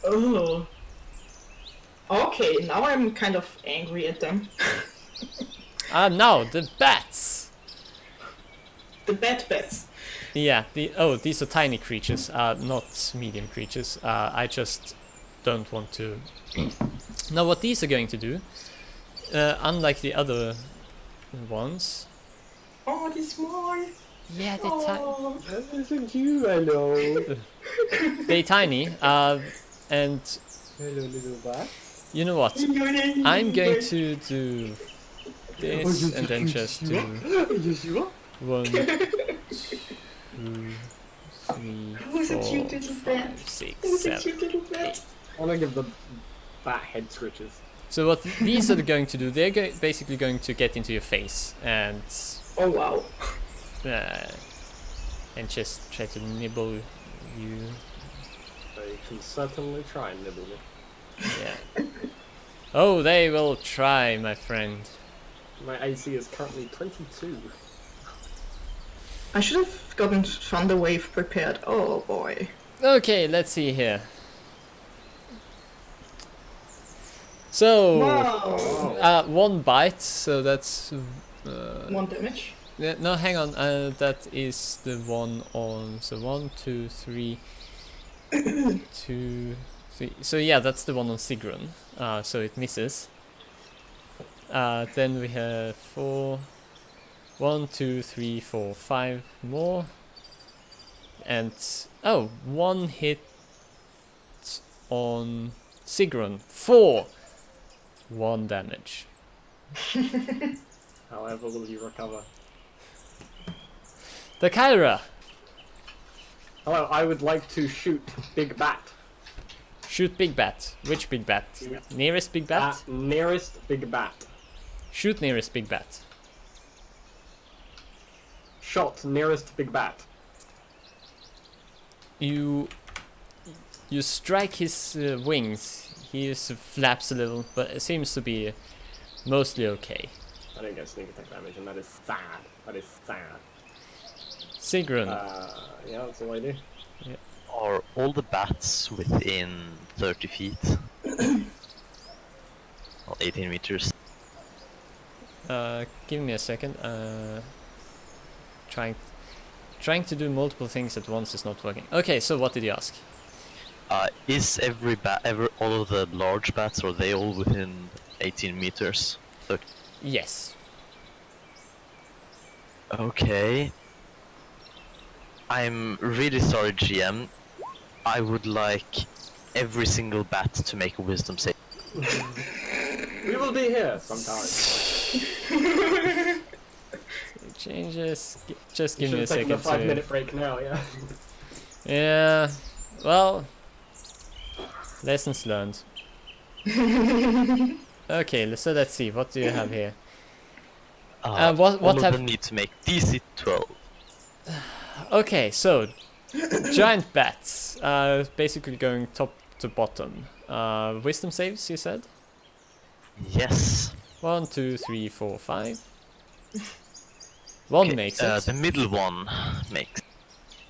[SPEAKER 2] Oh. Okay, now I'm kind of angry at them.
[SPEAKER 1] Now the bats.
[SPEAKER 2] The bad bats.
[SPEAKER 1] Yeah. These are tiny creatures, not medium creatures. I just don't want to. Now, what these are going to do, unlike the other ones.
[SPEAKER 2] Oh, this small.
[SPEAKER 1] Yeah, they're
[SPEAKER 2] Oh.
[SPEAKER 3] that isn't you, I know.
[SPEAKER 1] they tiny. And
[SPEAKER 3] Hello, little bat.
[SPEAKER 1] you know what? I'm going to do this and then just do
[SPEAKER 3] Yes, you are.
[SPEAKER 1] 1, 2, 3,
[SPEAKER 2] Who's a
[SPEAKER 1] 4,
[SPEAKER 2] cute little bat?
[SPEAKER 1] 5, 6,
[SPEAKER 2] Who's a
[SPEAKER 1] 7.
[SPEAKER 2] cute little bat?
[SPEAKER 3] I want to give the bat head scritches.
[SPEAKER 1] So what these are going to do? They're basically going to get into your face and
[SPEAKER 2] Oh wow.
[SPEAKER 1] just try to nibble you.
[SPEAKER 3] They can certainly try and nibble me.
[SPEAKER 1] Yeah. Oh, they will try, my friend.
[SPEAKER 3] My AC is currently 22.
[SPEAKER 2] I should have gotten Thunder Wave prepared. Oh boy.
[SPEAKER 1] Okay, let's see here. So,
[SPEAKER 2] Wow.
[SPEAKER 1] 1 bite, so that's...
[SPEAKER 2] 1 damage.
[SPEAKER 1] yeah, no, hang on, that is the one on... So 1, 2, 3... 2, 3... So yeah, that's the one on Sigrun, so it misses. Then we have 4... 1, 2, 3, 4, 5 more. And... Oh, 1 hit on Sigrun. 4! 1 damage.
[SPEAKER 3] However, will you recover?
[SPEAKER 1] The Kyra!
[SPEAKER 3] Hello, I would like to shoot Big Bat.
[SPEAKER 1] Shoot Big Bat. Which Big Bat? Nearest Big Bat?
[SPEAKER 3] Nearest Big Bat.
[SPEAKER 1] Shoot nearest Big Bat.
[SPEAKER 3] Shot nearest Big Bat.
[SPEAKER 1] You strike his wings. He flaps a little, but it seems to be mostly okay.
[SPEAKER 3] I didn't get sneak attack damage, and that is sad. That is sad.
[SPEAKER 1] Sigrun.
[SPEAKER 3] Yeah, that's all I do.
[SPEAKER 4] Are all the bats within 30 feet? Well, 18 meters.
[SPEAKER 1] Give me a second. Trying to do multiple things at once is not working. Okay, so what did you ask?
[SPEAKER 4] Is every all of the large bats, are they all within 18 meters?
[SPEAKER 1] Yes.
[SPEAKER 4] Okay. I'm really sorry, GM. I would like every single bat to make a wisdom save.
[SPEAKER 3] We will be here sometime.
[SPEAKER 1] Changes. Just
[SPEAKER 3] You
[SPEAKER 1] give me a
[SPEAKER 3] should have taken
[SPEAKER 1] second
[SPEAKER 3] a 5-minute break now, yeah.
[SPEAKER 1] Yeah. Well. Lessons learned. Okay, so let's see. What do you have here? what
[SPEAKER 4] all of
[SPEAKER 1] have?
[SPEAKER 4] them need to make DC 12.
[SPEAKER 1] Okay, so giant bats. Basically going top to bottom. Wisdom saves, you said.
[SPEAKER 4] Yes.
[SPEAKER 1] 1, 2, 3, 4, 5. One makes it.
[SPEAKER 4] The middle one makes.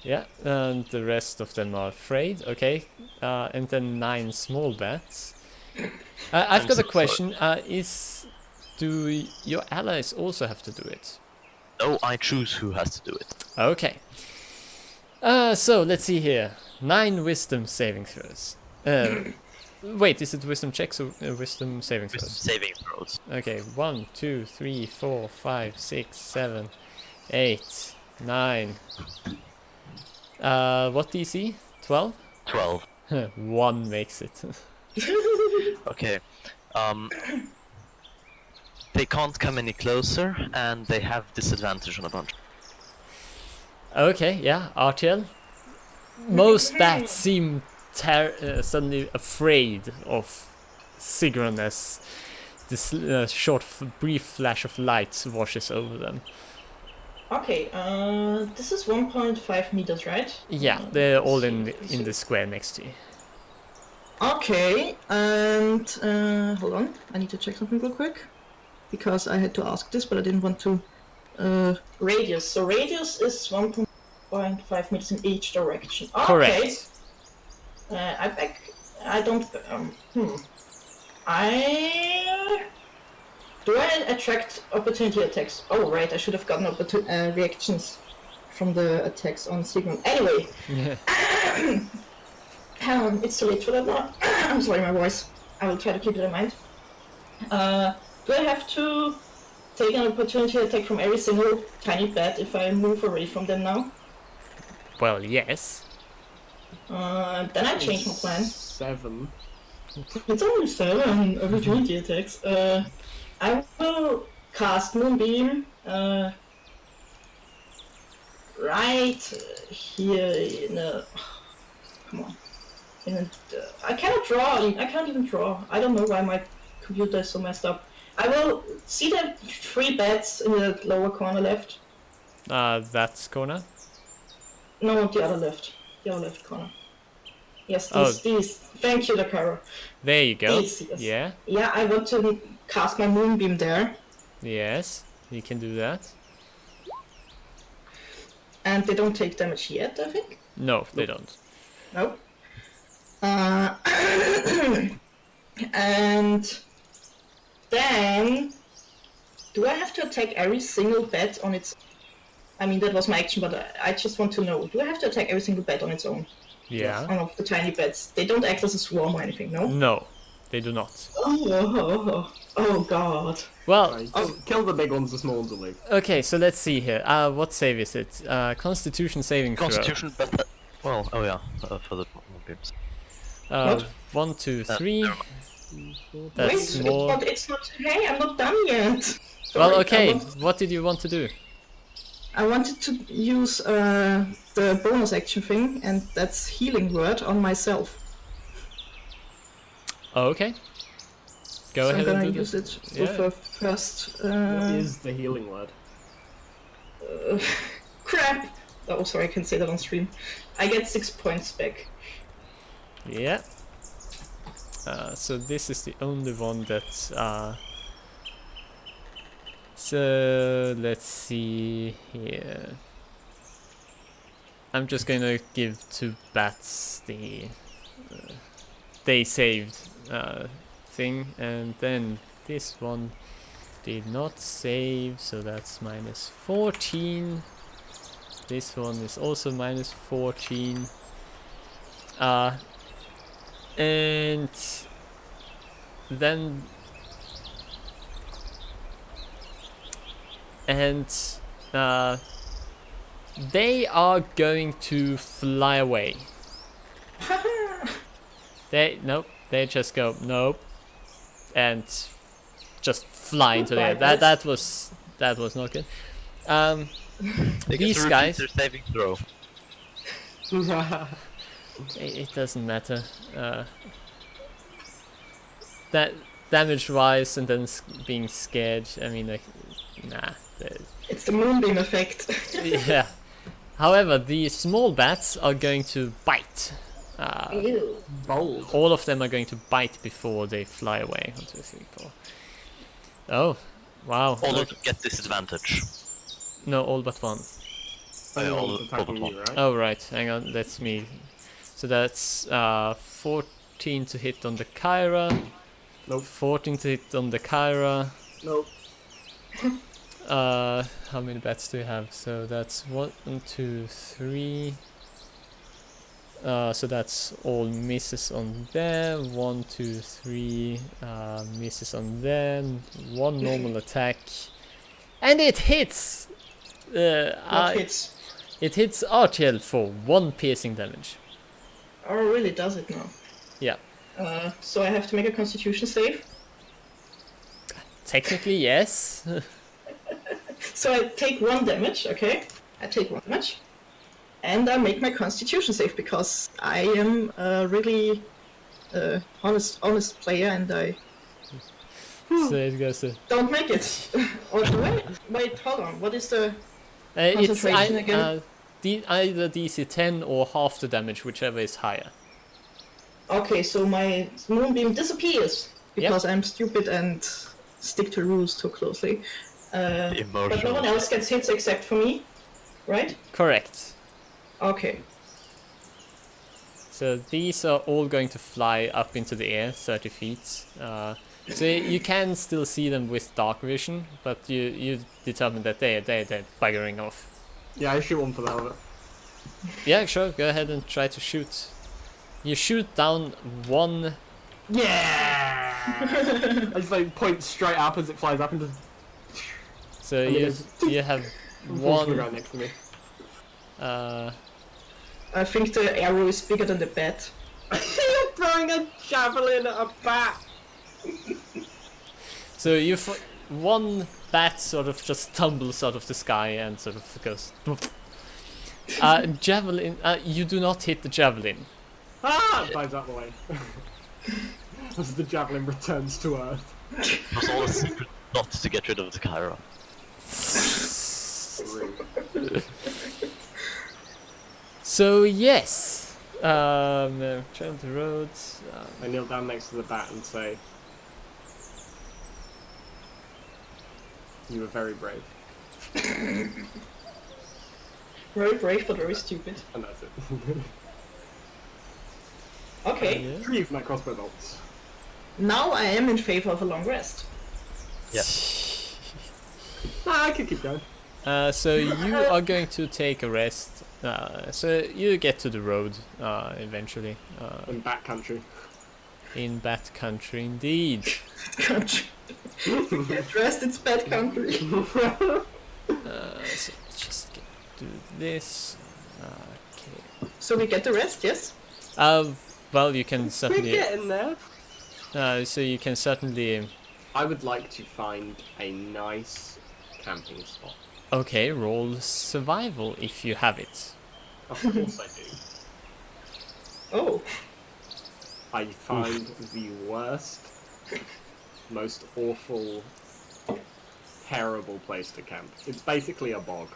[SPEAKER 1] Yeah, and the rest of them are afraid. Okay, and then 9 small bats. I've
[SPEAKER 4] I'm
[SPEAKER 1] got a
[SPEAKER 4] so
[SPEAKER 1] question. Do your allies also have to do it?
[SPEAKER 4] No, I choose who has to do it.
[SPEAKER 1] Okay. So let's see here. 9 wisdom saving throws. Wait, is it wisdom checks or wisdom saving
[SPEAKER 4] Wisdom
[SPEAKER 1] throws?
[SPEAKER 4] saving throws.
[SPEAKER 1] Okay, 1, 2, 3, 4, 5, 6, 7, 8, 9. What DC? 12?
[SPEAKER 4] 12.
[SPEAKER 1] 1 makes it.
[SPEAKER 4] Okay. They can't come any closer, and they have disadvantage on a bunch.
[SPEAKER 1] Okay, yeah, RTL. Most bats seem suddenly afraid of Sigrun as this brief flash of light washes over them.
[SPEAKER 2] Okay, this is 1.5 meters, right?
[SPEAKER 1] Yeah, they're all
[SPEAKER 2] let's
[SPEAKER 1] in
[SPEAKER 2] see.
[SPEAKER 1] the square next to you.
[SPEAKER 2] Okay, and hold on, I need to check something real quick because I had to ask this, but I didn't want to. Radius. So radius is 1.5 meters in each direction. Okay.
[SPEAKER 1] Correct.
[SPEAKER 2] I don't. Do I attract opportunity attacks? Oh right, I should have gotten reactions from the attacks on Sigmund. Anyway,
[SPEAKER 1] Yeah.
[SPEAKER 2] it's too late for that now. I'm sorry, my voice. I will try to keep it in mind. Do I have to take an opportunity attack from every single tiny bat if I move away from them now?
[SPEAKER 1] Well, yes.
[SPEAKER 2] Then I change my plan.
[SPEAKER 3] 7.
[SPEAKER 2] It's only 7 opportunity attacks. I will cast Moonbeam right here in a. Come on. I cannot draw. I can't even draw. I don't know why my computer is so messed up. I will see the 3 bats in the lower corner left.
[SPEAKER 1] That corner?
[SPEAKER 2] No, the other left. The other left corner. Yes,
[SPEAKER 1] Oh.
[SPEAKER 2] these. Thank you, Dakaro.
[SPEAKER 1] There you go.
[SPEAKER 2] These, yes.
[SPEAKER 1] Yeah.
[SPEAKER 2] Yeah, I want to cast my Moonbeam there.
[SPEAKER 1] Yes, you can do that.
[SPEAKER 2] And they don't take damage yet, I think.
[SPEAKER 1] No, they don't.
[SPEAKER 2] Nope. And then, do I have to attack every single bat on its? I mean, that was my action, but I just want to know: do I have to attack every single bat on its own?
[SPEAKER 1] Yeah.
[SPEAKER 2] One of the tiny bats. They don't act as a swarm or anything, no?
[SPEAKER 1] No, they do not.
[SPEAKER 2] Oh God.
[SPEAKER 1] Well,
[SPEAKER 3] Kill the big ones, the small ones will leave.
[SPEAKER 1] okay, so let's see here. What save is it? Constitution saving throw.
[SPEAKER 4] Constitution, but well, oh yeah, for the moonbeams.
[SPEAKER 2] What?
[SPEAKER 1] 1, 2, 3.
[SPEAKER 4] Never
[SPEAKER 1] That's
[SPEAKER 2] Wait,
[SPEAKER 1] more.
[SPEAKER 2] it's not. Hey, I'm not done yet.
[SPEAKER 1] Well,
[SPEAKER 2] Sorry,
[SPEAKER 1] okay. What did you want to do?
[SPEAKER 2] I wanted to use the bonus action thing, and that's healing word on myself.
[SPEAKER 1] Oh, okay. Go
[SPEAKER 2] So I'm
[SPEAKER 1] ahead
[SPEAKER 2] gonna
[SPEAKER 1] and do
[SPEAKER 2] use
[SPEAKER 1] this.
[SPEAKER 2] it with
[SPEAKER 1] Yeah.
[SPEAKER 2] a first.
[SPEAKER 3] What is the healing word?
[SPEAKER 2] Crap! Oh, sorry, I can say that on stream. I get 6 points back.
[SPEAKER 1] Yeah. So this is the only one that. So let's see here. I'm just gonna give 2 bats the they saved thing, and then this one did not save, so that's minus 14. This one is also minus 14. And then they are going to fly away. They just go nope, and just fly into the air. That was not good.
[SPEAKER 4] They get
[SPEAKER 1] These
[SPEAKER 4] to repeat
[SPEAKER 1] guys.
[SPEAKER 4] their saving throw.
[SPEAKER 1] It doesn't matter. That damage wise, and then being scared. I mean, like, Nah.
[SPEAKER 2] It's the moonbeam effect.
[SPEAKER 1] Yeah. However, the small bats are going to bite.
[SPEAKER 2] Ew.
[SPEAKER 3] Bold.
[SPEAKER 1] All of them are going to bite before they fly away. 1, 2, 3, 4. Oh, wow.
[SPEAKER 4] All of them get disadvantage.
[SPEAKER 1] No, all but one.
[SPEAKER 3] Only
[SPEAKER 4] all-
[SPEAKER 3] one's attacking
[SPEAKER 4] all
[SPEAKER 3] you, right?
[SPEAKER 1] Oh, right. Hang on. That's me. So that's 14 to hit on the Kyra.
[SPEAKER 3] Nope.
[SPEAKER 1] 14 to hit on the Kyra.
[SPEAKER 3] Nope.
[SPEAKER 1] How many bats do you have? So that's 1, 2, 3. So that's all misses on there. 1, 2, 3 misses on there. 1 normal attack, and it hits.
[SPEAKER 2] What hits?
[SPEAKER 1] It hits Archel for 1 piercing damage.
[SPEAKER 2] Oh, really? Does it now?
[SPEAKER 1] Yeah,
[SPEAKER 2] So I have to make a Constitution save.
[SPEAKER 1] technically yes.
[SPEAKER 2] So I take 1 damage. Okay, I take 1 damage, and I make my Constitution save because I am a really honest player, and I
[SPEAKER 1] So it goes to.
[SPEAKER 2] don't make it. Or do I? Wait, hold on. What is the?
[SPEAKER 1] It's
[SPEAKER 2] Concentration again?
[SPEAKER 1] either DC 10 or half the damage, whichever is higher.
[SPEAKER 2] Okay, so my moonbeam disappears because I'm stupid and stick to rules too closely. But no
[SPEAKER 4] Emotional.
[SPEAKER 2] one else gets hits except for me, right?
[SPEAKER 1] Correct.
[SPEAKER 2] Okay.
[SPEAKER 1] So these are all going to fly up into the air, 30 feet. So you can still see them with dark vision, but you determine that they're buggering off.
[SPEAKER 3] Yeah, I shoot one for the hell of it.
[SPEAKER 1] Yeah, sure, go ahead and try to shoot. You shoot down 1.
[SPEAKER 3] Yeah! I just like point straight up as it flies up and just
[SPEAKER 1] So
[SPEAKER 3] And it
[SPEAKER 1] you
[SPEAKER 3] is-
[SPEAKER 1] you have
[SPEAKER 3] falls to the
[SPEAKER 1] 1.
[SPEAKER 3] ground next to me.
[SPEAKER 2] I think the arrow is bigger than the bat.
[SPEAKER 3] You're throwing a javelin at a bat!
[SPEAKER 1] So you 1 bat sort of just tumbles out of the sky and sort of goes. Javelin. You do not hit the javelin.
[SPEAKER 3] Ah! Dives out of the way. As the javelin returns to Earth.
[SPEAKER 4] It was all a secret not to get rid of the Kyra.
[SPEAKER 1] So yes, travel the roads.
[SPEAKER 3] I kneel down next to the bat and say, "You were very brave."
[SPEAKER 2] Very brave, but very stupid.
[SPEAKER 3] And that's it.
[SPEAKER 2] Okay,
[SPEAKER 1] Yeah.
[SPEAKER 3] Retrieve my crossbow bolts.
[SPEAKER 2] now I am in favor of a long rest.
[SPEAKER 4] Yeah.
[SPEAKER 3] Nah, I could keep going.
[SPEAKER 1] So you are going to take a rest. So you get to the road eventually.
[SPEAKER 3] In bat country.
[SPEAKER 1] In Bat Country, indeed.
[SPEAKER 2] Country. Get rest, it's bad country.
[SPEAKER 1] So just do this. Okay.
[SPEAKER 2] So we get the rest, yes?
[SPEAKER 1] Well, you can
[SPEAKER 3] We're
[SPEAKER 1] certainly.
[SPEAKER 3] getting there.
[SPEAKER 1] So you can certainly.
[SPEAKER 3] I would like to find a nice camping spot.
[SPEAKER 1] Okay, roll survival if you have it.
[SPEAKER 3] Of course I do.
[SPEAKER 2] Oh,
[SPEAKER 3] I find the worst, most awful, terrible place to camp. It's basically a bog.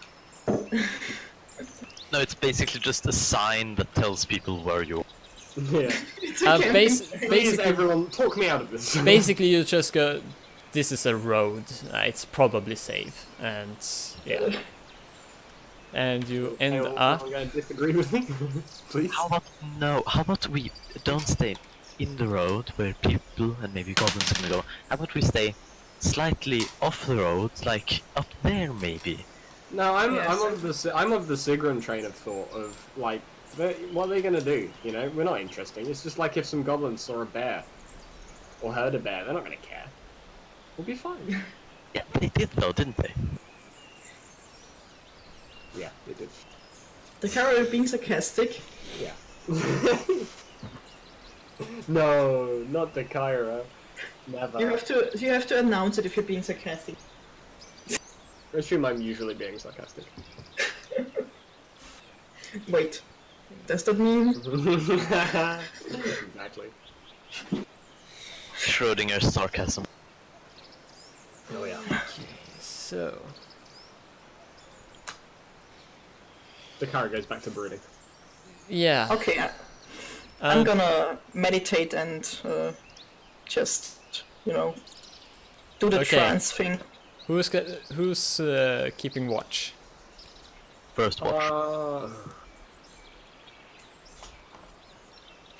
[SPEAKER 4] No, it's basically just a sign that tells people where you are.
[SPEAKER 3] Yeah.
[SPEAKER 2] it's a camping
[SPEAKER 1] Bas-
[SPEAKER 2] site.
[SPEAKER 3] Please,
[SPEAKER 1] basically,
[SPEAKER 3] everyone, talk me out of this.
[SPEAKER 1] basically you just go. This is a road. It's probably safe, and yeah. And you end
[SPEAKER 3] Anyone
[SPEAKER 1] up.
[SPEAKER 3] going to disagree with me? Please.
[SPEAKER 4] How about we don't stay in the road where people and maybe goblins are gonna go? How about we stay slightly off the road, like up there maybe?
[SPEAKER 3] No, I'm
[SPEAKER 2] Yes.
[SPEAKER 3] I'm of the Sigrun train of thought of like, what are they gonna do? You know, we're not interesting. It's just like if some goblins saw a bear or heard a bear, they're not gonna care. We'll be fine.
[SPEAKER 4] Yeah, they did though, didn't they?
[SPEAKER 3] Yeah, they did.
[SPEAKER 2] The Carol being sarcastic.
[SPEAKER 3] Yeah. No, not the Kyra. Never.
[SPEAKER 2] You have to announce it if you're being sarcastic.
[SPEAKER 3] I assume I'm usually being sarcastic.
[SPEAKER 2] Wait, does that mean?
[SPEAKER 3] Exactly.
[SPEAKER 4] Schrodinger's sarcasm.
[SPEAKER 3] Oh yeah.
[SPEAKER 1] So,
[SPEAKER 3] The car goes back to brooding.
[SPEAKER 1] yeah.
[SPEAKER 2] Okay, I'm
[SPEAKER 1] Um,
[SPEAKER 2] gonna meditate and just, do the
[SPEAKER 1] Okay.
[SPEAKER 2] trance thing.
[SPEAKER 1] who's keeping watch?
[SPEAKER 4] First watch.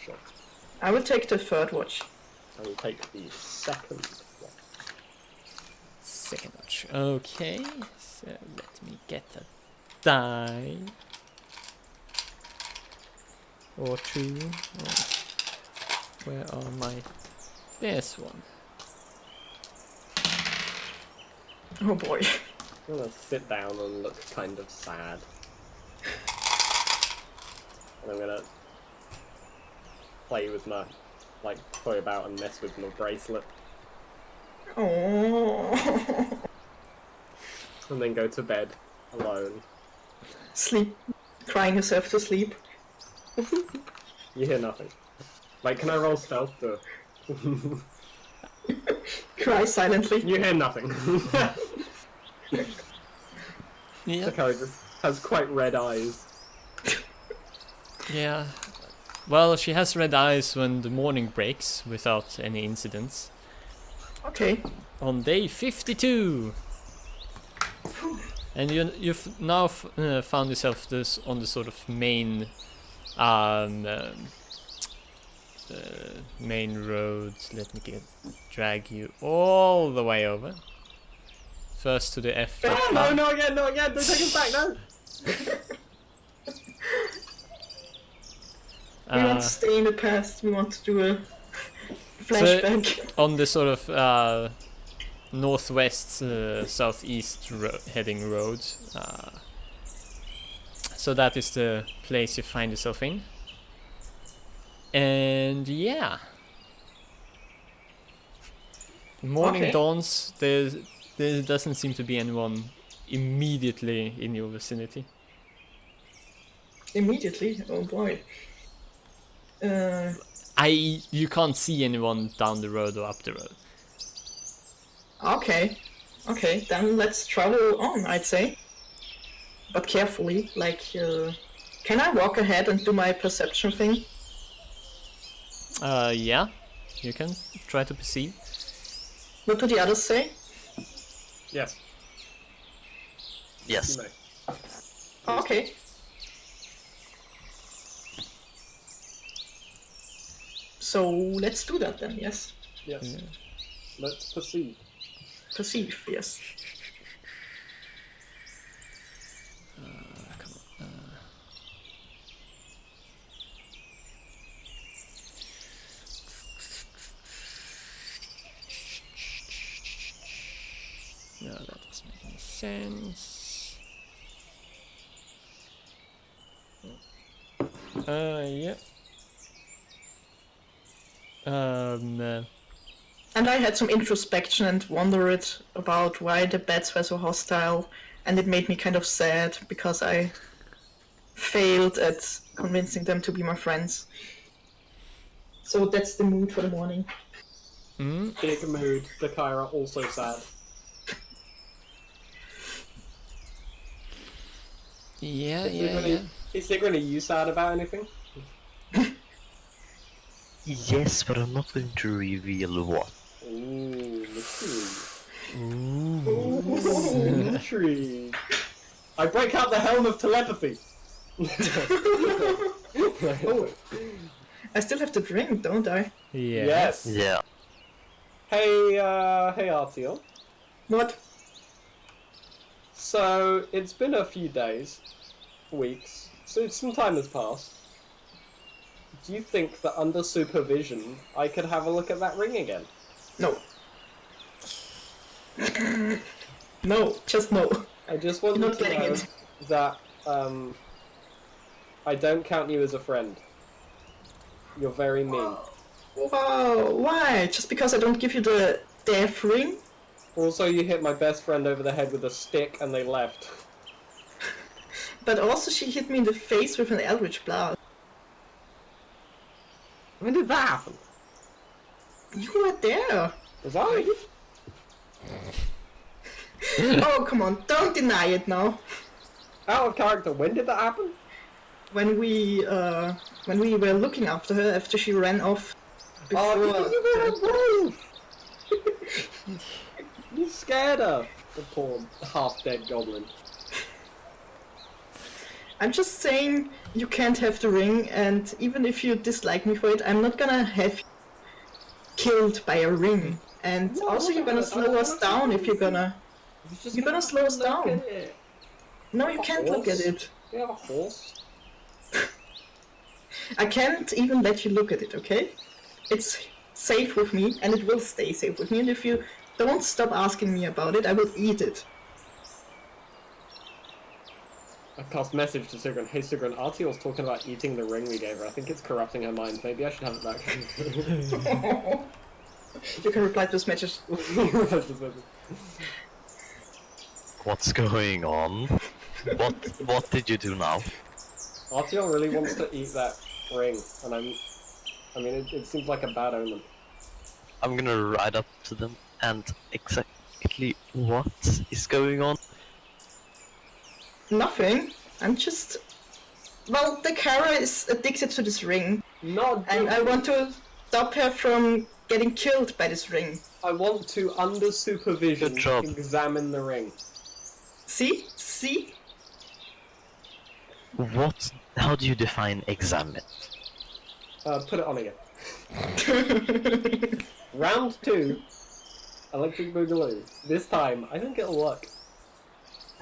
[SPEAKER 3] Sure.
[SPEAKER 2] I will take the third watch.
[SPEAKER 3] I will take the second one.
[SPEAKER 1] Second watch. Okay. So let me get a die. Or two. Where are my... There's one.
[SPEAKER 2] Oh boy.
[SPEAKER 3] I'm gonna sit down and look kind of sad. And I'm gonna play with my, toy about and mess with my bracelet.
[SPEAKER 2] Oh.
[SPEAKER 3] And then go to bed alone.
[SPEAKER 2] Sleep. Crying yourself to sleep.
[SPEAKER 3] You hear nothing. Can I roll stealth to...
[SPEAKER 2] Cry silently.
[SPEAKER 3] You hear nothing.
[SPEAKER 1] Yeah.
[SPEAKER 3] Takari just has quite red eyes.
[SPEAKER 1] Yeah. Well, she has red eyes when the morning breaks without any incidents.
[SPEAKER 2] Okay.
[SPEAKER 1] On day 52! And you've now found yourself on the sort of main main road. Let me drag you all the way over. First to the F.
[SPEAKER 3] Oh, no, not again, not again! Don't take us back, no!
[SPEAKER 2] We want to stay in the past. We want to do a flashback.
[SPEAKER 1] On the sort of northwest southeast heading road. So that is the place you find yourself in. And yeah. Morning
[SPEAKER 2] Okay.
[SPEAKER 1] dawns. There doesn't seem to be anyone immediately in your vicinity.
[SPEAKER 2] Immediately? Oh boy.
[SPEAKER 1] You can't see anyone down the road or up the road.
[SPEAKER 2] Okay. Okay, then let's travel on, I'd say. But carefully, can I walk ahead and do my perception thing?
[SPEAKER 1] Yeah, you can try to perceive.
[SPEAKER 2] What do the others say?
[SPEAKER 3] Yes,
[SPEAKER 4] Yes.
[SPEAKER 3] you may.
[SPEAKER 2] Oh, okay. So let's do that then, yes.
[SPEAKER 3] Yes.
[SPEAKER 1] Yeah.
[SPEAKER 3] Let's perceive.
[SPEAKER 2] Perceive, yes.
[SPEAKER 1] Come on. No, that doesn't make any sense. Yeah.
[SPEAKER 2] And I had some introspection and wondered about why the bats were so hostile, and it made me kind of sad because I failed at convincing them to be my friends. So that's the mood for the morning.
[SPEAKER 3] Big mood. Dakaira also sad.
[SPEAKER 1] Yeah.
[SPEAKER 3] Is Sigrun, you sad about anything?
[SPEAKER 4] Yes, but I'm not going to reveal what.
[SPEAKER 3] Ooh, mystery. Intrigue. I break out the helm of telepathy.
[SPEAKER 2] Oh, I still have to drink, don't I?
[SPEAKER 3] Yes.
[SPEAKER 4] Yeah.
[SPEAKER 3] Hey, Artiel.
[SPEAKER 2] What?
[SPEAKER 3] So it's been a few days, weeks. So some time has passed. Do you think that under supervision I could have a look at that ring again?
[SPEAKER 2] No. No, just no.
[SPEAKER 3] I just want
[SPEAKER 2] You're
[SPEAKER 3] you
[SPEAKER 2] not
[SPEAKER 3] to
[SPEAKER 2] getting
[SPEAKER 3] know
[SPEAKER 2] it.
[SPEAKER 3] that I don't count you as a friend. You're very mean.
[SPEAKER 2] Wow, why? Just because I don't give you the death ring?
[SPEAKER 3] Also, you hit my best friend over the head with a stick and they left.
[SPEAKER 2] But also she hit me in the face with an eldritch blast.
[SPEAKER 3] When did that happen?
[SPEAKER 2] You were there.
[SPEAKER 3] Was I?
[SPEAKER 2] Oh, come on, don't deny it now.
[SPEAKER 3] Out of character, when did that happen?
[SPEAKER 2] When we were looking after her after she ran off before.
[SPEAKER 3] Oh, because you were a wolf! You scared her, the poor half-dead goblin.
[SPEAKER 2] I'm just saying you can't have the ring, and even if you dislike me for it, I'm not gonna have you killed by a ring. And
[SPEAKER 3] No,
[SPEAKER 2] also, you're gonna slow us down if you're gonna. You're gonna slow us down. No, you can't look at it.
[SPEAKER 3] We have a horse.
[SPEAKER 2] I can't even let you look at it, okay? It's safe with me, and it will stay safe with me, and if you don't stop asking me about it, I will eat it.
[SPEAKER 3] I cast message to Sigrun. Hey Sigrun, Artiel's talking about eating the ring we gave her. I think it's corrupting her mind. Maybe I should have it back.
[SPEAKER 2] You can reply to this message.
[SPEAKER 4] What's going on? What did you do now?
[SPEAKER 3] Artiel really wants to eat that ring, and I mean, it seems like a bad omen.
[SPEAKER 4] I'm gonna ride up to them and exactly what is going on?
[SPEAKER 2] Nothing. I'm just. Well, the Kara is addicted to this ring,
[SPEAKER 3] Not
[SPEAKER 2] and I want to stop her from getting killed by this ring.
[SPEAKER 3] I want to, under supervision,
[SPEAKER 4] Good job.
[SPEAKER 3] examine the ring.
[SPEAKER 2] See? See?
[SPEAKER 4] What? How do you define examine?
[SPEAKER 3] Put it on again. Round 2. Electric Boogaloo. This time, I think it'll work.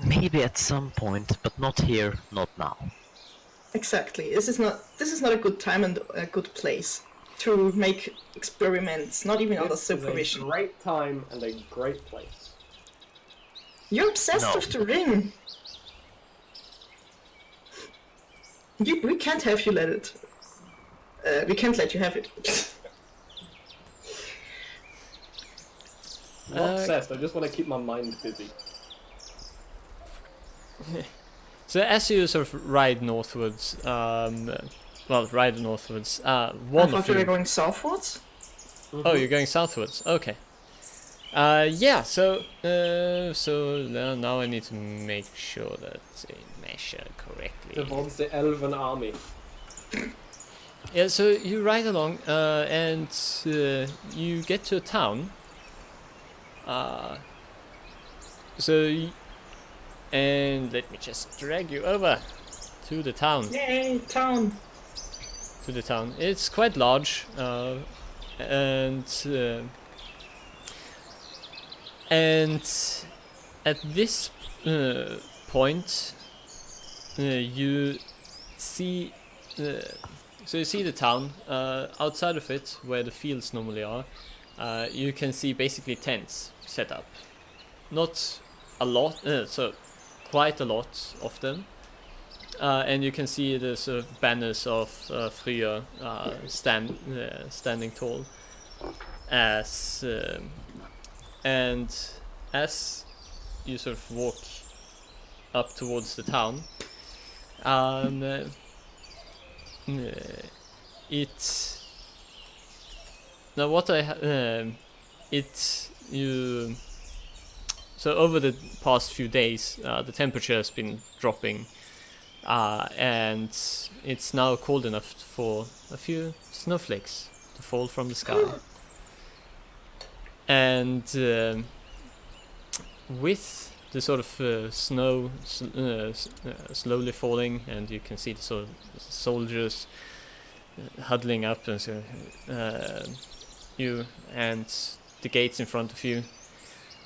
[SPEAKER 4] Maybe at some point, but not here, not now.
[SPEAKER 2] Exactly. This is not a good time and a good place to make experiments, not even under
[SPEAKER 3] This is a
[SPEAKER 2] supervision.
[SPEAKER 3] great time and a great place.
[SPEAKER 2] You're obsessed
[SPEAKER 4] No.
[SPEAKER 2] with the ring. We can't have you let it. We can't let you have it.
[SPEAKER 3] I'm not obsessed, I just want to keep my mind busy.
[SPEAKER 1] So as you sort of ride northwards, one
[SPEAKER 2] I
[SPEAKER 1] of
[SPEAKER 2] thought we were
[SPEAKER 1] you.
[SPEAKER 2] going southwards.
[SPEAKER 1] Oh, you're going southwards. Okay. Yeah. So now I need to make sure that I measure correctly.
[SPEAKER 3] Towards the elven army.
[SPEAKER 1] Yeah. So you ride along, and you get to a town. And let me just drag you over to the town.
[SPEAKER 2] Yay, town!
[SPEAKER 1] To the town. It's quite large, and at this point, you see. So you see the town. Outside of it, where the fields normally are, you can see basically tents set up. Not a lot, so quite a lot of them. And you can see the sort of banners of Frya standing tall. And as you sort of walk up towards the town, it now what I you so over the past few days the temperature has been dropping, and it's now cold enough for a few snowflakes to fall from the sky. And with the sort of snow slowly falling, and you can see the sort of soldiers huddling up, and so you and the gates in front of you.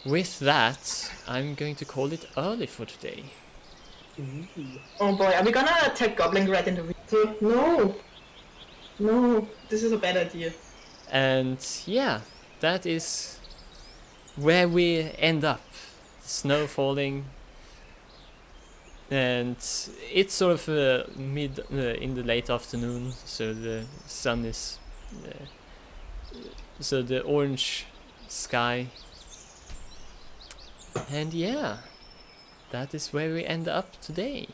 [SPEAKER 1] With that, I'm going to call it early for today.
[SPEAKER 2] Oh boy, are we gonna attack Goblin right in the winter? No! No, this is a bad idea.
[SPEAKER 1] And yeah, that is where we end up. Snow falling, and it's sort of mid in the late afternoon, so the sun is so the orange sky, and yeah, that is where we end up today.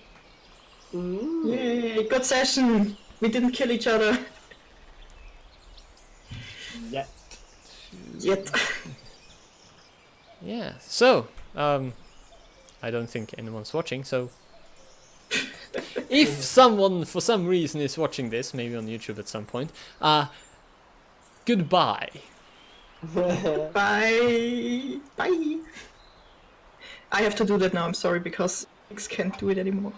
[SPEAKER 2] Yay, good session! We didn't kill each other.
[SPEAKER 3] Yeah.
[SPEAKER 2] Yet.
[SPEAKER 1] Yeah, so I don't think anyone's watching, so if someone for some reason is watching this, maybe on YouTube at some point, goodbye.
[SPEAKER 2] Bye. Bye. I have to do that now. I'm sorry because X can't do it anymore.